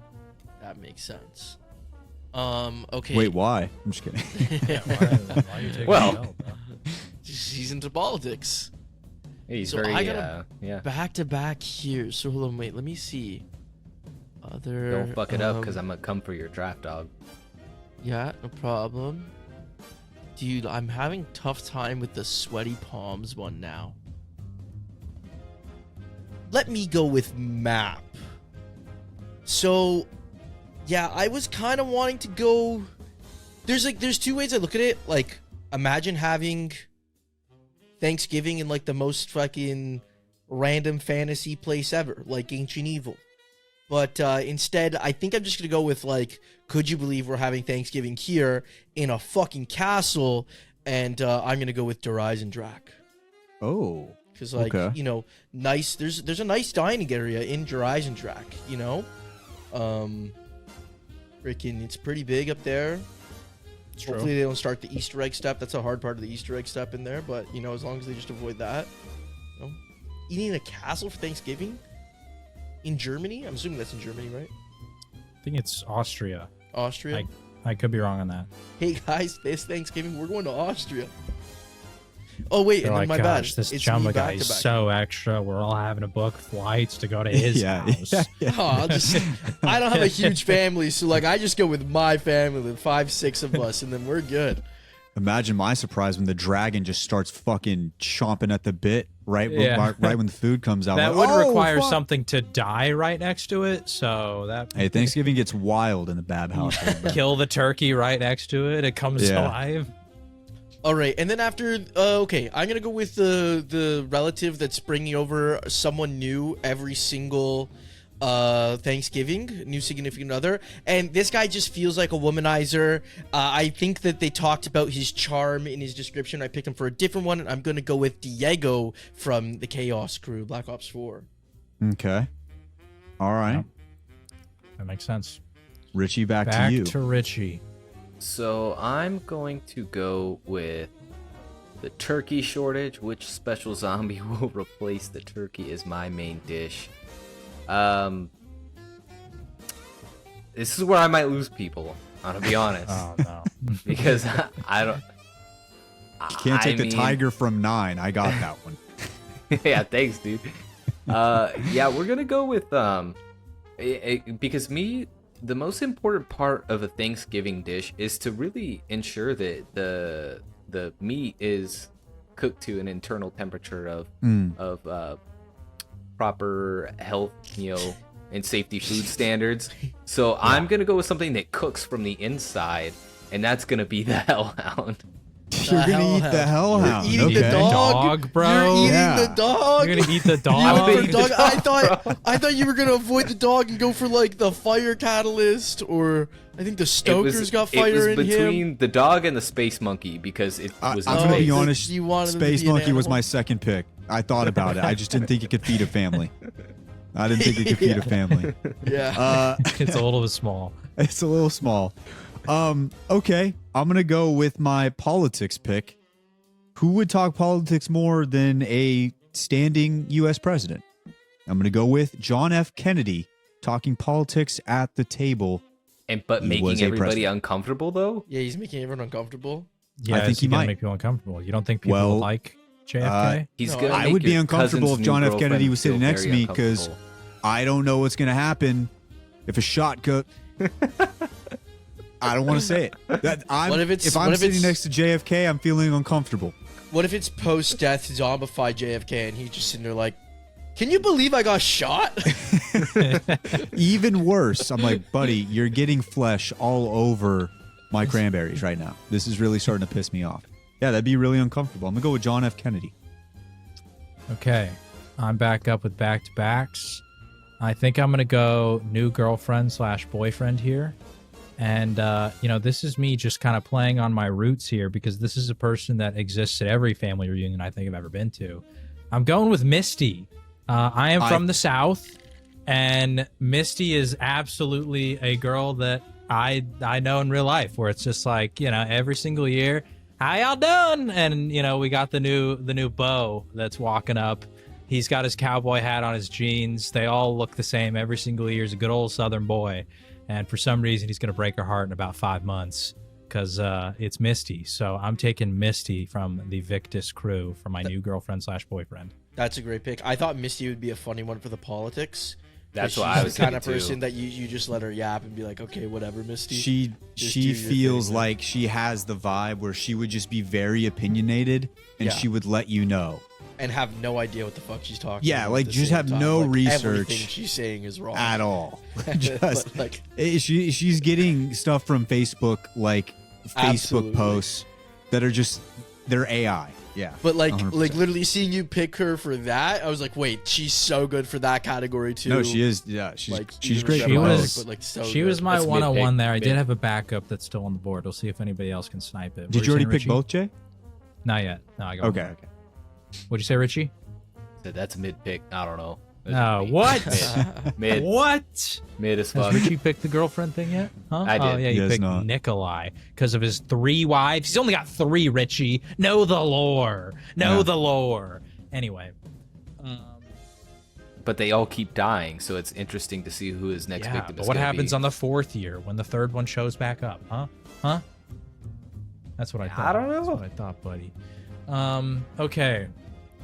Okay. Wait, why? I'm just kidding. Why are you taking Well, Fidel, bro? He's into politics. He's So very, I gotta- yeah. Back to back here. So hold on, wait. Let me see. Other. Don't fuck it up because I'm gonna come for your draft, dog. Yeah, no problem. Dude, I'm having tough time with the sweaty palms one now. Let me go with map. So, yeah, I was kind of wanting to go... There's two ways I look at it. Like, imagine having Thanksgiving in, like, the most fucking random fantasy place ever, like Ancient Evil. But instead, I think I'm just going to go with, like, could you believe we're having Thanksgiving here in a fucking castle? And I'm going to go with Horizon Drac. Oh. Because, like, okay. you know, nice. There's a nice dining area in Horizon Drac, you know? Freaking, it's pretty big up there. Hopefully they don't start the Easter egg step. That's a hard part of the Easter egg step in there. But, you know, as long as they just avoid that. You know? Eating a castle for Thanksgiving? In Germany? I'm assuming that's in Germany, right? I think it's Austria. Austria? I could be wrong on that. Hey, guys, this Thanksgiving, we're going to Austria. Oh, wait, They're and then like, my bad. gosh, this It's Jumba me guy is back-to-back. so extra. We're all having to book flights to go to his house. Oh, I don't have a huge family, so like I just go with my family, with 5-6 of us, and then we're good. Imagine my surprise when the dragon just starts fucking chomping at the bit right when the food comes out. That Like, would require fuck. something to die right next to it. So that Hey, Thanksgiving gets wild in the Bab household. bro. kill the turkey right next to it. It comes Yeah. alive. All right, and then after, okay, I'm gonna go with the relative that's bringing over someone new every single Thanksgiving, new significant other, and this guy just feels like a womanizer. I think that they talked about his charm in his description. I picked him for a different one, and I'm gonna go with Diego from the Chaos Crew, Black Ops 4. Okay. All right. Yep. That makes sense. Richie, back to Back you. to Richie. So I'm going to go with the turkey shortage. Which special zombie will replace the turkey as my main dish? This is where I might lose people. I'm gonna be honest, Oh no. because I don't. You can't take I the mean- tiger from 9. I got that one. Yeah, thanks, dude. Yeah, we're gonna go with because the most important part of a Thanksgiving dish is to really ensure that the meat is cooked to an internal temperature of proper health, and safety food standards. So I'm gonna go with something that cooks from the inside, and that's gonna be the Hellhound. You're gonna eat the hellhound. You're eating the Okay. dog, bro. You're eating Yeah. the dog. You're gonna eat the You dog. went for eating the dog. I dog, I thought you were gonna avoid the dog and go for like the fire catalyst, or I think the Stoker's got fire it was in between him. the dog and the space monkey because it was. I'm gonna be you honest. wanted them to Space be an Monkey was animal? my second pick. I thought about it. I just didn't think it could feed a family. I didn't think it could feed a family. Yeah. It's a little bit small. It's a little small. Okay, I'm gonna go with my politics pick. Who would talk politics more than a standing U.S. president? I'm gonna go with John F. Kennedy talking politics at the table. But He making was a everybody president. uncomfortable though. Yeah, he's making everyone uncomfortable. Yeah, I think it's he gonna might. make people uncomfortable. You don't think people Well, like JFK? He's No, gonna. I make would be your uncomfortable cousin's if John new F. Kennedy girlfriend was sitting feel next to very me because uncomfortable. I don't know what's gonna happen if a shot go. I don't want to say it. What if it's- if I'm what if sitting it's- next to JFK, I'm feeling uncomfortable. What if it's post-death zombified JFK and he's just sitting there like, can you believe I got shot? Even worse, I'm like, buddy, you're getting flesh all over my cranberries right now. This is really starting to piss me off. Yeah, that'd be really uncomfortable. I'm gonna go with John F. Kennedy. Okay, I'm back up with back-to-backs. I think I'm gonna go new girlfriend / boyfriend here. And, this is me just kind of playing on my roots here because this is a person that exists at every family reunion I think I've ever been to. I'm going with Misty. I am from the South, and Misty is absolutely a girl that I know in real life, where it's just like, every single year, how y'all doing? And, we got the new beau that's walking up. He's got his cowboy hat on, his jeans. They all look the same every single year. He's a good old Southern boy. And for some reason, he's going to break her heart in about 5 months because it's Misty. So I'm taking Misty from the Victus crew for my new girlfriend / boyfriend. That's a great pick. I thought Misty would be a funny one for the politics That's She's what I was the kind of thinking, person too. that you just let her yap and be like, okay, whatever, Misty. She Just do she your feels thing, man. like she has the vibe where she would just be very opinionated and Yeah. she would let you know And have no idea what the fuck she's talking Yeah, about. like, at the just same have time. no Like, research Everything she's saying is wrong. at all. Just But, like, she's getting stuff from Facebook, like Facebook Absolutely. posts that are just they're AI. Yeah, but like 100%. literally seeing you pick her for that, I was like, wait, she's so good for that category too. No, she is. Yeah, she's Like, she's even great. if for She I'm both. was- but, like, so She good. was my That's 101 mid-pick, there. I mid. did have a backup that's still on the board. We'll see if anybody else can snipe it. What Did were you already saying, pick Richie? both, Jay? Not yet. No, I got Okay. one. Okay. What'd you say, Richie? So that's mid pick. I don't know. No, Mid. what? Mid. What? Mid as Has fuck. Richie picked the girlfriend thing yet? Huh? I Oh, did. yeah, He you has picked not. Nikolai because of his 3 wives. He's only got 3, Richie. Know the lore. Know Yeah. the lore. Anyway. But they all keep dying, so it's interesting to see who his next Yeah, victim but is. what gonna happens be. on the 4th year when the 3rd one shows back up? Huh? Huh? That's what I thought. I don't know. That's what I thought, buddy. Okay.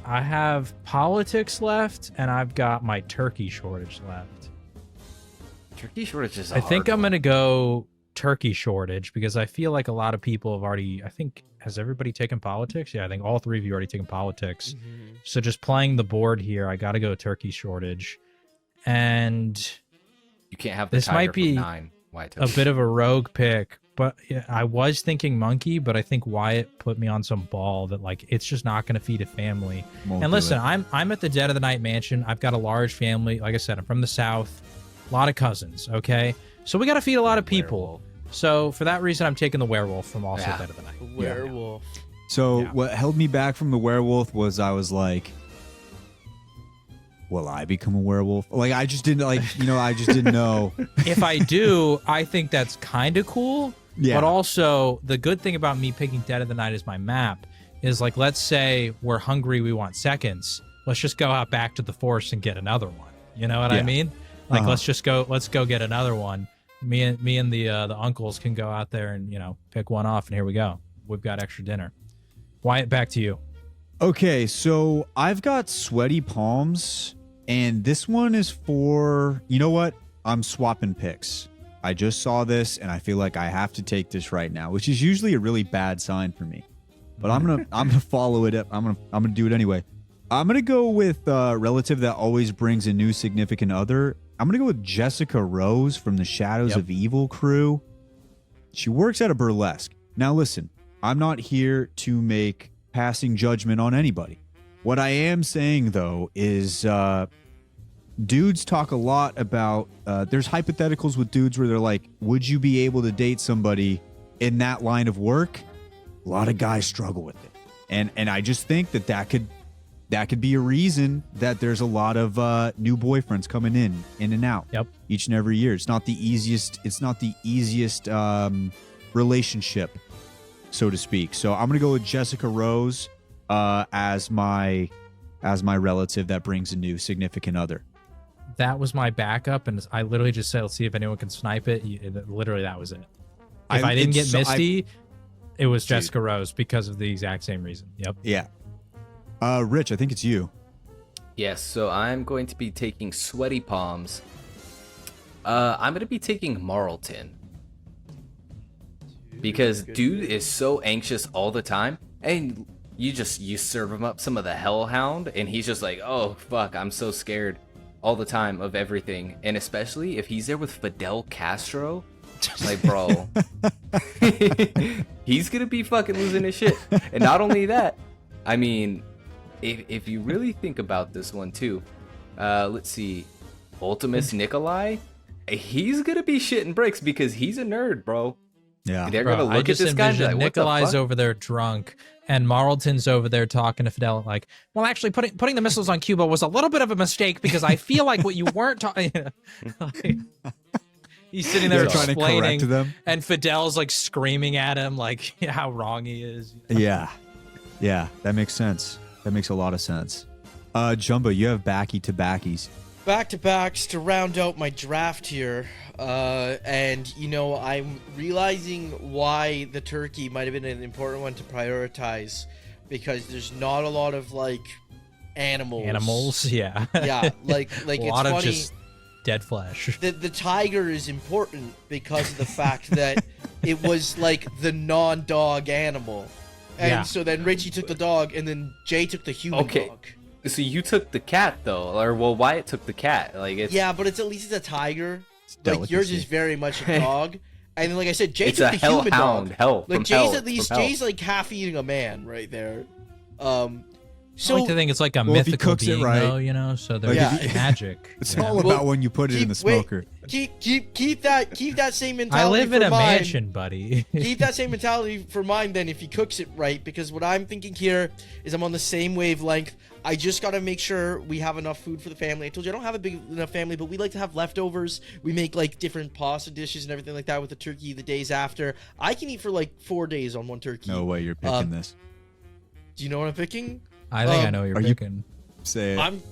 I have politics left, and I've got my turkey shortage left. Turkey shortage is. I think I'm gonna go turkey shortage because I feel like a lot of people have already. I think has everybody taken politics? Yeah, I think all 3 of you already taken politics. Mhm. So just playing the board here, I got to go turkey shortage, and You can't have the this tiger might be from 9. Why a bit of a rogue pick. But yeah, I was thinking monkey, but I think Wyatt put me on some ball that like it's just not going to feed a family. Won't And do listen, it. I'm at the Dead of the Night mansion. I've got a large family. Like I said, I'm from the South, a lot of cousins. Okay, so we got to feed a lot of people. Werewolf. So for that reason, I'm taking the werewolf from also Yeah. Dead of the Night. Werewolf. So Yeah. what held me back from the werewolf was I was like, will I become a werewolf? Like I just didn't I just didn't know. If I do, I think that's kind of cool. Yeah. But also, the good thing about me picking Dead of the Night as my map is like, let's say we're hungry, we want seconds. Let's just go out back to the forest and get another one. You know what I Yeah. mean? Like, Uh-huh. let's go get another one. Me and the uncles can go out there and pick one off, and here we go. We've got extra dinner. Wyatt, back to you. Okay, so I've got sweaty palms, and this one is for you know what? I'm swapping picks. I just saw this, and I feel like I have to take this right now, which is usually a really bad sign for me. But I'm gonna follow it up. I'm gonna do it anyway. I'm gonna go with a relative that always brings a new significant other. I'm gonna go with Jessica Rose from the Shadows Yep. of Evil crew. She works at a burlesque. Now listen, I'm not here to make passing judgment on anybody. What I am saying though is dudes talk a lot about there's hypotheticals with dudes where they're like, would you be able to date somebody in that line of work? A lot of guys struggle with it. And I just think that could be a reason that there's a lot of new boyfriends coming in and out. Yep. Each and every year. It's not the easiest relationship, so to speak. So I'm gonna go with Jessica Rose as my relative that brings a new significant other. That was my backup, and I literally just said, let's see if anyone can snipe it. Literally, that was it. If I didn't get Misty, it was Jessica Rose because of the exact same reason. Yep. Yeah. Rich, I think it's you. Yes, so I'm going to be taking Sweaty Palms. I'm going to be taking Marlton. Because dude is so anxious all the time. And you serve him up some of the Hellhound, and he's just like, oh, fuck, I'm so scared all the time of everything. And especially if he's there with Fidel Castro. Like, bro. He's going to be fucking losing his shit. And not only that, I mean... If you really think about this one too, let's see, Ultimus Nikolai, he's gonna be shitting bricks because he's a nerd, bro. Yeah. They're Bro, gonna I look at just this guy and be envision like, what the Nikolai's fuck? over there drunk, and Marlton's over there talking to Fidel like, well, actually, putting the missiles on Cuba was a little bit of a mistake because I feel like what you weren't talking. He's sitting there They're trying to explaining, correct them. and Fidel's like screaming at him like how wrong he is. Yeah. Yeah, that makes sense. That makes a lot of sense. Jumbo, you have backy to backies. Back-to-backs to round out my draft here. And, I'm realizing why the turkey might have been an important one to prioritize. Because there's not a lot of, animals. Animals, yeah. Yeah, like a it's lot of funny. just dead flesh. The tiger is important because of the fact that it was like the non-dog animal. And Yeah. so then Richie took the dog, and then Jay took the human dog. So you took the cat though, or well, Wyatt took the cat. Like it's Yeah, but at least it's a tiger. Like delicacy. yours is very much a dog. And then, like I said, Jay it's took a the human hellhound. dog. Hell, Like from Jay's hell, at least from hell. Jay's like half eating a man right there. I like to think it's like a Well, if he mythical cooks it being, right- though, you know. So there's Like, if magic. It's Yeah. all about when you put it in the smoker. Keep that same mentality. I live in for a mine. mansion, buddy. Keep that same mentality for mine then if he cooks it right, because what I'm thinking here is I'm on the same wavelength. I just gotta make sure we have enough food for the family. I told you I don't have a big enough family, but we like to have leftovers. We make like different pasta dishes and everything like that with the turkey the days after. I can eat for like 4 days on one turkey. No way you're picking this. Do you know what I'm picking? I think I know what you're are you- picking. Say it. I'm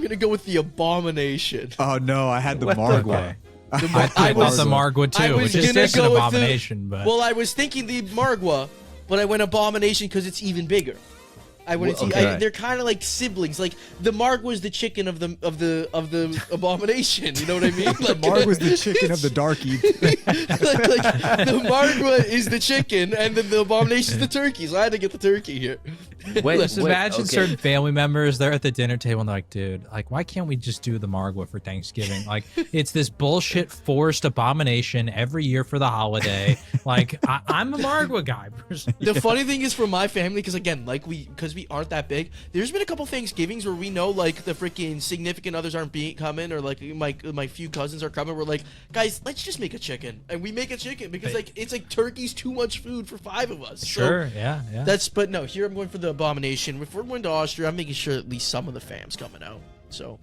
gonna go with the abomination. Oh no, I had the What the- Margwa. The I thought was- the Margwa I too, was which is gonna just an go with the- abomination. But Well, I was thinking the Margwa, but I went abomination because it's even bigger. I went. Well, okay. They're kind of like siblings. Like the Margwa is the chicken of the abomination. You know what I mean? The Like, Marg was the chicken of the darky. like, the Margwa is the chicken, and then the abomination is the turkey. So I had to get the turkey here. Wait, just wait, imagine okay. certain family members, they're at the dinner table and they're like, dude, like, why can't we just do the Margwa for Thanksgiving? Like, it's this bullshit forced abomination every year for the holiday. Like, I'm a Margwa guy. The funny thing is for my family, because again, like because we aren't that big, there's been a couple Thanksgivings where we know like the freaking significant others aren't coming, or like my few cousins are coming. We're like, guys, let's just make a chicken, and we make a chicken because like it's like turkey's too much food for 5 of us. Sure, So yeah. but no, here I'm going for the abomination. If we're going to Austria, I'm making sure at least some of the fam's coming out. So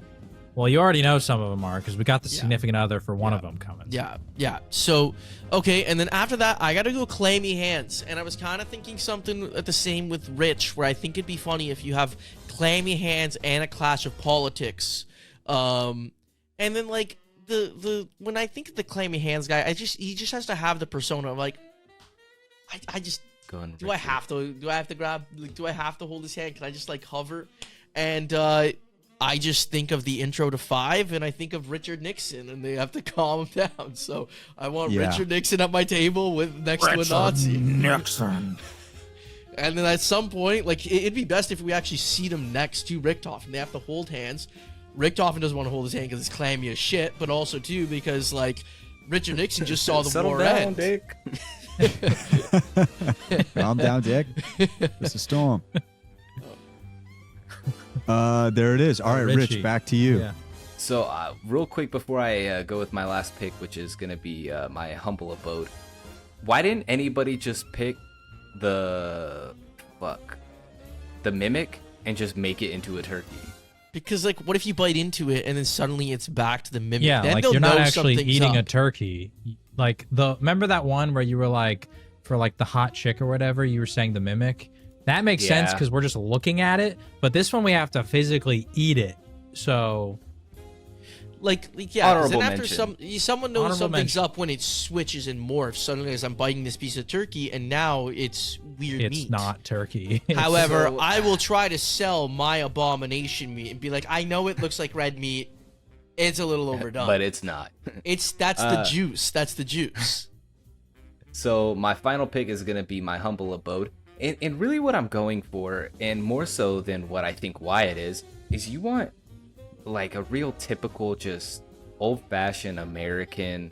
Well, you already know some of them are because we got the Yeah. significant other for one of them coming. yeah. So okay, and then after that, I gotta go clammy hands, and I was kind of thinking something at the same with Rich, where I think it'd be funny if you have clammy hands and a clash of politics, and then like the when I think of the clammy hands guy, he just has to have the persona of like, I just. Going Do I have to grab? Like, do I have to hold his hand? Can I just like hover? And I just think of the intro to 5, and I think of Richard Nixon, and they have to calm him down. So I want Yeah. Richard Nixon at my table with next to a Nazi. Nixon. And then at some point, like it'd be best if we actually seat him next to Richtofen. They have to hold hands. Richtofen doesn't want to hold his hand because it's clammy as shit, but also too because like Richard Nixon just saw the Settle war down, end. Dick. Calm down, Dick. It's a storm. There it is. All right, Richie. Rich, back to you. Yeah. So, real quick before I go with my last pick, which is gonna be my humble abode. Why didn't anybody just pick the mimic and just make it into a turkey? Because like, what if you bite into it and then suddenly it's back to the mimic? Yeah, then like they'll you're not know actually something's eating a up. turkey. Like remember that one where you were like, for like the hot chick or whatever, you were saying the mimic? That makes sense Yeah. because we're just looking at it. But this one we have to physically eat it. So Like yeah, 'cause then Honorable after mention. someone knows Honorable something's mention. up when it switches and morphs. Suddenly, as I'm biting this piece of turkey, and now it's weird it's meat. not turkey. However, So- I will try to sell my abomination meat and be like, I know it looks like red meat. It's a little overdone. But it's not. That's the juice. That's the juice. So my final pick is gonna be my humble abode, and really what I'm going for, and more so than what I think Wyatt is you want like a real typical, just old-fashioned American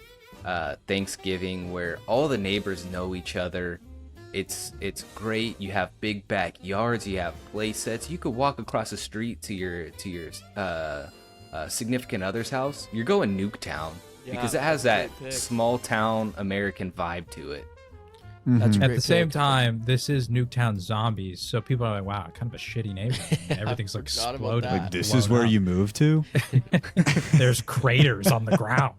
Thanksgiving where all the neighbors know each other. It's great. You have big backyards. You have play sets. You could walk across the street to your significant other's house. You're going Nuketown because it has that great pick. small town American vibe to it. That's a At great the same pick. time, this is Nuketown Zombies, so people are like, "Wow, kind of a shitty neighborhood. Everything's like forgot about exploded. that. and This blown is where up. you moved to? There's craters on the ground."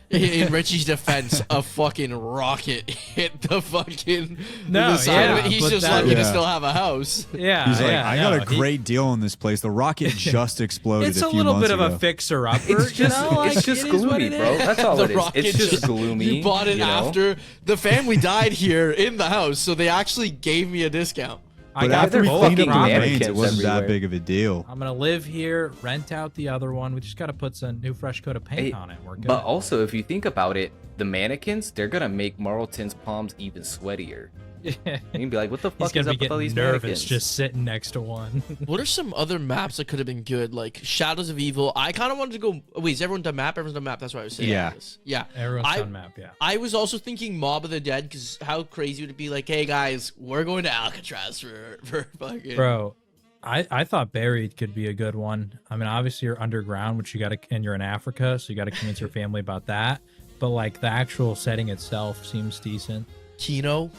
In Richie's defense, a fucking rocket hit the fucking No, the side of yeah, it. He's but just that- lucky to Yeah. still have a house. Yeah, He's like, yeah, I got no, a great deal on this place. The rocket just exploded It's a a few little months bit of ago. a fixer-upper. It's just it's just gloomy, bro. That's all The it is. rocket It's just gloomy. You bought it you know? after the family died here in the house, so they actually gave me a discount. I But got after we both cleaned up the properties. remains, it wasn't that everywhere. big of a deal. I'm gonna live here, rent out the other one. We just gotta put some new fresh coat of paint Hey, on it. We're good. But also, if you think about it, the mannequins, they're gonna make Marlton's palms even sweatier. You can be like, what the He's fuck is gonna up be with all getting these nervous mannequins? just sitting next to one. What are some other maps that could have been good? Like Shadows of Evil. I kind of wanted to go. Wait, is everyone done map? Everyone's done map. That's what I was saying. Yeah. This. Yeah. Everyone's I- on map, yeah. I was also thinking Mob of the Dead, because how crazy would it be? Like, hey guys, we're going to Alcatraz for fucking. Bro, I thought Buried could be a good one. I mean, obviously you're underground, which and you're in Africa, so you got to convince your family about that. But like the actual setting itself seems decent. Kino.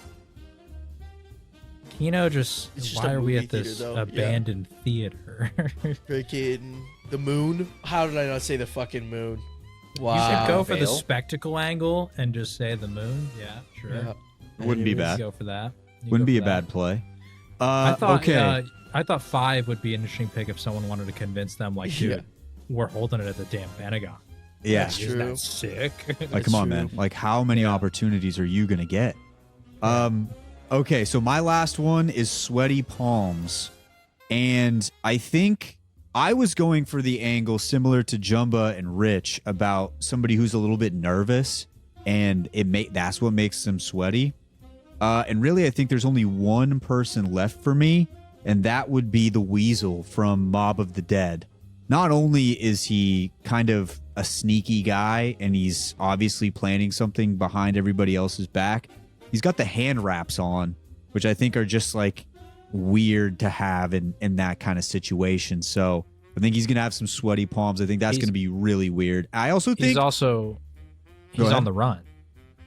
Kino It's just why a are we movie at this theater, though. abandoned theater? Freaking the moon. How did I not say the fucking moon? Wow. You should go for the Veil? spectacle angle and just say the moon. Yeah, sure. Yeah. Wouldn't be You bad. go for that. You Wouldn't go be for a that. bad play. I thought, Okay. I thought 5 would be an interesting pick if someone wanted to convince them, like, dude, Yeah. we're holding it at the damn Pentagon. Yeah. That's Isn't true. that sick? Like, come on, man. Like, how many opportunities are you gonna get? Okay, so my last one is sweaty palms, and I think I was going for the angle similar to Jumba and Rich about somebody who's a little bit nervous, and that's what makes them sweaty. And really, I think there's only one person left for me, and that would be the Weasel from Mob of the Dead. Not only is he kind of a sneaky guy, and he's obviously planning something behind everybody else's back, he's got the hand wraps on, which I think are just like weird to have in that kind of situation. So I think he's going to have some sweaty palms. I think that's going to be really weird. I also think He's also Go ahead. on the run.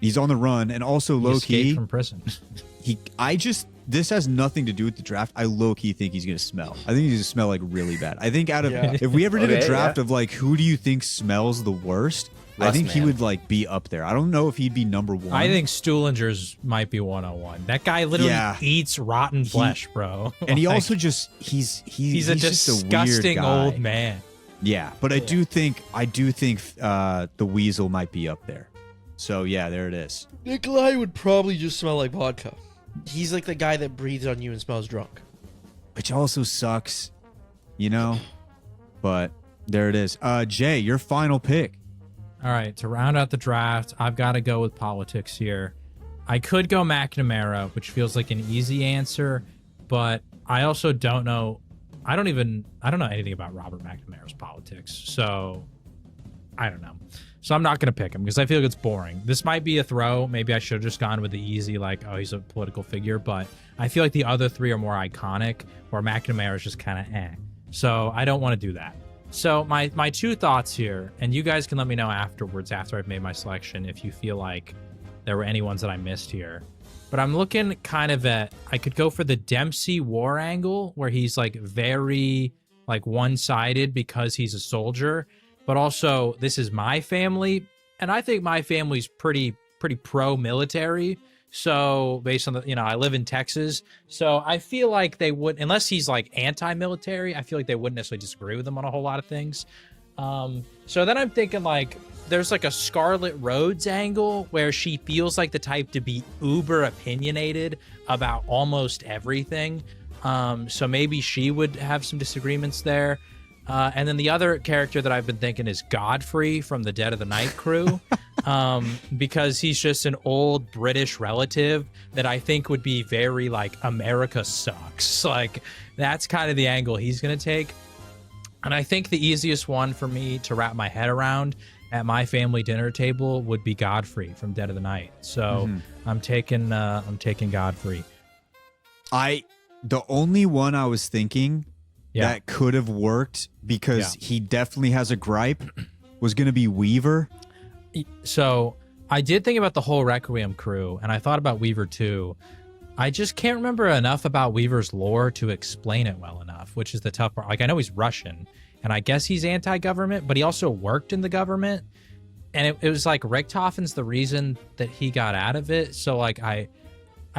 he's on the run, and also He low escaped key, from prison. this has nothing to do with the draft. I low key think he's going to smell. I think he's going to smell like really bad. I think if we ever did a Okay, draft yeah. of like, who do you think smells the worst? I Rust think he Man. would like be up there. I don't know if he'd be number one. I think Stuhlinger's might be 101. That guy literally Yeah. eats rotten flesh, bro. and he Like, also just he's he's a just weird disgusting guy. old man. Yeah, but I do think the Weasel might be up there. So yeah, there it is. Nikolai would probably just smell like vodka. He's like the guy that breathes on you and smells drunk. Which also sucks, you know. But there it is. Jay, your final pick. All right, to round out the draft, I've got to go with politics here. I could go McNamara, which feels like an easy answer, but I also don't know. I don't know anything about Robert McNamara's politics, so I don't know. So I'm not going to pick him because I feel like it's boring. This might be a throw. Maybe I should have just gone with the easy, like, oh, he's a political figure, but I feel like the other three are more iconic, or McNamara is just kind of eh. So I don't want to do that. So my two thoughts here, and you guys can let me know afterwards after I've made my selection if you feel like there were any ones that I missed here. But I'm looking kind of at, I could go for the Dempsey war angle where he's like very like one-sided because he's a soldier, but also this is my family, and I think my family's pretty pro-military. So based on the, I live in Texas, so I feel like they would, unless he's like anti-military, I feel like they wouldn't necessarily disagree with him on a whole lot of things. So then I'm thinking like there's like a Scarlett Rhodes angle where she feels like the type to be uber opinionated about almost everything. So maybe she would have some disagreements there. And then the other character that I've been thinking is Godfrey from the Dead of the Night crew. Because he's just an old British relative that I think would be very like America sucks. Like that's kind of the angle he's going to take. And I think the easiest one for me to wrap my head around at my family dinner table would be Godfrey from Dead of the Night. So I'm taking Godfrey. The only one I was thinking Yeah. that could have worked because he definitely has a gripe was going to be Weaver. So I did think about the whole Requiem crew, and I thought about Weaver too. I just can't remember enough about Weaver's lore to explain it well enough, which is the tough part. Like I know he's Russian, and I guess he's anti-government, but he also worked in the government, and it was like Richthofen's the reason that he got out of it. So like I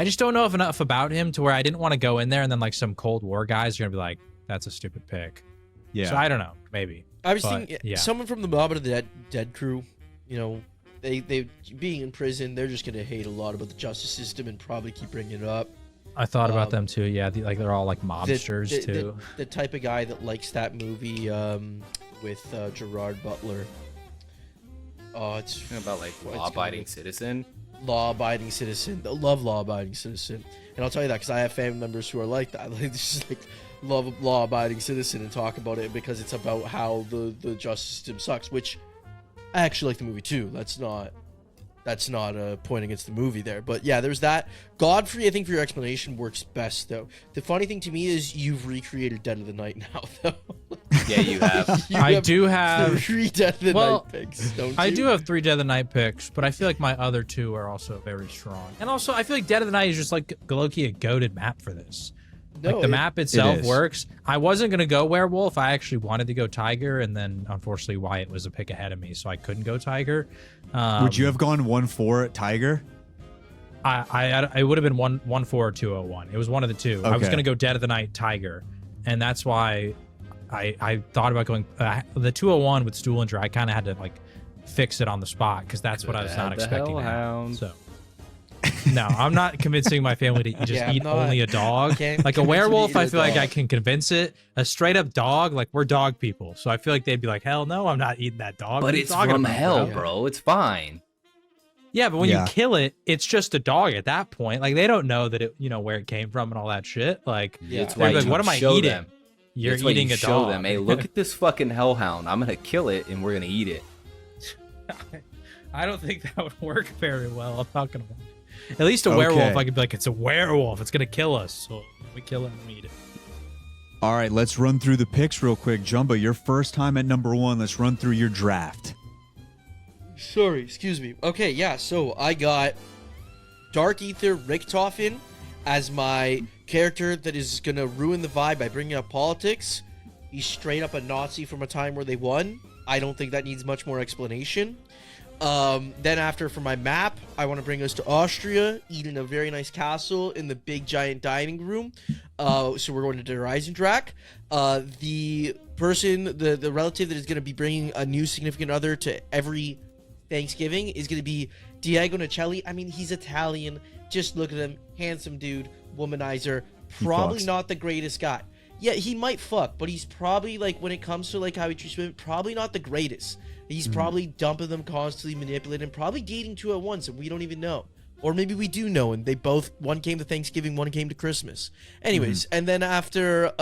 just don't know enough about him to where I didn't want to go in there and then like some Cold War guys are gonna be like, that's a stupid pick. Yeah. So I don't know, maybe. I was But, thinking yeah. someone from the Mob of the Dead crew. They being in prison, they're just gonna hate a lot about the justice system and probably keep bringing it up. I thought about them too. Yeah, like they're all like The- mobsters the, too. the type of guy that likes that movie with Gerard Butler. Oh, it's About like Well, it's law-abiding good. citizen. law-abiding citizen. I love law-abiding citizen, and I'll tell you that because I have family members who are like that. Like just like love law-abiding citizen and talk about it because it's about how the justice system sucks. Which I actually like the movie too. That's not a point against the movie there. But yeah, there's that. Godfrey, I think for your explanation works best though. The funny thing to me is you've recreated Dead of the Night now though. Yeah, you have. I do have. 3 Dead of the Well, Night picks. Don't you? I do have 3 Dead of the Night picks, but I feel like my other 2 are also very strong. And also, I feel like Dead of the Night is just like low-key a goated map for this. No, Like the map itself is. works. I wasn't gonna go werewolf. I actually wanted to go tiger, and then unfortunately Wyatt was a pick ahead of me, so I couldn't go tiger. Would you have gone 1-4 at Tiger? I would have been 1-4 or 201. It was one of the two. I was Okay. gonna go Dead of the Night tiger, and that's why I thought about going the 201 with Stoolinger. I kind of had to like fix it on the spot because that's what I was not Had the expecting to happen. hellhound. So. No, I'm not convincing my family to just Yeah, I'm eat not- only a dog. Can't Like a convince me to werewolf, eat I a feel like I dog. can convince it. A straight up dog, like we're dog people, so I feel like they'd be like, "Hell no, I'm not eating that dog." What But are you it's talking from about, hell, bro?" bro. It's fine. Yeah, but when Yeah. you kill it, it's just a dog at that point. Like they don't know that it, where it came from and all that shit. Like Yeah. That's they're why like, you "What am I show eating?" them. You're That's why eating you a show dog. them, hey, look at this fucking hellhound. I'm gonna kill it and we're gonna eat it. I don't think that would work very well. I'm not gonna. At least a Okay. werewolf, I could be like, "It's a werewolf. It's gonna kill us." So we kill it and we eat it. All right, let's run through the picks real quick. Jumbo, your first time at number 1. Let's run through your draft. Sorry, excuse me. Okay, yeah, so I got Dark Ether Richtofen as my character that is gonna ruin the vibe by bringing up politics. He's straight up a Nazi from a time where they won. I don't think that needs much more explanation. Then after for my map, I want to bring us to Austria, eat in a very nice castle in the big giant dining room. So we're going to Reisendrach. The person, the relative that is going to be bringing a new significant other to every Thanksgiving is going to be Diego Nicelli. I mean, he's Italian. Just look at him. Handsome dude. Womanizer. Probably fucks. not the greatest guy. Yeah, he might fuck, but he's probably, like, when it comes to, like, how he treats women, probably not the greatest. He's probably dumping them constantly, manipulating, probably dating 2 at once, and we don't even know. Or maybe we do know, and they both, one came to Thanksgiving, one came to Christmas. Anyways, and then after,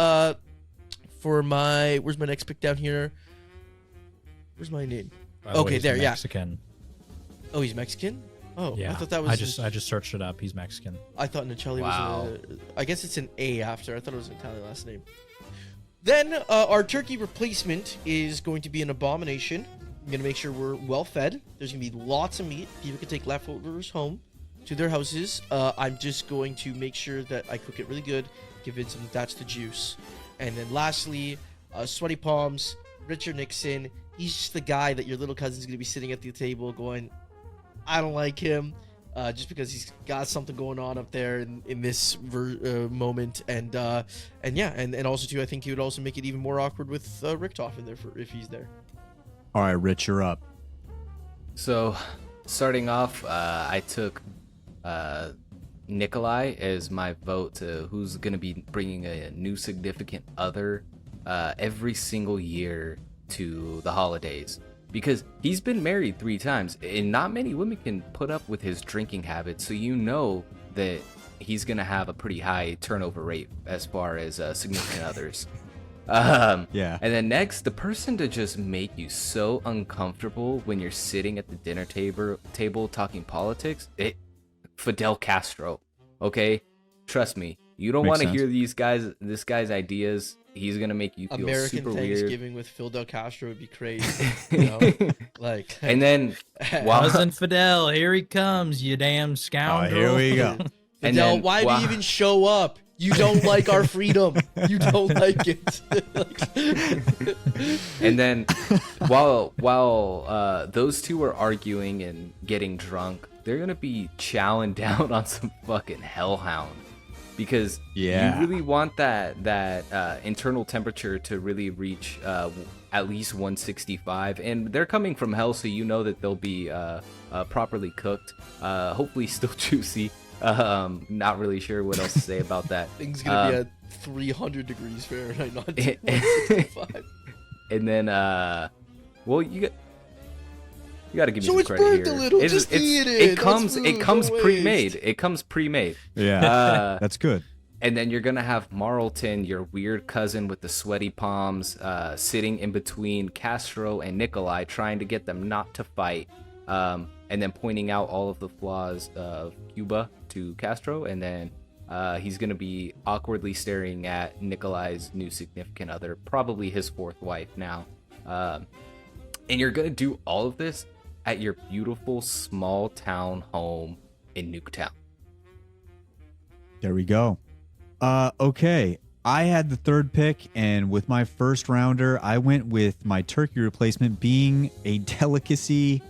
for my, where's my next pick down here? Where's my name? By the way, Okay, he's there, yeah. Mexican. Oh, he's Mexican? Oh, Yeah, I thought that was. I just searched it up. He's Mexican. I thought Nicelli Wow. was I guess it's an A after. I thought it was an Italian last name. Then our turkey replacement is going to be an abomination. I'm going to make sure we're well fed. There's going to be lots of meat. People can take leftovers home to their houses. I'm just going to make sure that I cook it really good. Give it some, that's the juice. And then lastly, Sweaty Palms, Richard Nixon. He's just the guy that your little cousin's going to be sitting at the table going, I don't like him. Just because he's got something going on up there in this moment, and yeah, and also too, I think he would also make it even more awkward with Richtofen there if he's there. All right, Rich, you're up. So, starting off, I took Nikolai as my vote to who's going to be bringing a new significant other every single year to the holidays. Because he's been married 3 times, and not many women can put up with his drinking habits, so you know that he's going to have a pretty high turnover rate as far as significant others. Yeah. And then next, the person to just make you so uncomfortable when you're sitting at the dinner table talking politics, Fidel Castro. Okay, trust me, you don't Makes want to sense. hear this guy's ideas. He's gonna make you feel American super Thanksgiving with Fidel Castro would be crazy, you know? weird. Like, And then while Cousin Fidel, here he comes, you damn Oh, scoundrel. here we go. and Fidel, then why while- do you even show up? You don't like our freedom. You don't like it. And then while those two are arguing and getting drunk, they're gonna be chowing down on some fucking hellhound, because Yeah. you really want that internal temperature to really reach at least 165, and they're coming from hell, so you know that they'll be properly cooked, hopefully still juicy. Not really sure what else to say about that. Things gonna be at 300 degrees Fahrenheit, not 165. And then, well, you got to give me So some it's credit burnt here. a little. Just eat it. It comes Don't pre-made. waste. It comes pre-made. Yeah, that's good. And then you're gonna have Marlton, your weird cousin with the sweaty palms, sitting in between Castro and Nikolai, trying to get them not to fight, and then pointing out all of the flaws of Cuba to Castro. And then he's gonna be awkwardly staring at Nikolai's new significant other, probably his fourth wife now. And you're gonna do all of this at your beautiful small town home in Nuketown. There we go. Okay. I had the third pick, and with my first rounder, I went with my turkey replacement being a delicacy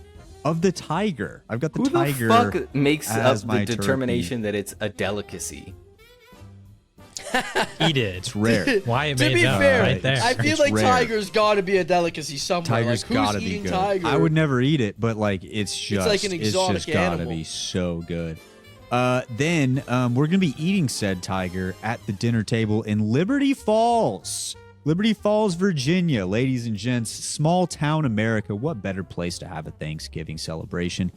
of the tiger. I've got the Who tiger. the fuck makes as up my the turkey. determination that it's a delicacy? Eat it. It's rare. Why it To made be that fair, right there. I feel It's like rare. tiger's got to be a delicacy somewhere. Tiger's like, who's gotta be eating good. tiger? I would never eat it, but like it's just like an exotic just gotta animal. be so good. Then we're gonna be eating said tiger at the dinner table in Liberty Falls, Virginia, ladies and gents. Small town America. What better place to have a Thanksgiving celebration?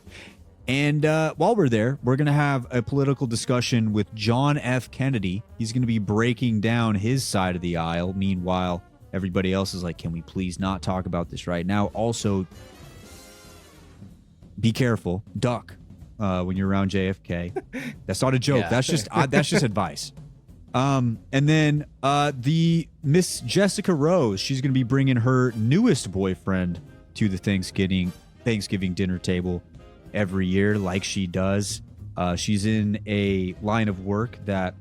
And while we're there, we're going to have a political discussion with John F. Kennedy. He's going to be breaking down his side of the aisle. Meanwhile, everybody else is like, can we please not talk about this right now? Also, be careful. Duck when you're around JFK. That's not a joke. Yeah. That's just advice. And then the Miss Jessica Rose, she's going to be bringing her newest boyfriend to the Thanksgiving dinner table every year, like she does. She's in a line of work that,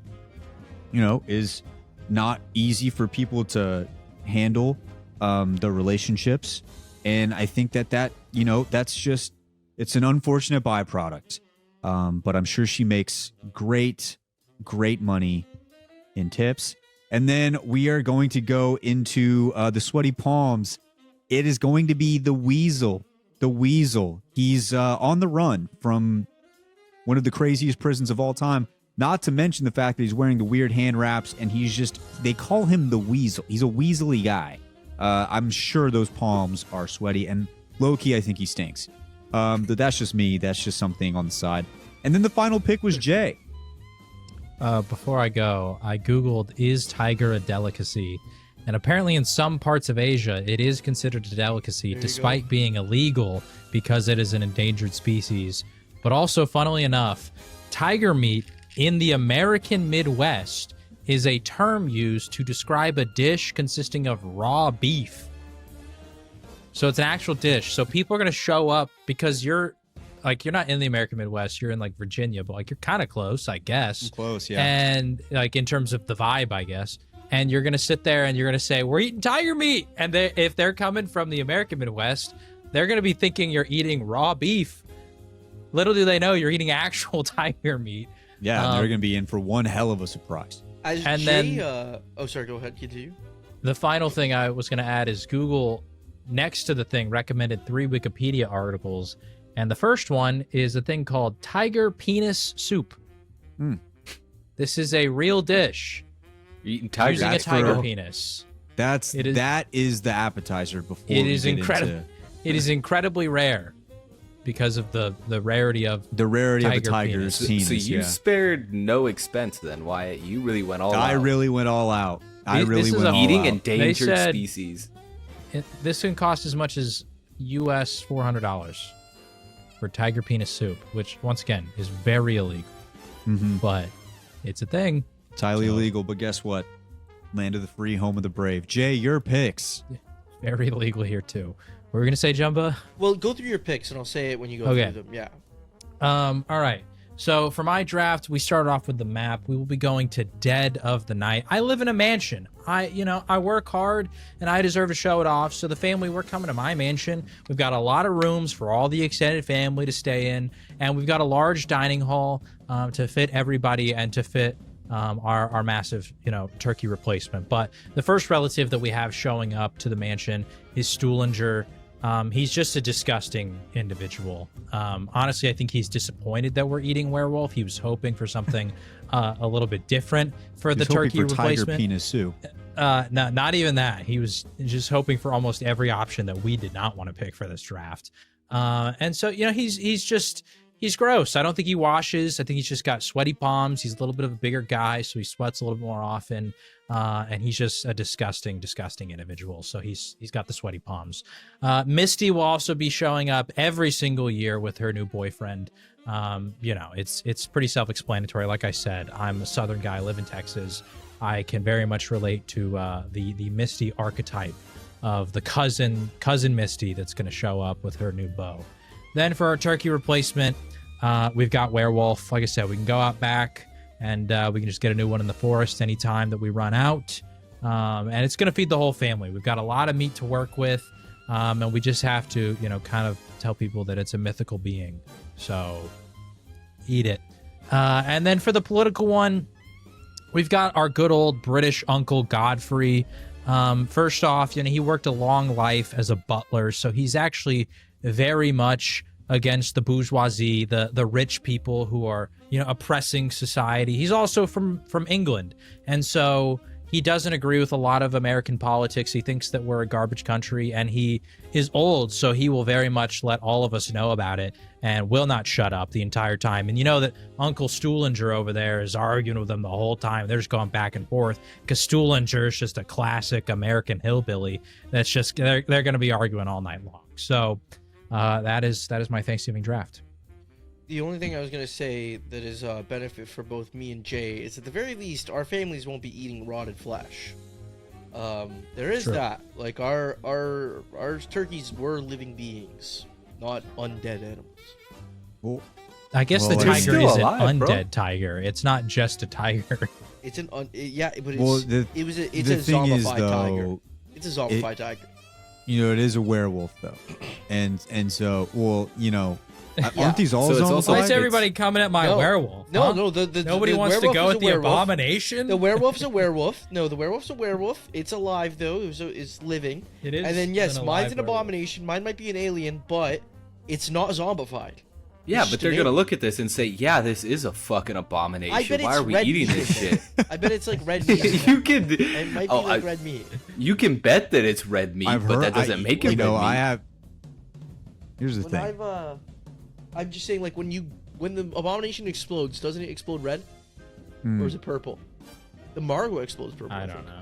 is not easy for people to handle the relationships. And I think that that's just, it's an unfortunate byproduct. But I'm sure she makes great money in tips. And then we are going to go into the sweaty palms. It is going to be the Weasel. The Weasel. He's on the run from one of the craziest prisons of all time. Not to mention the fact that he's wearing the weird hand wraps, and they call him the Weasel. He's a weaselly guy. I'm sure those palms are sweaty, and low-key, I think he stinks. But that's just me. That's just something on the side. And then the final pick was Jay. Before I go, I Googled, is tiger a delicacy? And apparently in some parts of Asia, it is considered a delicacy despite being illegal because it is an endangered species. But also, funnily enough, tiger meat in the American Midwest is a term used to describe a dish consisting of raw beef. So it's an actual dish. So people are going to show up because you're not in the American Midwest, you're in like Virginia, but like you're kind of close, I guess. Close, yeah. And like in terms of the vibe, I guess. And you're going to sit there and you're going to say, we're eating tiger meat. And if they're coming from the American Midwest, they're going to be thinking you're eating raw beef. Little do they know you're eating actual tiger meat. Yeah, they're going to be in for one hell of a surprise. Sorry, go ahead, continue. The final thing I was going to add is Google, next to the thing, recommended 3 Wikipedia articles. And the first one is a thing called tiger penis soup. This is a real dish. You're eating tiger. Using a tiger penis. That is the appetizer before It we is get incredible. into It is incredibly rare because of the rarity of the rarity of a tiger tiger's penis. penis. So you spared no expense then, Wyatt. You really went all out. I really went all out. This is eating all out. endangered They said- species. This can cost as much as US $400 for tiger penis soup, which once again is very illegal, but it's a thing. It's highly illegal, but guess what? Land of the free, home of the brave. Jay, your picks. Very illegal here too. What were we gonna say, Jumba? Well, go through your picks, and I'll say it when you go Okay. through them. Yeah. All right. So for my draft, we started off with the map. We will be going to Dead of the Night. I live in a mansion. I work hard and I deserve to show it off. So the family, we're coming to my mansion. We've got a lot of rooms for all the extended family to stay in. And we've got a large dining hall to fit everybody and to fit our massive, turkey replacement. But the first relative that we have showing up to the mansion is Stuhlinger. He's just a disgusting individual. Honestly, I think he's disappointed that we're eating werewolf. He was hoping for something a little bit different for the turkey for replacement. tiger penis soup. Not even that. He was just hoping for almost every option that we did not want to pick for this draft. And so, he's gross. I don't think he washes. I think he's just got sweaty palms. He's a little bit of a bigger guy, so he sweats a little bit more often. And he's just a disgusting, disgusting individual. So he's got the sweaty palms. Misty will also be showing up every single year with her new boyfriend. It's pretty self-explanatory. Like I said, I'm a Southern guy, live in Texas. I can very much relate to the Misty archetype of the cousin Misty that's going to show up with her new beau. Then for our turkey replacement, we've got werewolf. Like I said, we can go out back and we can just get a new one in the forest anytime that we run out. And it's going to feed the whole family. We've got a lot of meat to work with. And we just have to, kind of tell people that it's a mythical being. So eat it. And then for the political one, we've got our good old British Uncle Godfrey. First off, he worked a long life as a butler, so he's actually very much against the bourgeoisie, the rich people who are, oppressing society. He's also from England, and so he doesn't agree with a lot of American politics. He thinks that we're a garbage country, and he is old, so he will very much let all of us know about it and will not shut up the entire time. And that Uncle Stuhlinger over there is arguing with them the whole time. They're just going back and forth because Stuhlinger is just a classic American hillbilly. That's just, they're going to be arguing all night long. So that is my Thanksgiving draft. The only thing I was going to say that is a benefit for both me and Jay is at the very least, our families won't be eating rotted flesh. There is True. that. Like, our turkeys were living beings, not undead animals. Well, I guess the Well, tiger still is an alive, bro. undead tiger. It's not just a tiger. It's but it's well, it's the a thing is, zombified tiger. though, It's a zombified tiger. it is a werewolf though, and so Yeah. aren't these all So it's also Why zombified? is everybody coming at my No. werewolf? No, huh? no, the Nobody the wants to werewolf go is with a the werewolf. abomination. The werewolf's a werewolf. No, the werewolf's a werewolf. It's alive though. It's living. It is. And then yes, an mine's alive an werewolf. abomination. Mine might be an alien, but it's not zombified. Yeah, It's but they're just gonna an look at this and say, "Yeah, this is a fucking abomination. I bet Why it's are we red eating meat this in shit?" I bet it's like red meat. You can, It might be like red meat. you can bet that it's red meat, I've but heard, that doesn't make it red meat. I have. Here's the When thing. I'm just saying, like when the abomination explodes, doesn't it explode red, Hmm. or is it purple? The Margo explodes purple. I think. don't know.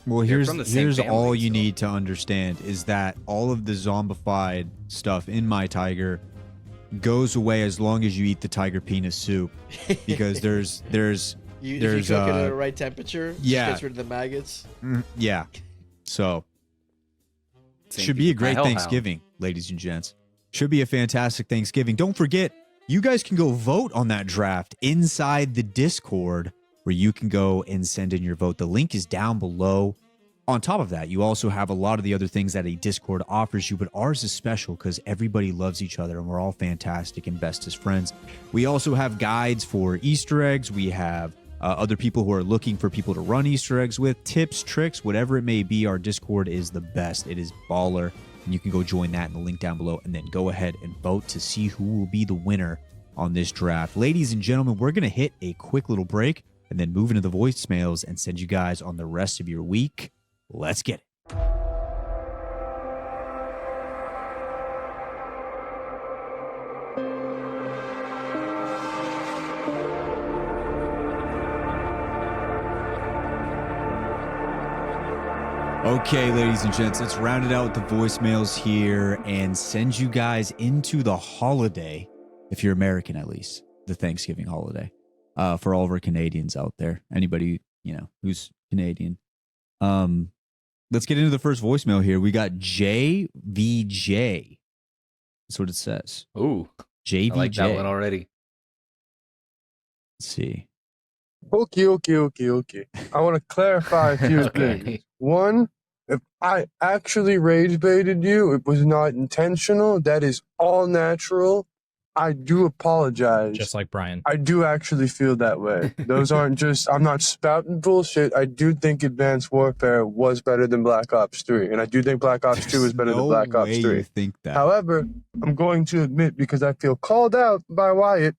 Well, They're here's from the same all family, you so- need to understand is that all of the zombified stuff in my tiger goes away as long as you eat the tiger penis soup, because there's If you there's, cook it at the right temperature, it yeah. gets rid of the maggots. yeah. So Same should thing be a with my great hellhound. Thanksgiving, ladies and gents. Should be a fantastic Thanksgiving. Don't forget, you guys can go vote on that draft inside the Discord, where you can go and send in your vote. The link is down below. On top of that, you also have a lot of the other things that a Discord offers you, but ours is special because everybody loves each other and we're all fantastic and best as friends. We also have guides for Easter eggs. We have other people who are looking for people to run Easter eggs with, tips, tricks, whatever it may be. Our Discord is the best. It is baller. And you can go join that in the link down below and then go ahead and vote to see who will be the winner on this draft. Ladies and gentlemen, we're going to hit a quick little break and then move into the voicemails and send you guys on the rest of your week. Let's get it. Okay, ladies and gents, let's round it out with the voicemails here and send you guys into the holiday, if you're American at least, the Thanksgiving holiday, for all of our Canadians out there. Anybody, who's Canadian. Let's get into the first voicemail here. We got JVJ. That's what it says. Ooh, JVJ. I like that one already. Let's see. Okay. I want to clarify a few Okay. things. One, if I actually rage baited you, it was not intentional. That is all natural. I do apologize. Just like Brian. I do actually feel that way. Those aren't just, I'm not spouting bullshit. I do think Advanced Warfare was better than Black Ops 3. And I do think Black Ops 2 is better than Black Ops 3. You think that. However, I'm going to admit, because I feel called out by Wyatt,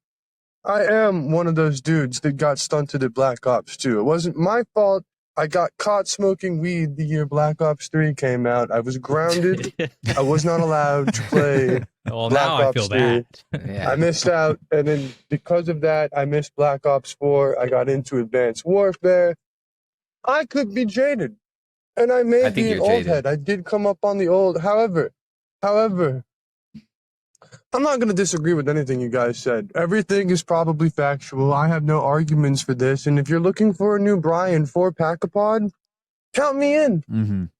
I am one of those dudes that got stunted at Black Ops 2. It wasn't my fault. I got caught smoking weed the year Black Ops 3 came out. I was grounded. I was not allowed to play Well, Black now I Ops feel 3. bad. Yeah. I missed out, and then because of that, I missed Black Ops 4. I got into Advanced Warfare. I could be jaded, and I may I think be an you're old jaded. head. I did come up on the old. However, I'm not going to disagree with anything you guys said. Everything is probably factual. I have no arguments for this, and if you're looking for a new Brian for Pack-a-Pod, count me in.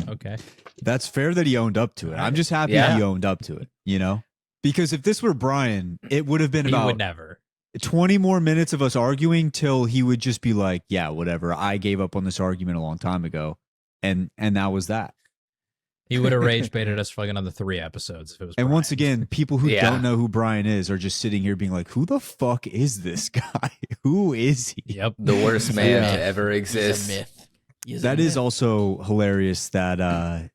Okay. That's fair that he owned up to it. I'm just happy Yeah. he owned up to it, you know? Because if this were Brian, it would have been He would about never. 20 more minutes of us arguing till he would just be like, yeah, whatever. I gave up on this argument a long time ago. And that was that. He would have rage baited us for like another 3 episodes if it was. And Brian. once again, people who Yeah. don't know who Brian is are just sitting here being like, who the fuck is this guy? Who is he? Yep. The worst man Yeah. to ever He's exist. a myth. That is also hilarious that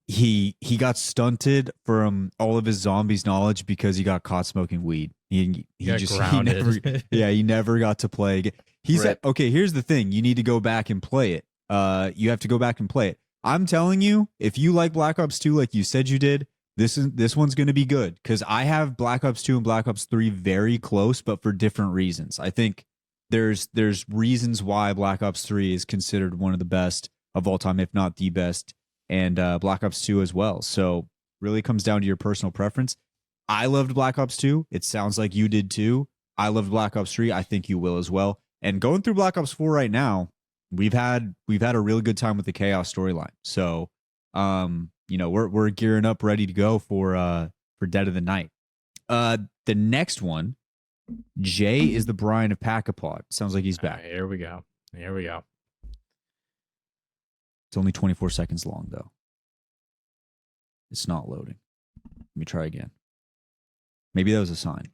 he got stunted from all of his zombies knowledge because he got caught smoking weed. He got just grounded. he never got to play again. He said, Rip. okay, here's the thing. You need to go back and play it. You have to go back and play it. I'm telling you, if you like Black Ops 2 like you said you did, this one's going to be good because I have Black Ops 2 and Black Ops 3 very close, but for different reasons. I think there's reasons why Black Ops 3 is considered one of the best of all time, if not the best, and Black Ops 2 as well. So really comes down to your personal preference. I loved Black Ops 2. It sounds like you did too. I loved Black Ops 3. I think you will as well. And going through Black Ops 4 right now, we've had a really good time with the Chaos storyline. So, we're gearing up, ready to go for Dead of the Night. The next one, Jay is the Brian of Pack-a-Pod. Sounds like he's All back. right, here we go. It's only 24 seconds long though. It's not loading. Let me try again. Maybe that was a sign.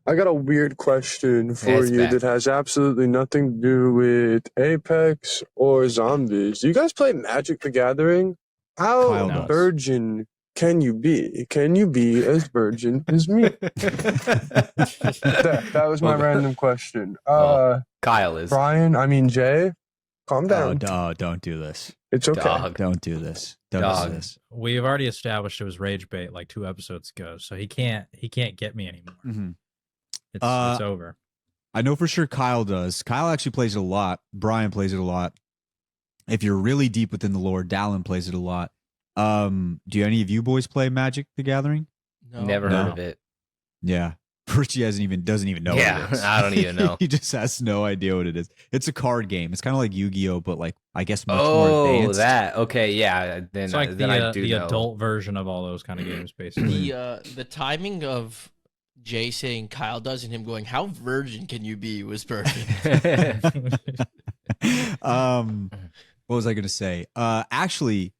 I got a weird question for It's you back. that has absolutely nothing to do with Apex or zombies. Do you guys play Magic the Gathering? How Kyle does. virgin can you be? Can you be as virgin as me? That was my Well, random question. Kyle is. Jay, calm down. Don't do this. It's okay. Dog. Don't do this. Don't Dog. do this. We've already established it was rage bait like 2 episodes ago, so he can't get me anymore. Mhm. It's over. I know for sure Kyle does. Kyle actually plays it a lot. Brian plays it a lot. If you're really deep within the lore, Dallin plays it a lot. Do any of you boys play Magic the Gathering? No. Never No. heard of it. Yeah. Richie doesn't even know Yeah, what it is. I don't even know. He just has no idea what it is. It's a card game. It's kind of like Yu-Gi-Oh, but like I guess much more Oh, advanced. that. Okay, yeah. Then, It's like then I do the know. adult version of all those kind of games, basically. The timing of Jay saying Kyle does and him going, "How virgin can you be?" was perfect. What was I going to say? Actually,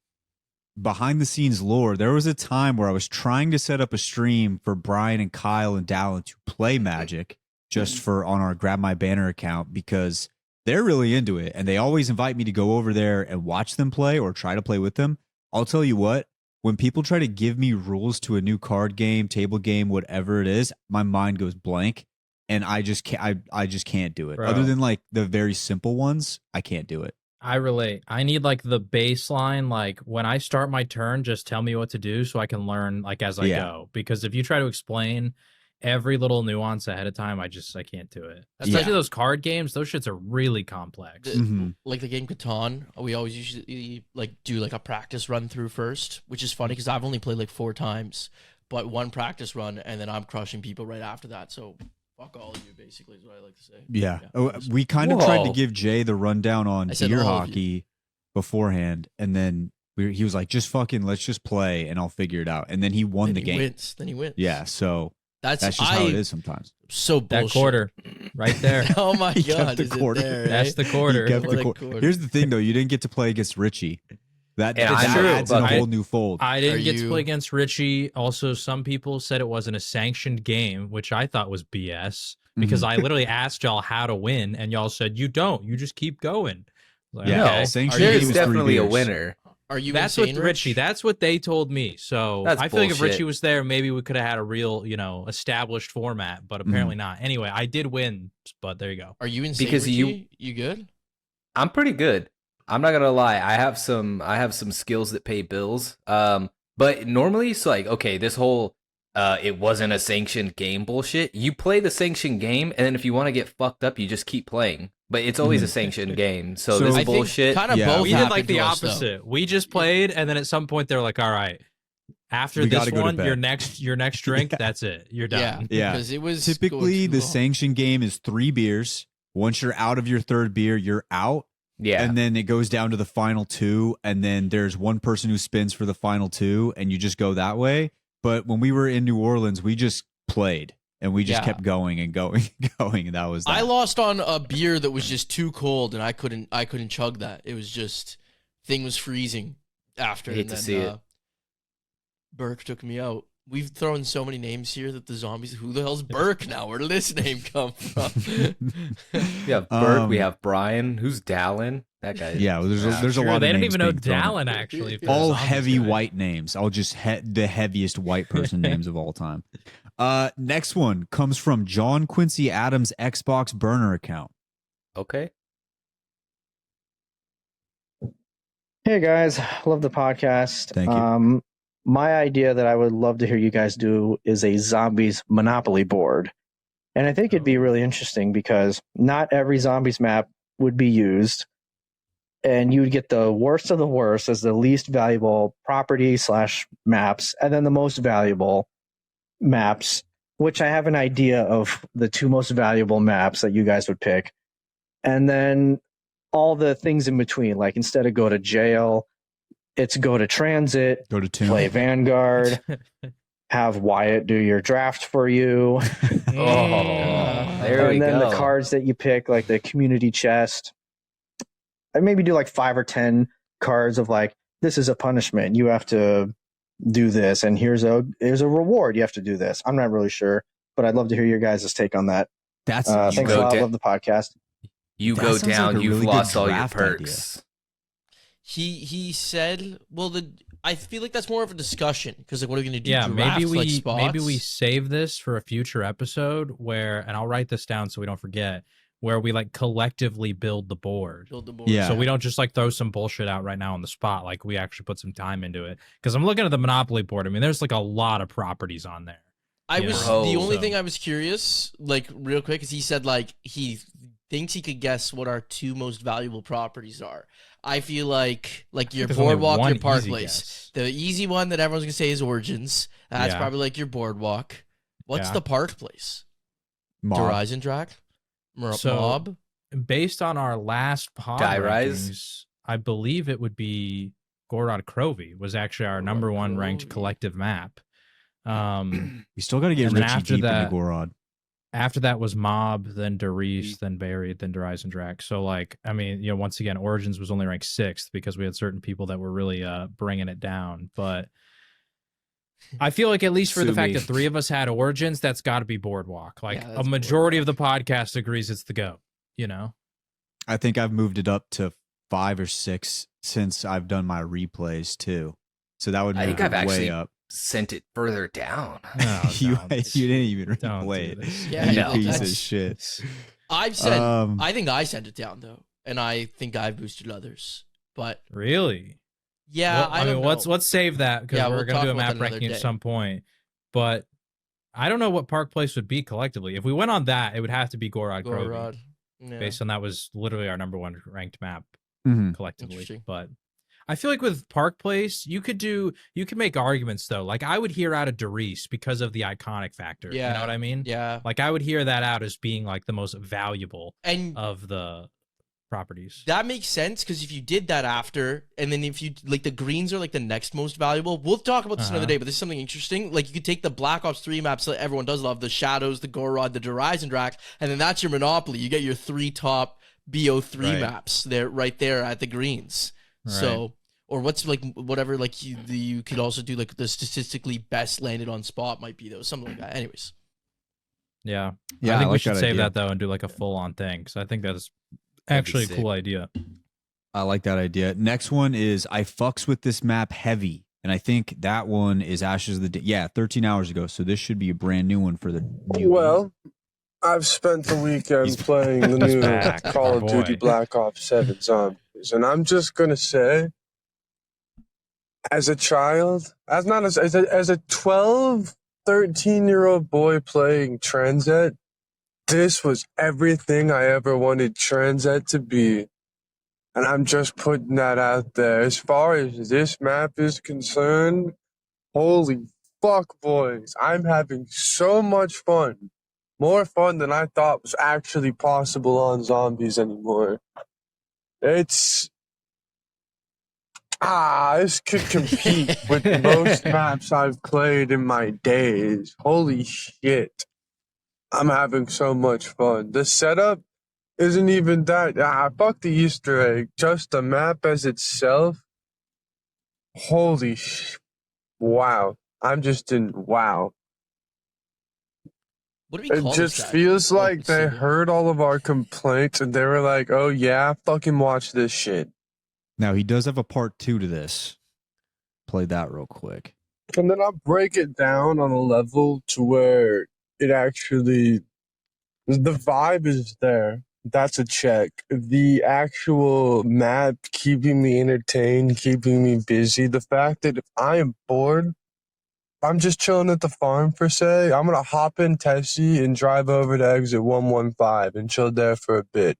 behind the scenes lore, there was a time where I was trying to set up a stream for Brian and Kyle and Dallin to play Magic just for on our Grab My Banner account because they're really into it and they always invite me to go over there and watch them play or try to play with them. I'll tell you what, when people try to give me rules to a new card game, table game, whatever it is, my mind goes blank and I just can't do it. Bro. Other than like the very simple ones, I can't do it. I relate. I need like the baseline. Like when I start my turn, just tell me what to do so I can learn like as I Yeah. go. Because if you try to explain every little nuance ahead of time, I can't do it. Yeah. Especially those card games. Those shits are really complex. Mhm. Like the game Catan, we always usually like do like a practice run through first, which is funny because I've only played like 4 times, but one practice run and then I'm crushing people right after that. So fuck all of you, basically, is what I like to say. Yeah. Yeah. We kind of tried to Whoa. give Jay the rundown on I said deer all of hockey beforehand, and then he was like, just fucking, let's just play and I'll figure it out. And then he won Then the he game. wins. Then he wins. Yeah. So that's that's just how it is sometimes. So That bullshit. quarter right there. Oh my He kept god, the is it quarter. there, That's eh? the quarter. He kept What the a cor- quarter. Here's the thing, though. You didn't get to play against Richie. That And It's that true, adds in but a whole new fold. I didn't Are get to you- play against Richie. Also, some people said it wasn't a sanctioned game, which I thought was BS because I literally asked y'all how to win, and y'all said you don't. You just keep going. Like, Yeah, okay. sanctioned Are game There's is you- 3 definitely a beers. winner. Are you That's insane, what Richie. Rich? That's what they told me. So That's I feel like if bullshit. Richie was there, maybe we could have had a real, established format. But apparently not. Anyway, I did win, but there you go. Are you insane, Because Richie? You good? I'm pretty good. I'm not gonna lie. I have some skills that pay bills. But normally, so like, okay, this whole it wasn't a sanctioned game bullshit. You play the sanctioned game, and then if you want to get fucked up, you just keep playing. But it's always a sanctioned game. So, So- this I bullshit. think kind of Yeah. both We did happened like the to us, though. opposite. We just played, and then at some point they're like, "All right, after We this gotta go to one, bed." your next drink, that's it. You're Yeah, done." Yeah. because it was Typically, going the too long. sanction game is 3 beers. Once you're out of your 3rd beer, you're out. Yeah. And then it goes down to the final 2. And then there's one person who spins for the final 2. And you just go that way. But when we were in New Orleans, we just played. And we just Yeah. kept going and going and going. And that was that. I lost on a beer that was just too cold, and I couldn't chug that. It was just thing was freezing after. I hate and to then, see it. Burke took me out. We've thrown so many names here that the zombies. Who the hell's Burke now? Where did this name come from? We have Burke. We have Brian. Who's Dallin? That guy. Yeah, there's Yeah. there's a Sure, lot of they didn't names even know being thrown. Dallin actually. for All the zombies heavy guy. white names. I'll just the heaviest white person names of all time. Next one comes from John Quincy Adams' Xbox burner account. Okay. Hey guys, love the podcast. Thank you. My idea that I would love to hear you guys do is a zombies Monopoly board. And I think it'd be really interesting because not every zombies map would be used. And you would get the worst of the worst as the least valuable property / maps, and then the most valuable maps, which I have an idea of the 2 most valuable maps that you guys would pick. And then all the things in between, like instead of go to jail, it's go to transit, Go to Tomb. play Vanguard, have Wyatt do your draft for you. Oh, there we And then go. the cards that you pick, like the community chest. I maybe do like 5 or 10 cards of like, this is a punishment. You have to do this, and here's a reward. You have to do this. I'm not really sure, but I'd love to hear your guys' take on that. That's Thanks go a lot. da- Love the podcast. You That go sounds like down. a You've really good lost all your draft idea. perks. He said, well, I feel like that's more of a discussion because like, what are we gonna do? Yeah, maybe Draft, like, maybe we spots? save this for a future episode where, and I'll write this down so we don't forget, where we like collectively build the board. Build the board. Yeah. So we don't just like throw some bullshit out right now on the spot. Like we actually put some time into it. Because I'm looking at the Monopoly board. I mean, there's like a lot of properties on there. I Yeah. was Bro. the only So- thing I was curious, like real quick, is he said like he thinks he could guess what our 2 most valuable properties are. I feel like your There's only boardwalk, one your park easy place. guess. The easy one that everyone's gonna say is Origins. That's Yeah. probably like your boardwalk. What's Yeah. the park place? Mob. Horizon Drac? So- Mob? Based on our last pod Die Rise? rankings, I believe it would be Gorod Crovey was actually our number 1 ranked Crovey. collective map. We still got to get And then Richie after deep that- into Gorod. After that was Mob, then Darius, then Buried, then Horizon Drac. So like, I mean, once again, Origins was only ranked 6th because we had certain people that were really bringing it down. But I feel like at least for the Sue fact me. that 3 of us had Origins, that's got to be Boardwalk. Like Yeah, a that's majority of the podcast agrees it's the go. I think I've moved it up to 5 or 6 since I've done my replays too. So that would I move think I've it way actually up. Sent it further down. No, you don't. didn't even Don't replay do it. this. Yeah, you no, piece of that's- shit. I've said Um, I think I sent it down though. And I think I've boosted others. But Really? yeah, Well, I don't mean, know. let's save that because Yeah, we're we'll gonna talk do a about map that another ranking at day. some point. But I don't know what Park Place would be collectively. If we went on that, it would have to be Gorod Crovey, Gorod. Yeah. based on that was literally our number 1 ranked map mhm. collectively. Interesting. But I feel like with Park Place, you could make arguments though. Like I would hear out of Darius because of the iconic factor. You Yeah. know what I mean? Yeah. Like I would hear that out as being like the most valuable And of the properties. that makes sense because if you did that after, and then if you like the greens are like the next most valuable. We'll talk about this another Uh-huh. day, but this is something interesting. Like you could take the Black Ops 3 maps that everyone does love, the Shadows, the Gorod, the Horizon Drac, and then that's your Monopoly. You get your 3 top BO3 Right. maps there right there at the greens. So Or what's like whatever like you could also do like the statistically best landed on spot might be though, something like that. Anyways, Yeah. Yeah, I I think we like should that save idea. that though and do like a full on thing because I think that's That'd be actually a sick. cool idea. I like that idea. Next one is I fucks with this map heavy. And I think that one is Ashes of the Day. Yeah, 13 hours ago. So this should be a brand new one for the new. Well, I've spent the weekend He's- playing the he's new back, Call our of Duty boy. Black Ops 7 Zombies. And I'm just going to say, as a child, as not as a 12, 13-year-old boy playing Transit, this was everything I ever wanted Transit to be. And I'm just putting that out there. As far as this map is concerned, holy fuck, boys. I'm having so much fun. More fun than I thought was actually possible on Zombies anymore. This could compete with most maps I've played in my days. Holy shit. I'm having so much fun. The setup isn't even that. Fuck the Easter egg. Just the map as itself. Holy wow. I'm just in wow. what do we It call just this guy? feels Oh, like let's they see. heard all of our complaints and they were like, oh yeah, fucking watch this shit. Now, he does have a part 2 to this. Play that real quick. And then I'll break it down on a level to where it actually, the vibe is there. That's a check. The actual map keeping me entertained, keeping me busy. The fact that if I am bored, I'm just chilling at the farm per se. I'm going to hop in Tessie and drive over to exit 115 and chill there for a bit.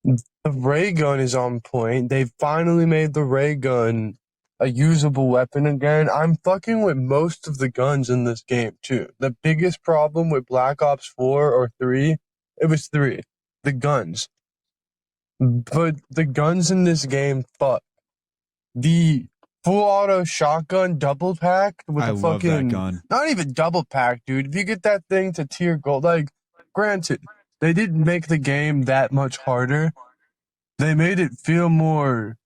The ray gun is on point. They finally made the ray gun a usable weapon again. I'm fucking with most of the guns in this game too. The biggest problem with Black Ops 4 or 3, it was 3, the guns. But the guns in this game, fuck. The full auto shotgun double pack with I a love that fucking, gun. not even double pack, dude. If you get that thing to tier gold, like, granted, they didn't make the game that much harder. They made it feel more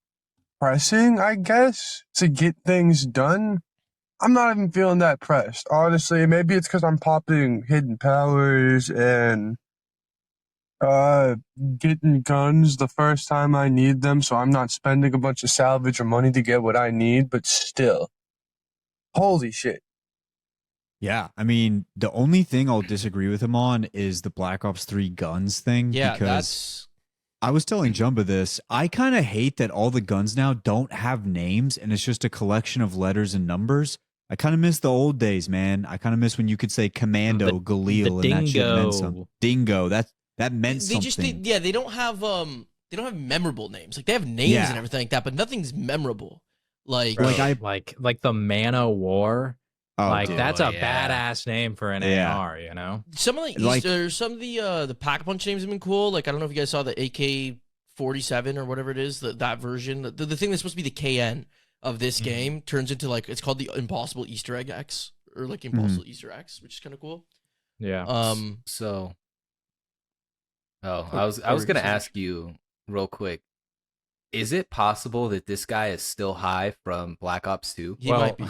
pressing, I guess, to get things done. I'm not even feeling that pressed, honestly. Maybe it's because I'm popping hidden powers and getting guns the first time I need them, so I'm not spending a bunch of salvage or money to get what I need, but still. Holy shit. Yeah, I mean, the only thing I'll disagree with him on is the Black Ops 3 guns thing. Yeah, because that's I was telling Jumba this. I kind of hate that all the guns now don't have names and it's just a collection of letters and numbers. I kind of miss the old days, man. I kind of miss when you could say Commando, The Galil, and that shit meant something. Dingo. That meant they something. just they don't have memorable names. Like they have names Yeah. and everything like that, but nothing's memorable. Like Like, I- like the Man of War. Oh, like dude. that's a yeah. badass name for an Yeah. AR, you know? some of the Like- some of the pack punch names have been cool. Like I don't know if you guys saw the AK-47 or whatever it is, that version. The thing that's supposed to be the KN of this game turns into like it's called the Impossible Easter Egg X or like Impossible Easter X, which is kind of cool. Yeah. So, I was what were gonna you saying? ask you real quick. Is it possible that this guy is still high from Black Ops 2? He Well, might be.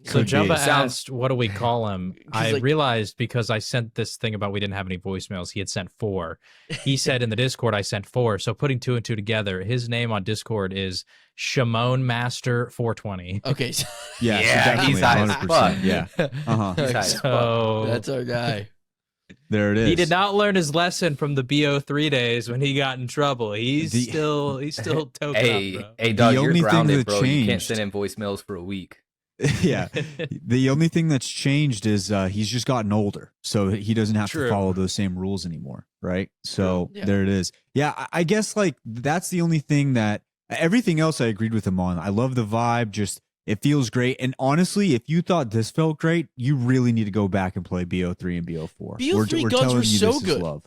So Could be. Jumba Sounds- asked, "What do we call him?" 'Cause, I like- realized because I sent this thing about we didn't have any voicemails. He had sent 4. He said in the Discord I sent 4. So putting 2 and 2 together, his name on Discord is Shimon Master 420. Okay, so Yeah, Yeah, so definitely he's high as 100%. fuck. Yeah. Uh-huh. He's high as fuck. So that's our guy. There it is. he did not learn his lesson from the BO3 days when he got in trouble. He's The- still token Hey, up, bro. hey, dog, The you're only thing grounded, that bro. You can't changed- send in voicemails for a week. Yeah. The only thing that's changed is he's just gotten older. So he doesn't have True. to follow those same rules anymore. Right. So Yeah. there it is. Yeah. I guess like that's the only thing that everything else I agreed with him on. I love the vibe. Just it feels great. And honestly, if you thought this felt great, you really need to go back and play BO3 and BO4. BO3 We're guns telling were you so this is good. love.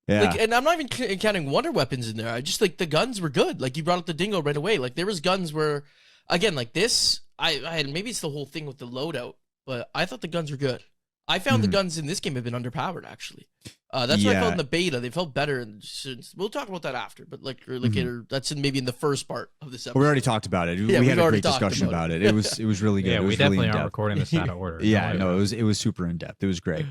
Yeah. Like, and I'm not even counting wonder weapons in there. I just like the guns were good. Like you brought up the dingo right away. Like there was guns where, again, like this. I had maybe it's the whole thing with the loadout, but I thought the guns were good. I found the Mhm. guns in this game have been underpowered, actually. That's what I felt Yeah. in the beta. They felt better, and since we'll talk about that after. But Mhm. that's maybe in the first part of this episode. We already talked about it. Yeah, we we've had a already great talked discussion about about it. it. It was really good. Yeah, it we was definitely really aren't in-depth. recording this out of order. Yeah, Don't no, worry it was super in depth. It was great.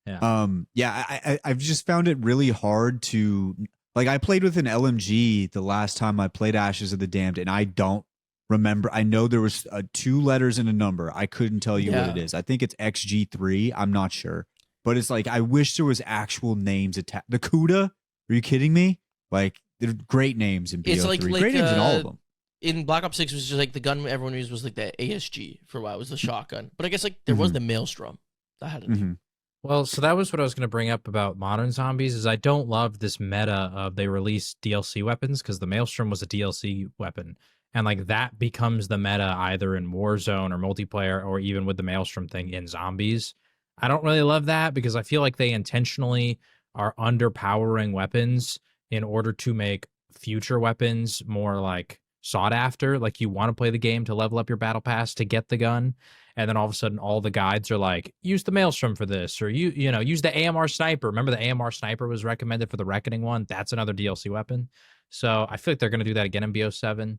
Yeah. I've just found it really hard to like. I played with an LMG the last time I played Ashes of the Damned, and I don't remember. I know there was 2 letters and a number. I couldn't tell you what it Yeah. is. I think it's XG3. I'm not sure, but it's like I wish there was actual names attached. The Cuda? Are you kidding me? Like they're great names in BO3. It's like great names in all of them. In Black Ops 6 was just like the gun everyone used was like the ASG for a while. It was the shotgun. But I guess like there was the Maelstrom. That had a name. Mhm. Well, so that was what I was going to bring up about modern zombies is I don't love this meta of they release DLC weapons because the Maelstrom was a DLC weapon. And like that becomes the meta either in Warzone or multiplayer or even with the Maelstrom thing in zombies. I don't really love that because I feel like they intentionally are underpowering weapons in order to make future weapons more like sought after. Like you want to play the game to level up your battle pass to get the gun. And then all of a sudden, all the guides are like, use the Maelstrom for this, or use the AMR sniper. Remember the AMR sniper was recommended for the Reckoning one? That's another DLC weapon. So I feel like they're going to do that again in BO7.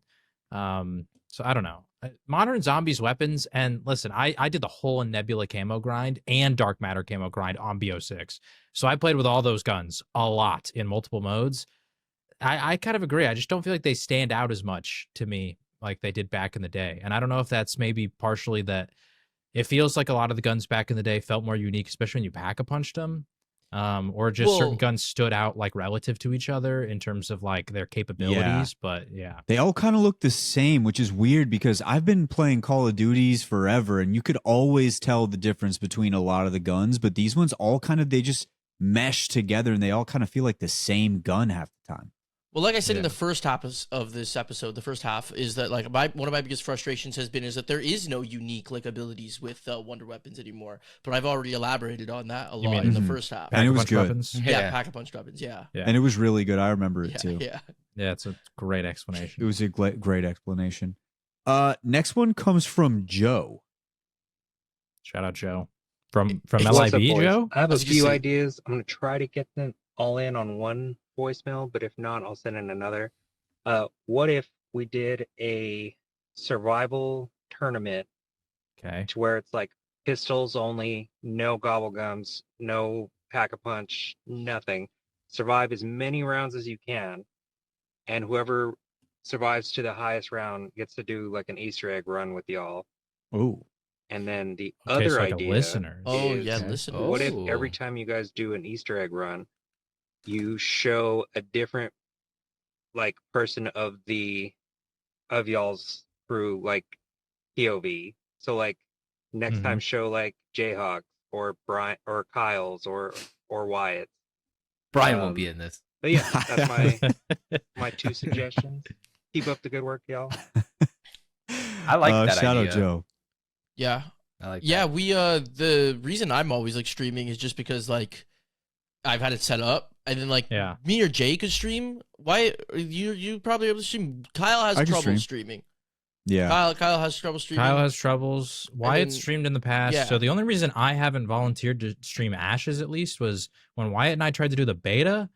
So I don't know. Modern zombies weapons, and listen, I did the whole Nebula camo grind and Dark Matter camo grind on BO6. So I played with all those guns a lot in multiple modes. I kind of agree. I just don't feel like they stand out as much to me like they did back in the day. And I don't know if that's maybe partially that it feels like a lot of the guns back in the day felt more unique, especially when you pack-a-punched them, or just certain Well- guns stood out like relative to each other in terms of like their capabilities. But yeah, They all kind of look the same, which is weird because I've been playing Call of Duties forever, and you could always tell the difference between a lot of the guns. But these ones all they just mesh together, and they all kind of feel like the same gun half the time. Well, like I said in Yeah. the first half of this episode, the first half is that like one of my biggest frustrations has been is that there is no unique like abilities with wonder weapons anymore. But I've already elaborated on that a You lot mean- in the Mhm. first half. And it was Pack-a-punch good. weapons. Yeah, Yeah. pack-a-punch weapons. Yeah, Yeah. And it was really good. I remember it yeah, too. yeah. Yeah, it's a great It explanation. was a great explanation. Next one comes from Joe. Shout out Joe from What's LIB. What's up, boys? Joe. I have I a was gonna few say- ideas. I'm gonna try to get them all in on one voicemail, but if not, I'll send in another. What if we did a survival tournament Okay. to where it's like pistols only, no gobble gums, no pack-a-punch, nothing. Survive as many rounds as you can, and whoever survives to the highest round gets to do like an Easter egg run with y'all. Oh, And then the Okay, other so like idea a listener. Oh is, yeah, Okay. listen. what if Oh. every time you guys do an Easter egg run, you show a different like person of y'all's crew like POV. So like next time show like Jayhawk or Brian or Kyle's or Wyatt. Brian won't be in this. But yeah, that's my 2 suggestions. Keep up the good work, y'all. I like that Shout idea. out Joe. Yeah, I like yeah. that. We the reason I'm always like streaming is just because like I've had it set up, and then like Yeah. me or Jay could stream. Why you probably able to stream? Kyle has I can trouble stream. streaming. Yeah. Kyle has trouble streaming. Kyle has troubles. Wyatt then- streamed in the past. yeah. So the only reason I haven't volunteered to stream Ashes at least was when Wyatt and I tried to do the beta.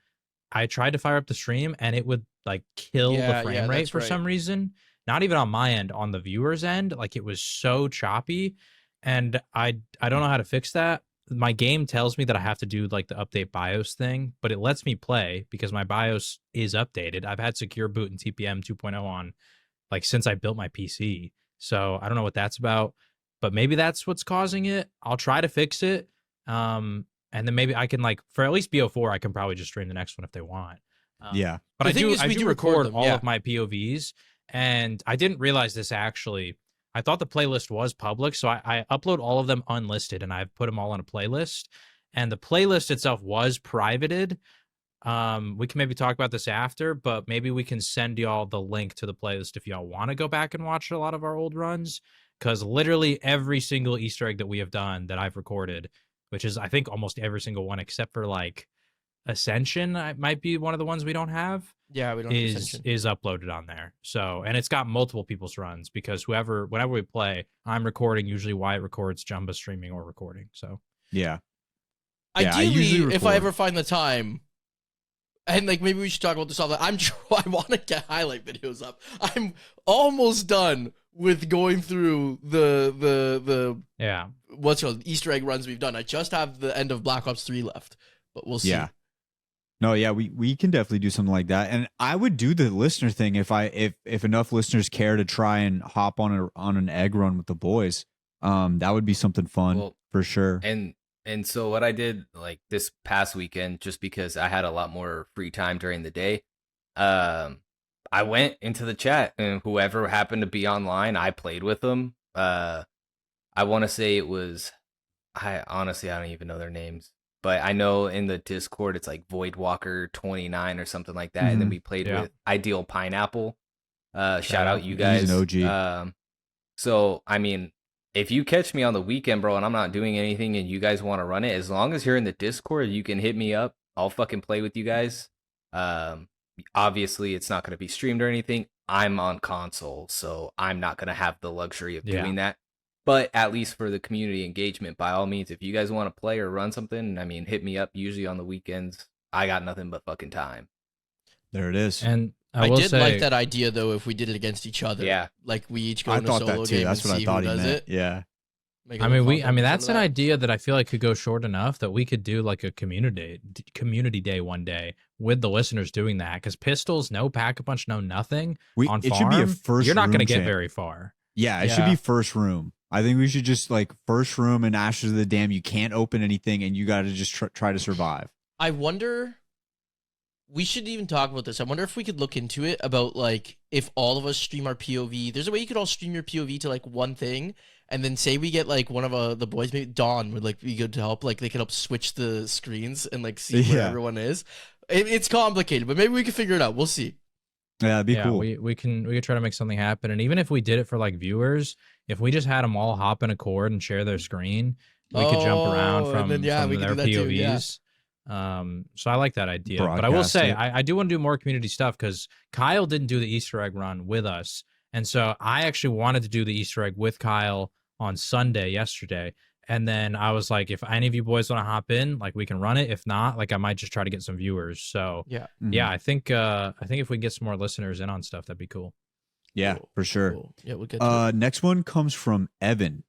I tried to fire up the stream and it would like kill Yeah, the frame yeah, rate that's for right. some reason. Not even on my end, on the viewer's end. Like it was so choppy. And I don't know how to fix that. My game tells me that I have to do like the update BIOS thing, but it lets me play because my BIOS is updated. I've had secure boot and TPM 2.0 on like since I built my PC. So I don't know what that's about, but maybe that's what's causing it. I'll try to fix it. And then maybe I can like for at least BO4, I can probably just stream the next one if they want. Yeah. But The I thing do is, I we do do record record them, all yeah. of my POVs, and I didn't realize this actually. I thought the playlist was public, so I upload all of them unlisted, and I've put them all on a playlist. And the playlist itself was privated. We can maybe talk about this after, but maybe we can send y'all the link to the playlist if y'all want to go back and watch a lot of our old runs. Because literally every single Easter egg that we have done that I've recorded, which is I think almost every single one except for like Ascension, might be one of the ones we don't have. Yeah, we don't have is Ascension. is uploaded on there. So, and it's got multiple people's runs because whenever we play, I'm recording. Usually Wyatt records, Jumba streaming or recording. So Yeah. Yeah, I Ideally, usually if I record. ever find the time, and like maybe we should talk about this offline. I want to get highlight videos up. I'm almost done with going through the Yeah. what's it called Easter egg runs we've done. I just have the end of Black Ops 3 left, but we'll see. Yeah. No, yeah, we can definitely do something like that. And I would do the listener thing if enough listeners care to try and hop on an egg run with the boys. That would be something fun Well, for sure. And so what I did like this past weekend, just because I had a lot more free time during the day, I went into the chat and whoever happened to be online, I played with them. I want to say it was, I don't even know their names, but I know in the Discord it's like Voidwalker29 or something like that. And then we played with Ideal Pineapple. Shout out you guys. He's an OG. So I mean, if you catch me on the weekend, bro, and I'm not doing anything and you guys want to run it, as long as you're in the Discord, you can hit me up. I'll fucking play with you guys. Obviously, it's not going to be streamed or anything. I'm on console, so I'm not going to have the luxury of doing that. But at least for the community engagement, by all means, if you guys want to play or run something, I mean, hit me up. Usually on the weekends, I got nothing but fucking time. There it is. And I will did say, like that idea though. If we did it against each other, Yeah. like we each go I in a thought solo that too. game That's and what I see thought who he does meant. it. Yeah. Make a I mean, little content that's out an of that. idea that I feel like could go short enough that we could do like a community day one day with the listeners doing that. Because pistols, no pack a punch, no nothing. On It farm, should be a first. you're not going to get very far. Yeah, it should be first room. I think we should just like first room and Ashes of the Dam. You can't open anything, and you got to just try to survive. I wonder. We should even talk about this. I wonder if we could look into it about like if all of us stream our POV. There's a way you could all stream your POV to like one thing, and then say we get like one of the boys, maybe Dawn would like be good to help. Like they could help switch the screens and like see where everyone is. It's complicated, but maybe we can figure it out. We'll see. Yeah, that'd be cool. We could try to make something happen. And even if we did it for like viewers, if we just had them all hop in a cord and share their screen, we could jump around from we their could do that too, POVs. So I like that idea. But I will Broadcast say, it. I do want to do more community stuff because Kyle didn't do the Easter egg run with us. And so I actually wanted to do the Easter egg with Kyle on Sunday, yesterday. And then I was like, if any of you boys want to hop in, like we can run it. If not, like I might just try to get some viewers. So Yeah. yeah, I think if we can get some more listeners in on stuff, that'd be cool. Yeah, Cool, for sure. Cool. Yeah, we'll get to it. Next one comes from Evan.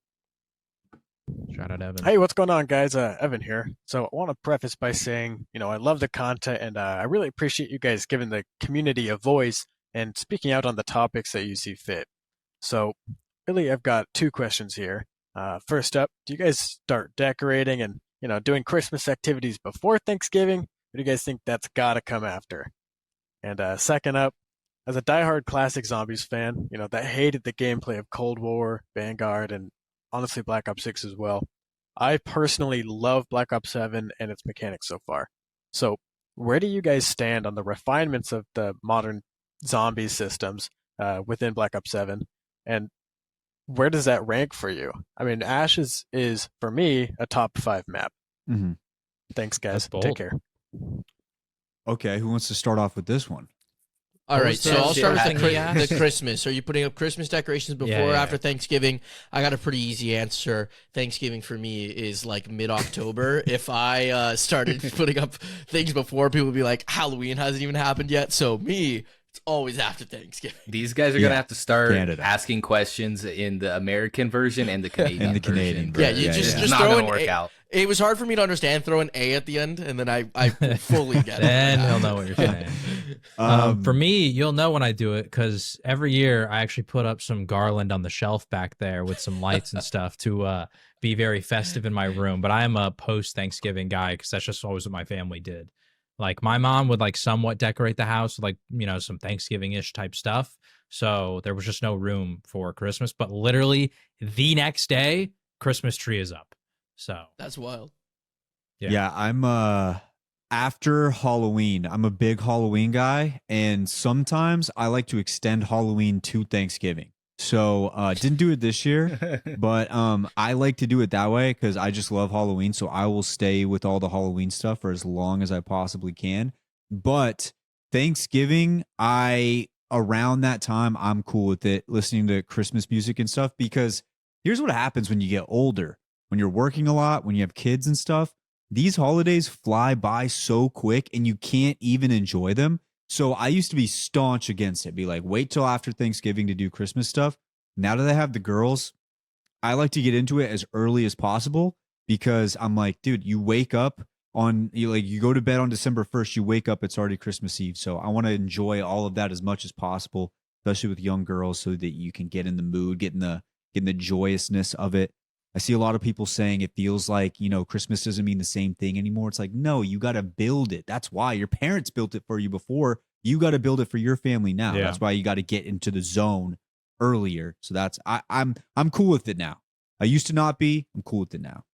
Shout out Evan. Hey, what's going on, guys? Evan here. So I want to preface by saying, I love the content and I really appreciate you guys giving the community a voice and speaking out on the topics that you see fit. So really, I've got two questions here. First up, do you guys start decorating and, doing Christmas activities before Thanksgiving? Or do you guys think that's got to come after? And second up, as a diehard classic Zombies fan, that hated the gameplay of Cold War, Vanguard, and honestly Black Ops 6 as well. I personally love Black Ops 7 and its mechanics so far. So where do you guys stand on the refinements of the modern zombie systems within Black Ops 7? And where does that rank for you? I mean, Ashes is, for me, a top 5 map. Mm-hmm. Thanks, guys. That's bold. Take care. Okay, who wants to start off with this one? All right, so I'll start with Yeah. the Christmas. Are you putting up Christmas decorations before or after Thanksgiving? I got a pretty easy answer. Thanksgiving for me is like mid-October. If I started putting up things before, people would be like, Halloween hasn't even happened yet. So me, it's always after Thanksgiving. These guys are gonna have to start Canada. asking questions in the American version and the Canadian Canadian version. Yeah, you just it's not throw gonna an work A. out. It was hard for me to understand. Throw an A at the end, and then I fully get it. Then he'll know what you're saying. For me, you'll know when I do it because every year I actually put up some garland on the shelf back there with some lights and stuff to be very festive in my room. But I am a post-Thanksgiving guy because that's just always what my family did. Like my mom would like somewhat decorate the house with like, some Thanksgiving-ish type stuff. So there was just no room for Christmas. But literally the next day, Christmas tree is up. So That's wild. Yeah, I'm after Halloween. I'm a big Halloween guy, and sometimes I like to extend Halloween to Thanksgiving. So didn't do it this year, but I like to do it that way because I just love Halloween. So I will stay with all the Halloween stuff for as long as I possibly can. But Thanksgiving, around that time, I'm cool with it, listening to Christmas music and stuff, because here's what happens when you get older. when you're working a lot, when you have kids and stuff, these holidays fly by so quick and you can't even enjoy them. So I used to be staunch against it. Be like, wait till after Thanksgiving to do Christmas stuff. Now that I have the girls, I like to get into it as early as possible because I'm like, dude, you wake up you go to bed on December 1st, you wake up, it's already Christmas Eve. So I want to enjoy all of that as much as possible, especially with young girls, so that you can get in the mood, get in the joyousness of it. I see a lot of people saying it feels like, Christmas doesn't mean the same thing anymore. It's like, no, you got to build it. That's why your parents built it for you before. You got to build it for your family now. Yeah. That's why you got to get into the zone earlier. So I'm cool with it now. I used to not be. I'm cool with it now.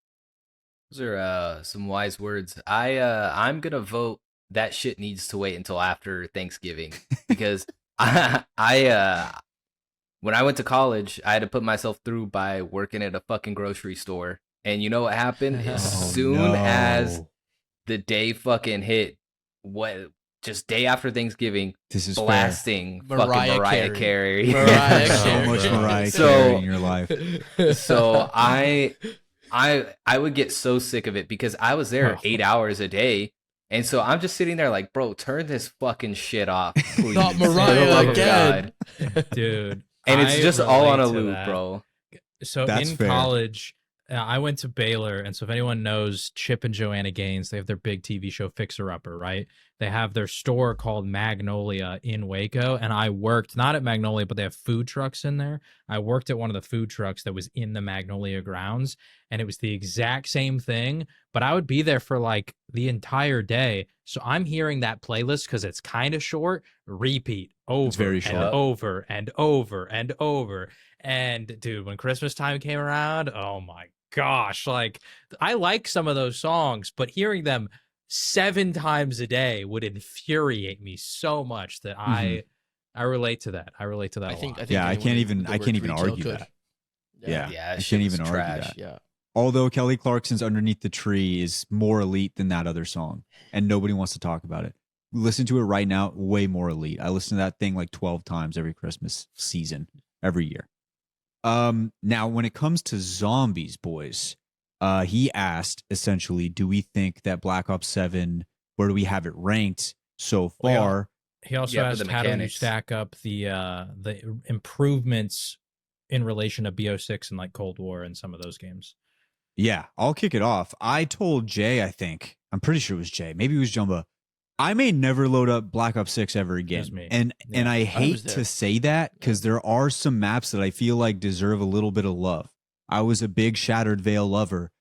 Those are some wise words. I'm gonna vote that shit needs to wait until after Thanksgiving because I when I went to college, I had to put myself through by working at a fucking grocery store. And you know what happened? As soon as the day fucking hit, just day after Thanksgiving, This is blasting fair. fucking Mariah Carey. Mariah So Carey. much Mariah So- Carey in your life. So I would get so sick of it because I was there 8 hours a day. And so I'm just sitting there like, bro, turn this fucking shit off, please. Not For the Mariah love of again. God. Dude. And it's I just all on a relate to loop, that. bro. So That's in fair. college, I went to Baylor, and so if anyone knows Chip and Joanna Gaines, they have their big TV show Fixer Upper, right? They have their store called Magnolia in Waco, and I worked not at Magnolia, but they have food trucks in there. I worked at one of the food trucks that was in the Magnolia grounds, and it was the exact same thing, but I would be there for like the entire day. So I'm hearing that playlist because it's kind of short, repeat over very and short. over and over and over. And dude, when Christmas time came around, oh my gosh, like I like some of those songs, but hearing them 7 times a day would infuriate me so much that I relate to that. I relate to that. I a think lot. Yeah, I anyone can't with even- the I word can't even retail argue could. that. Yeah. Yeah, I that shit can't was even argue trash. that. Yeah. Although Kelly Clarkson's Underneath the Tree is more elite than that other song, and nobody wants to talk about it. Listen to it right now, way more elite. I listen to that thing like 12 times every Christmas season, every year. Now, when it comes to zombies, boys, he asked essentially, do we think that Black Ops 7, where do we have it ranked so Well, yeah. far? He also Yeah, for asked the how do you mechanics. stack up the improvements in relation to BO6 and like Cold War and some of those games. Yeah, I'll kick it off. I told Jay, I'm pretty sure it was Jay, maybe it was Jumba, I may never load up Black Ops 6 ever again. was me. And Yeah, I hate was there. to say that because there are some maps that I feel like deserve a little bit of love. I was a big Shattered Veil lover.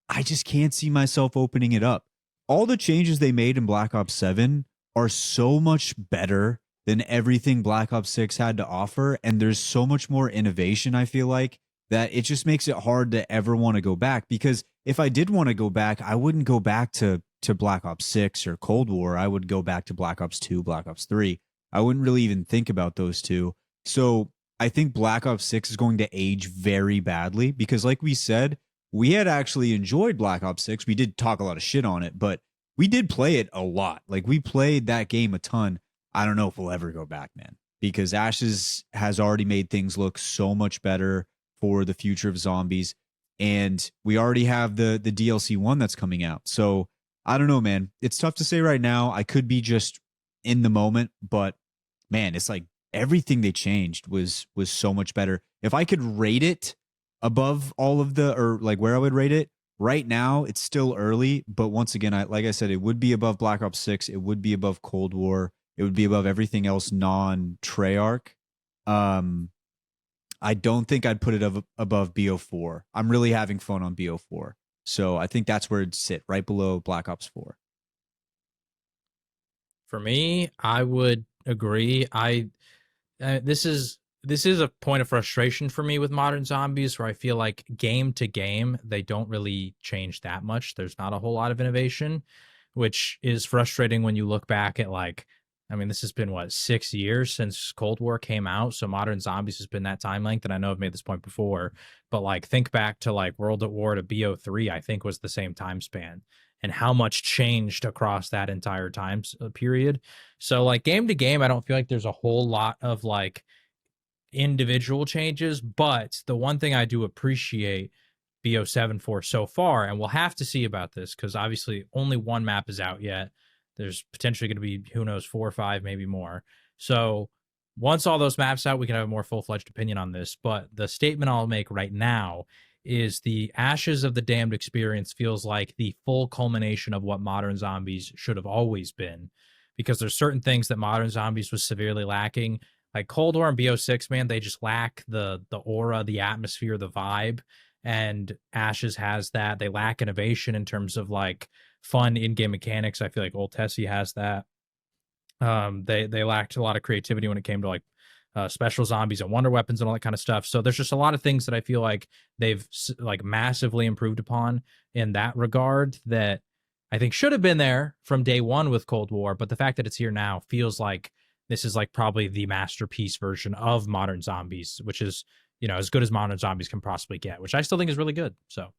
I just can't see myself opening it up. All the changes they made in Black Ops 7 are so much better than everything Black Ops 6 had to offer. And there's so much more innovation, I feel like, that it just makes it hard to ever want to go back. Because if I did want to go back, I wouldn't go back to Black Ops 6 or Cold War. I would go back to Black Ops 2, Black Ops 3. I wouldn't really even think about those two. So I think Black Ops 6 is going to age very badly because, like we said, we had actually enjoyed Black Ops 6. We did talk a lot of shit on it, but we did play it a lot. Like, we played that game a ton. I don't know if we'll ever go back, man, because Ashes has already made things look so much better for the future of zombies. And we already have the DLC 1 that's coming out. So I don't know, man. It's tough to say right now. I could be just in the moment, but man, it's like everything they changed was so much better. If I could rate it above all of or like where I would rate it right now, it's still early. But once again, like I said, it would be above Black Ops 6. It would be above Cold War. It would be above everything else non-Treyarch. I don't think I'd put it above BO4. I'm really having fun on BO4. So I think that's where it'd sit, right below Black Ops 4. For me, I would agree. This is a point of frustration for me with modern zombies, where I feel like game to game they don't really change that much. There's not a whole lot of innovation, which is frustrating when you look back at this has been 6 years since Cold War came out, so modern zombies has been that time length. And I know I've made this point before, but think back to World at War to BO3, I think was the same time span, and how much changed across that entire time period. So game to game, I don't feel like there's a whole lot of individual changes, but the one thing I do appreciate, BO7 for so far, and we'll have to see about this because obviously only one map is out yet. There's potentially going to be, who knows, 4 or 5, maybe more. So once all those maps out, we can have a more full-fledged opinion on this. But the statement I'll make right now is the Ashes of the Damned experience feels like the full culmination of what Modern Zombies should have always been, because there's certain things that Modern Zombies was severely lacking. Like Cold War and BO6, man, they just lack the aura, the atmosphere, the vibe. And Ashes has that. They lack innovation in terms of like fun in-game mechanics. I feel like Old Tessie has that. They lacked a lot of creativity when it came to like special zombies and wonder weapons and all that kind of stuff. So there's just a lot of things that I feel like they've like massively improved upon in that regard that I think should have been there from day one with Cold War. But the fact that it's here now feels like this is like probably the masterpiece version of Modern Zombies, which is, you know, as good as Modern Zombies can possibly get, which I still think is really good. So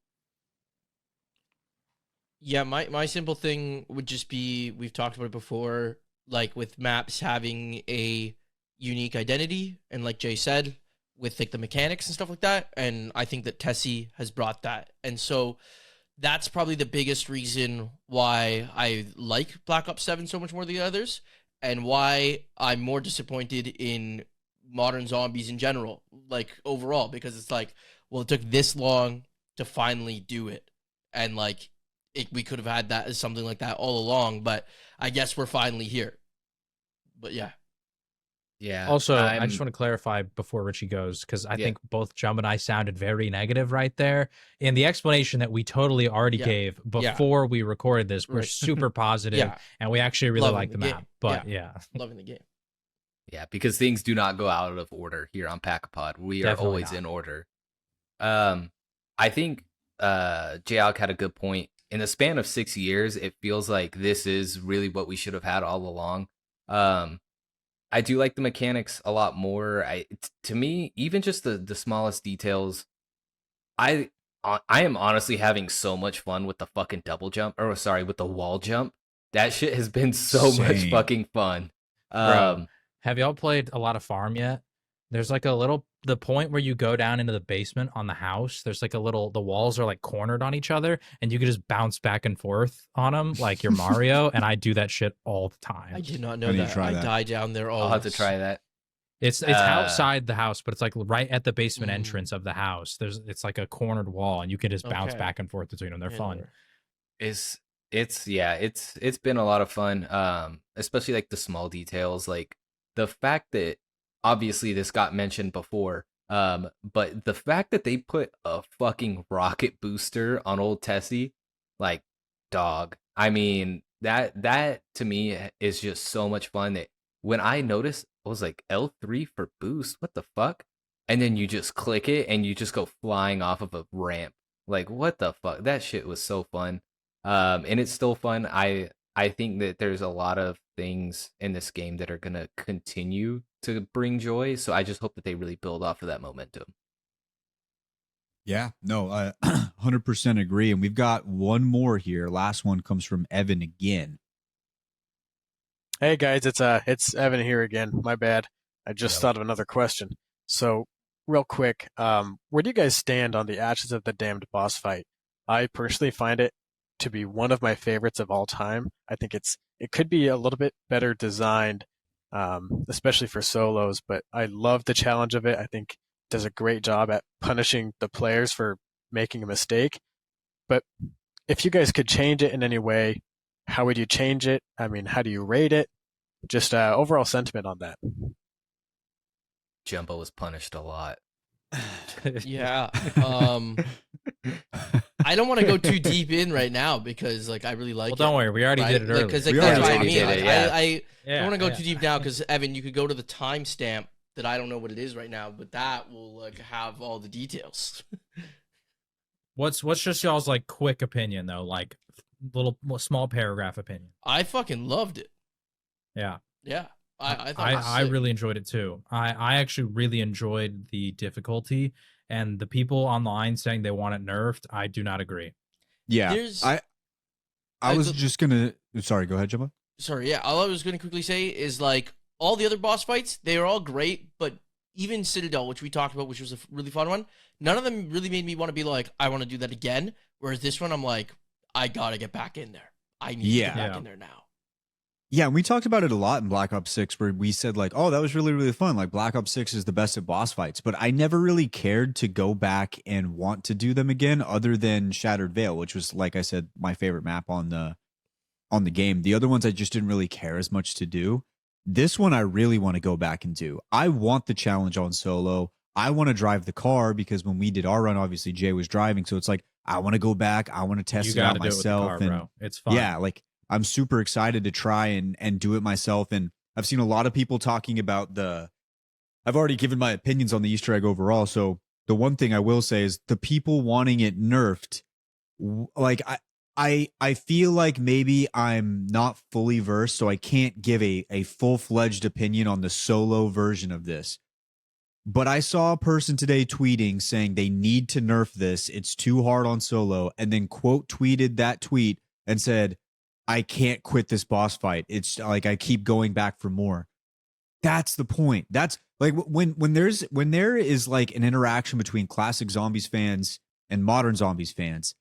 yeah, my simple thing would just be, we've talked about it before, like with maps having a unique identity, and like Jay said, with like the mechanics and stuff like that. And I think that Tessie has brought that. And so that's probably the biggest reason why I like Black Ops 7 so much more than the others, and why I'm more disappointed in Modern Zombies in general, like overall, because it's like, well, it took this long to finally do it. And like, we could have had that as something like that all along, but I guess we're finally here. But yeah. Yeah. also, I just want to clarify before Richie goes, because I Yeah. think both Jump and I sounded very negative right there. In the explanation that we totally already Yeah. gave Yeah. before we recorded this, we're Right. super positive, Yeah. and we actually really Loving like the the map. game. But yeah, Loving the game. Yeah, because things do not go out of order here on Pack-a-Pod. We are Definitely always not. in order. I think J-Alc had a good point. In the span of 6 years, it feels like this is really what we should have had all along. I do like the mechanics a lot more. To me, even just the smallest details, I am honestly having so much fun with the fucking double jump, or sorry, with the wall jump. That shit has been so much Same. fucking fun. Bro. Have y'all played a lot of Farm yet? There's like the point where you go down into the basement on the house. There's like the walls are like cornered on each other, and you can just bounce back and forth on them like you're Mario. And I do that shit all the time. I did not know I need to that. try I that. die down there all. I'll have to try that. It's outside the house, but it's like right at the basement Mm. entrance of the house. It's like a cornered wall, and you can just bounce Okay. back and forth between them. They're fun. It's been a lot of fun. Especially like the small details, like the fact that obviously this got mentioned before, but the fact that they put a fucking rocket booster on old Tessie, like, dog. I mean, that to me is just so much fun that when I noticed, I was like, L3 for boost, what the fuck? And then you just click it and you just go flying off of a ramp. Like, what the fuck? That shit was so fun. And it's still fun. I think that there's a lot of things in this game that are gonna continue to bring joy. So I just hope that they really build off of that momentum. Yeah, no, I 100% agree. And we've got one more here. Last one comes from Evan again. Hey guys, it's Evan here again. My bad. I just thought of another question. So, real quick, where do you guys stand on the Ashes of the Damned boss fight? I personally find it to be one of my favorites of all time. I think it could be a little bit better designed, especially for solos, but I love the challenge of it. I think it does a great job at punishing the players for making a mistake. But if you guys could change it in any way, how would you change it? I mean, how do you rate it? Just overall sentiment on that. Jumbo was punished a lot. Yeah. I don't want to go too deep in right now because like I really like Well, it. don't worry, we already did it earlier. Because We that's already what I mean. did Like, it, yeah. I Yeah, don't want to go yeah. too deep now because Evan, you could go to the timestamp that I don't know what it is right now, but that will like have all the details. What's just y'all's like quick opinion though, like little small paragraph opinion? I fucking loved it. Yeah. Yeah. I thought it was I sick. really enjoyed it too. I actually really enjoyed the difficulty, and the people online saying they want it nerfed, I do not agree. Yeah, There's- I was just gonna. Sorry, go ahead, Jumbo. Sorry, yeah. All I was going to quickly say is like all the other boss fights, they are all great, but even Citadel, which we talked about, which was a really fun one, none of them really made me want to be like, I want to do that again. Whereas this one, I'm like, I gotta get back in there. I need to get back in there now. Yeah, and we talked about it a lot in Black Ops 6 where we said like, oh, that was really, really fun. Like Black Ops 6 is the best at boss fights, but I never really cared to go back and want to do them again other than Shattered Veil, which was, like I said, my favorite map on the game. The other ones I just didn't really care as much to do. This one I really want to go back and do. I want the challenge on solo. I want to drive the car because when we did our run, obviously Jay was driving. So it's like, I want to go back. I want to test it out myself. With the car, bro. It's fun. Yeah, like I'm super excited to try and do it myself. And I've seen a lot of people talking about I've already given my opinions on the Easter egg overall. So the one thing I will say is the people wanting it nerfed, like I feel like maybe I'm not fully versed, so I can't give a full-fledged opinion on the solo version of this. But I saw a person today tweeting saying they need to nerf this. It's too hard on solo. And then quote tweeted that tweet and said, I can't quit this boss fight. It's like I keep going back for more. That's the point. That's like when there is like an interaction between classic Zombies fans and modern Zombies fans.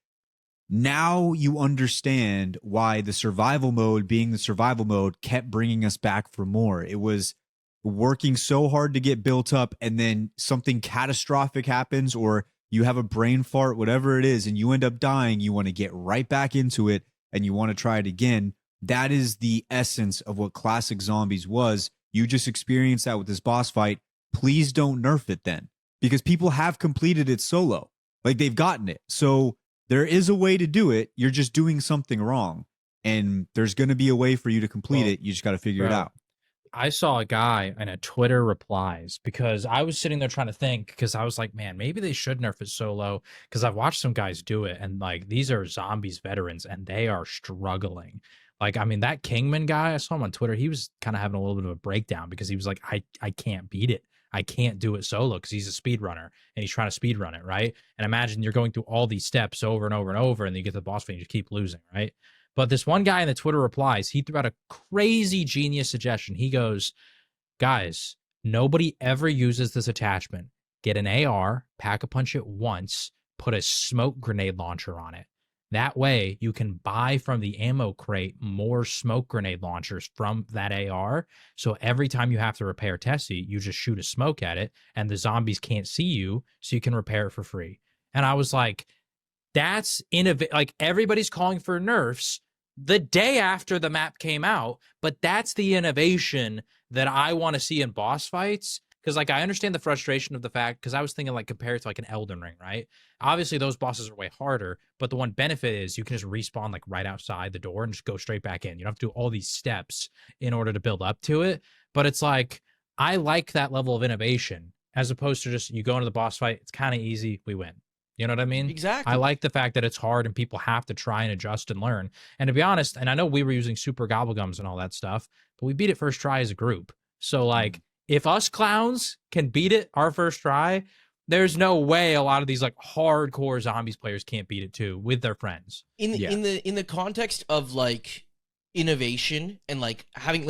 Now you understand why the survival mode being the survival mode kept bringing us back for more. It was working so hard to get built up, and then something catastrophic happens, or you have a brain fart, whatever it is, and you end up dying. You want to get right back into it and you want to try it again. That is the essence of what classic Zombies was. You just experienced that with this boss fight. Please don't nerf it then, because people have completed it solo. Like they've gotten it. So there is a way to do it. You're just doing something wrong. And there's going to be a way for you to complete it. You just got to figure it out. I saw a guy in a Twitter replies because I was sitting there trying to think, because I was like, man, maybe they should nerf it solo, because I've watched some guys do it, and like these are Zombies veterans and they are struggling. Like, I mean, that Kingman guy, I saw him on Twitter, he was kind of having a little bit of a breakdown because he was like, I can't beat it. I can't do it solo because he's a speedrunner and he's trying to speedrun it, right? And imagine you're going through all these steps over and over and over, and then you get to the boss fight and you just keep losing, right? But this one guy in the Twitter replies, he threw out a crazy genius suggestion. He goes, guys, nobody ever uses this attachment. Get an AR, pack-a-punch it once, put a smoke grenade launcher on it. That way, you can buy from the ammo crate more smoke grenade launchers from that AR. So every time you have to repair Tessie, you just shoot a smoke at it, and the zombies can't see you, so you can repair it for free. And I was like, that's innovative. Like, everybody's calling for nerfs the day after the map came out, but that's the innovation that I want to see in boss fights. Because, like, I understand the frustration of the fact, because I was thinking, like, compare it to, like, an Elden Ring, right? Obviously, those bosses are way harder, but the one benefit is you can just respawn, like, right outside the door and just go straight back in. You don't have to do all these steps in order to build up to it. But it's like, I like that level of innovation, as opposed to just, you go into the boss fight, it's kind of easy, we win. You know what I mean? Exactly. I like the fact that it's hard and people have to try and adjust and learn. And to be honest, and I know we were using super gobblegums and all that stuff, but we beat it first try as a group. So, like, if us clowns can beat it our first try, there's no way a lot of these like hardcore Zombies players can't beat it too with their friends. In the context of like innovation and like having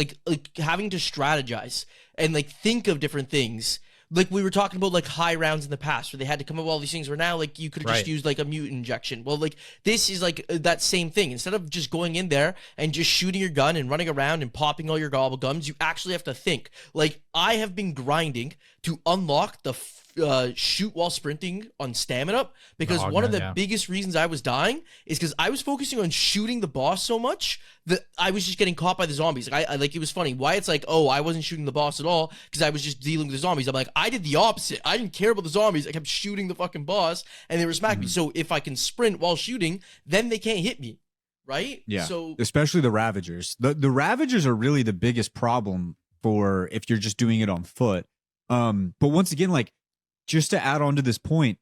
having to strategize and like think of different things. Like we were talking about like high rounds in the past where they had to come up with all these things where now like you could have just used like a mutant injection. Well, like this is like that same thing. Instead of just going in there and just shooting your gun and running around and popping all your gobble gums, you actually have to think. Like I have been grinding to unlock the shoot while sprinting on stamina up, because one of the biggest reasons I was dying is because I was focusing on shooting the boss so much that I was just getting caught by the zombies. Like I like, it was funny why it's like, oh, I wasn't shooting the boss at all because I was just dealing with the zombies. I'm like, I did the opposite. I didn't care about the zombies. I kept shooting the fucking boss and they were smacking me. So if I can sprint while shooting, then they can't hit me, right? Yeah. So especially the Ravagers. The Ravagers are really the biggest problem for if you're just doing it on foot. But once again, like, just to add on to this point,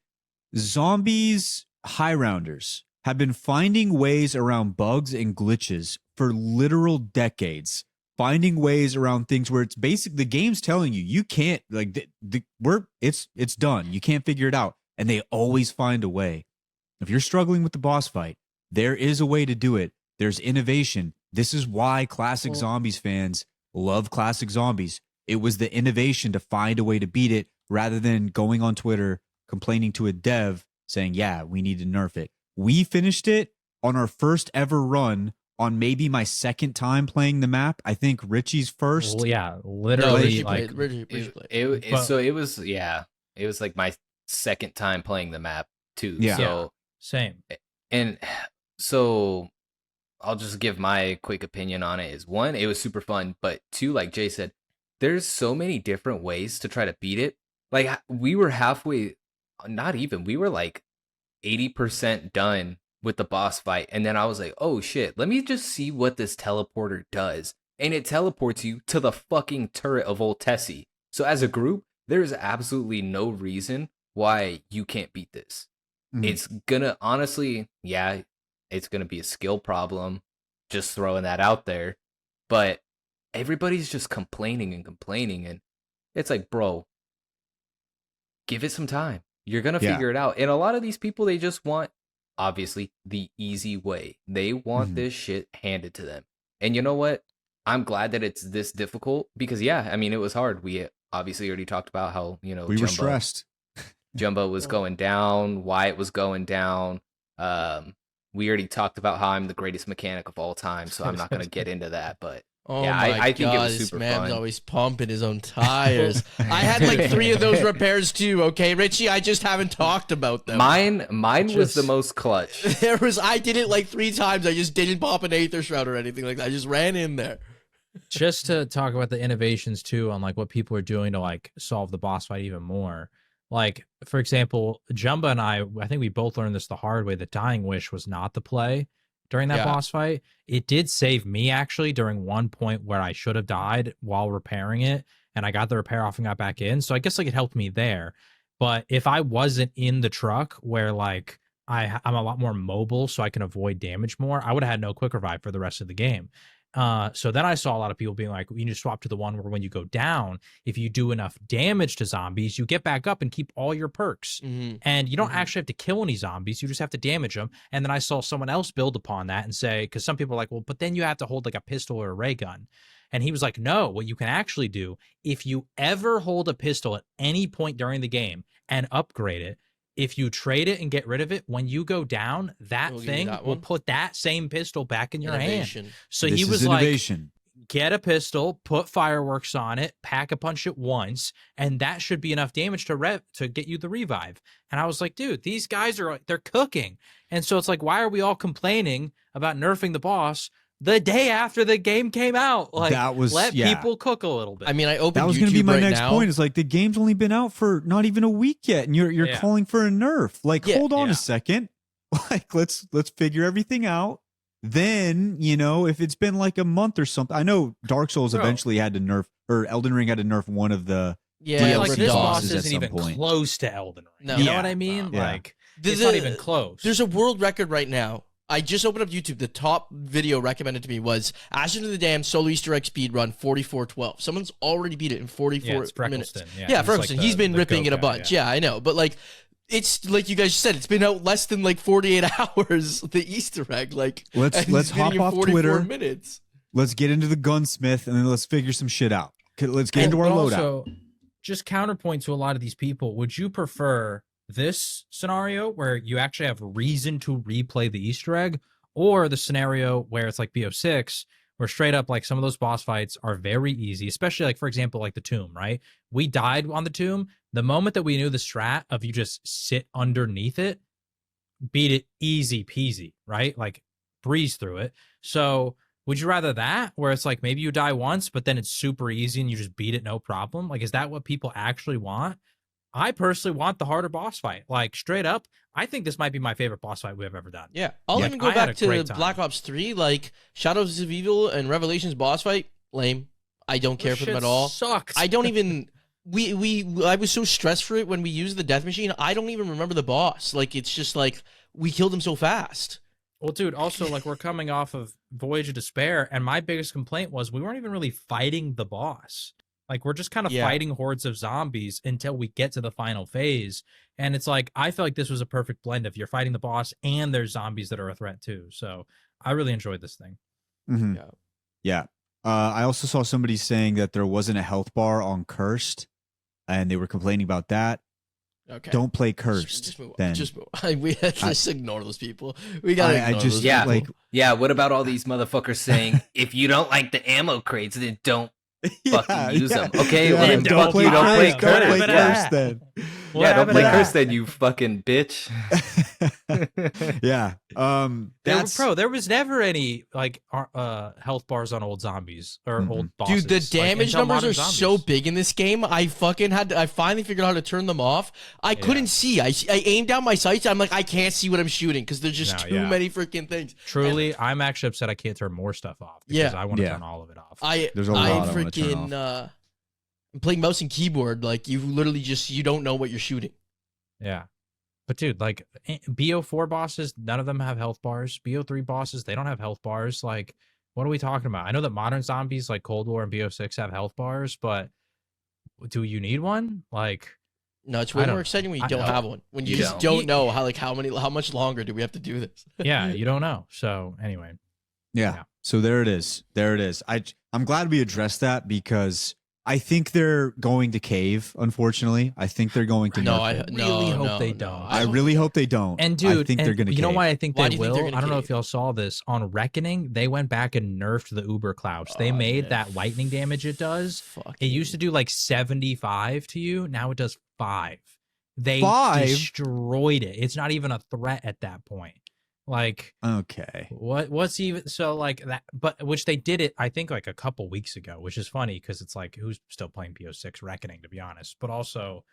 Zombies high rounders have been finding ways around bugs and glitches for literal decades, finding ways around things where it's basically the game's telling you can't, like, it's done. You can't figure it out. And they always find a way. If you're struggling with the boss fight, there is a way to do it. There's innovation. This is why classic Zombies fans love classic Zombies. It was the innovation to find a way to beat it rather than going on Twitter complaining to a dev saying, yeah, we need to nerf it. We finished it on our first ever run on maybe my second time playing the map. I think Richie's first. Well, yeah, No, literally Richie like played. Richie played. So it was like my second time playing the map too. Yeah. So same. and so I'll just give my quick opinion on it. Is one, it was super fun, but two, like Jay said, there's so many different ways to try to beat it. Like we were halfway, not even, we were like 80% done with the boss fight, and then I was like, oh shit, let me just see what this teleporter does. And it teleports you to the fucking turret of Old Tessie. So as a group, there's absolutely no reason why you can't beat this. Mhm. It's gonna, honestly, yeah, it's gonna be a skill problem, just throwing that out there. But everybody's just complaining, and it's like, bro, give it some time. You're gonna Yeah. figure it out. And a lot of these people, they just want, obviously, the easy way. They want Mhm. this shit handed to them. And you know what? I'm glad that it's this difficult because, yeah, I mean, it was hard. We obviously already talked about how, We were stressed. Jumbo was going down, Wyatt was going down. We already talked about how I'm the greatest mechanic of all time, so I'm not going to get into that. But Oh yeah, my I think it God, was this super man's fun. always pumping his own tires. I had like 3 of those repairs too. Okay, Richie, I just haven't talked about them. Mine was the Just- most clutch. I did it like 3 times. I just didn't pop an Aether Shroud or anything like that. I just ran in there. Just to talk about the innovations too on like what people are doing to like solve the boss fight even more. Like, for example, Jumba and I think we both learned this the hard way. The Dying Wish was not the play during that Yeah. boss fight. It did save me actually during one point where I should have died while repairing it, and I got the repair off and got back in. So I guess like it helped me there. But if I wasn't in the truck where like I'm a lot more mobile so I can avoid damage more, I would have had no quick revive for the rest of the game. So then I saw a lot of people being like, you need to swap to the one where when you go down, if you do enough damage to zombies, you get back up and keep all your perks. Mhm. And you don't Mhm. actually have to kill any zombies. You just have to damage them. And then I saw someone else build upon that and say, because some people are like, well, but then you have to hold like a pistol or a ray gun. And he was like, no, what you can actually do, if you ever hold a pistol at any point during the game and upgrade it, if you trade it and get rid of it, when you go down, that It'll give you thing that will one? put that same pistol back in your hand. Innovation. So This he is was like, innovation. get a pistol, put fireworks on it, pack a punch it once, and that should be enough damage to get you the revive. And I was like, dude, these guys they're cooking. And so it's like, why are we all complaining about nerfing the boss the day after the game came out? Like, That was- let yeah. people cook a little bit. I mean, I opened That was going to be my right next now. point. Is like the game's only been out for not even a week yet, and you're Yeah. calling for a nerf. Like, Yeah. hold on Yeah. a second. Like, let's figure everything out. Then, if it's been like a month or something, I know Dark Souls Bro. eventually had to nerf, or Elden Ring had to nerf one of the. Yeah, But, DLC like, this boss bosses at isn't some even point. close to Elden Ring. No. You know Yeah. what I mean? Yeah. Like, it's not even close. There's a world record right now. I just opened up YouTube. The top video recommended to me was Ashes of the Dam solo Easter egg speed run 44:12. Someone's already beat it in 44 Yeah, it's minutes. Freckleston. Yeah, he's like Ferguson. He's been the ripping it a go-guy, bunch. Yeah, I know. But like, it's like you guys said, it's been out less than like 48 hours. The Easter egg, like, Let's and he's hop beating in off 44 Twitter. minutes. Let's get into the gunsmith, and then let's figure some shit out. Okay, let's get And into our loadout. also, just counterpoint to a lot of these people, would you prefer this scenario where you actually have reason to replay the Easter egg, or the scenario where it's like BO6, where straight up like some of those boss fights are very easy, especially like, for example, like the tomb, right? We died on the tomb. The moment that we knew the strat of you just sit underneath it, beat it easy peasy, right? Like breeze through it. So would you rather that, where it's like maybe you die once, but then it's super easy and you just beat it no problem? Like, is that what people actually want? I personally want the harder boss fight. Like, straight up, I think this might be my favorite boss fight we've ever done. Yeah, I'll Yeah, even go I had back a great to time. Black Ops 3. Like, Shadows of Evil and Revelations boss fight, lame. I don't care for them at all. Sucked. I don't even. I was so stressed for it when we used the death machine. I don't even remember the boss. Like, it's just like we killed him so fast. Well, dude, also, like, we're coming off of Voyage of Despair, and my biggest complaint was we weren't even really fighting the boss. Like, we're just kind of Yeah. fighting hordes of zombies until we get to the final phase. And it's like, I feel like this was a perfect blend of you're fighting the boss and there's zombies that are a threat too. So I really enjoyed this thing. Mhm. Yeah. Yeah. I also saw somebody saying that there wasn't a health bar on Cursed. and they were complaining about that. Okay. Don't play cursed. Just move on. then Just move on. We just ignore those people. We gotta I ignore just those Yeah. people. like Yeah, what about all these motherfuckers saying, if you don't like the ammo crates, then don't fucking use them. Okay, well, then don't fuck you, don't play cursed. Don't play cursed. Yeah. cursed then. What Yeah, don't happened play to cursed that? then, you fucking bitch. Yeah. There was never any like health bars on old zombies or old bosses. Dude, the like, damage until numbers modern are so zombies. big in this game. I finally figured out how to turn them off. I couldn't see. I aimed down my sights. I'm like, I can't see what I'm shooting because there's just too many freaking things. Truly, I'm actually upset I can't turn more stuff off because I want to turn all of it off. There's a lot I wanna turn freaking I'm playing mouse and keyboard. Like you literally you don't know what you're shooting. Yeah. But dude, like BO4 bosses, none of them have health bars. BO3 bosses, they don't have health bars. Like, what are we talking about? I know that modern zombies like Cold War and BO6 have health bars, but do you need one? Like, no, it's way more exciting when you don't have one. When you just don't know how much longer do we have to do this? Yeah, you don't know. So anyway. Yeah. So there it is. There it is. I'm glad we addressed that because I think they're going to cave, unfortunately. I think they're going to I really hope they don't. I really hope they don't. And dude, I think they're going to you know why I think Why they do you think will? they're I gonna don't know cave? if y'all saw this. On Reckoning, they went back and nerfed the Uber Clouds. They made that lightning damage it does. It used to do like 75 to you. Now it does 5. They destroyed it. It's not even a threat at that point. Like, okay, what's even so like that? But which they did it, I think, like a couple weeks ago, which is funny because it's like who's still playing PO6 Reckoning, to be honest. But also,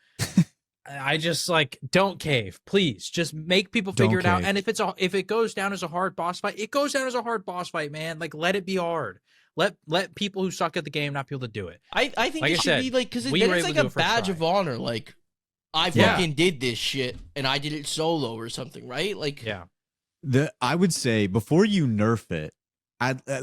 I just like don't cave, please. Just make people figure it out. And if it goes down as a hard boss fight, it goes down as a hard boss fight, man. Like let it be hard. Let people who suck at the game not be able to do it. I think Like it I should said, be like because we were it's able like to do a it first badge try. of honor. Like I fucking did this shit and I did it solo or something, right? Like I would say before you nerf it,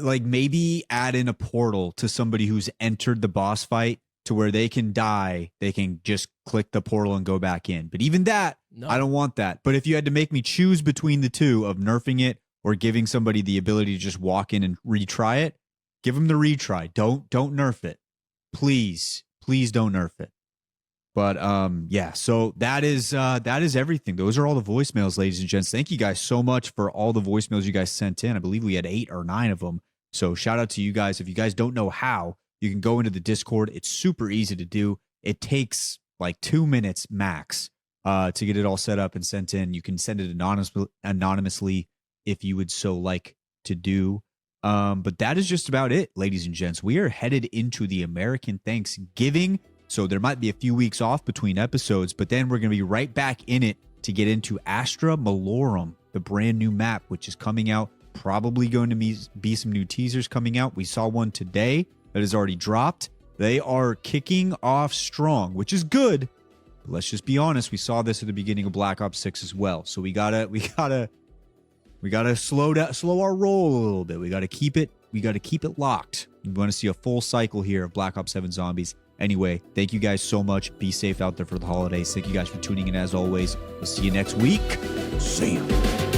like maybe add in a portal to somebody who's entered the boss fight to where they can die. They can just click the portal and go back in. But even that, I don't want that. But if you had to make me choose between the two of nerfing it or giving somebody the ability to just walk in and retry it, give them the retry. Don't nerf it. Please don't nerf it. But yeah, so that is everything. Those are all the voicemails, ladies and gents. Thank you guys so much for all the voicemails you guys sent in. I believe we had 8 or 9 of them. So shout out to you guys. If you guys don't know how, you can go into the Discord. It's super easy to do. It takes like 2 minutes max to get it all set up and sent in. You can send it anonymously if you would so like to do. But that is just about it, ladies and gents. We are headed into the American Thanksgiving. So there might be a few weeks off between episodes, but then we're going to be right back in it to get into Astra Malorum, the brand new map, which is coming out. Probably going to be some new teasers coming out. We saw one today that has already dropped. They are kicking off strong, which is good. But let's just be honest. We saw this at the beginning of Black Ops 6 as well. So we gotta slow our roll a little bit. We gotta keep it locked. We want to see a full cycle here of Black Ops 7 Zombies. Anyway, thank you guys so much. Be safe out there for the holidays. Thank you guys for tuning in as always. We'll see you next week. See ya.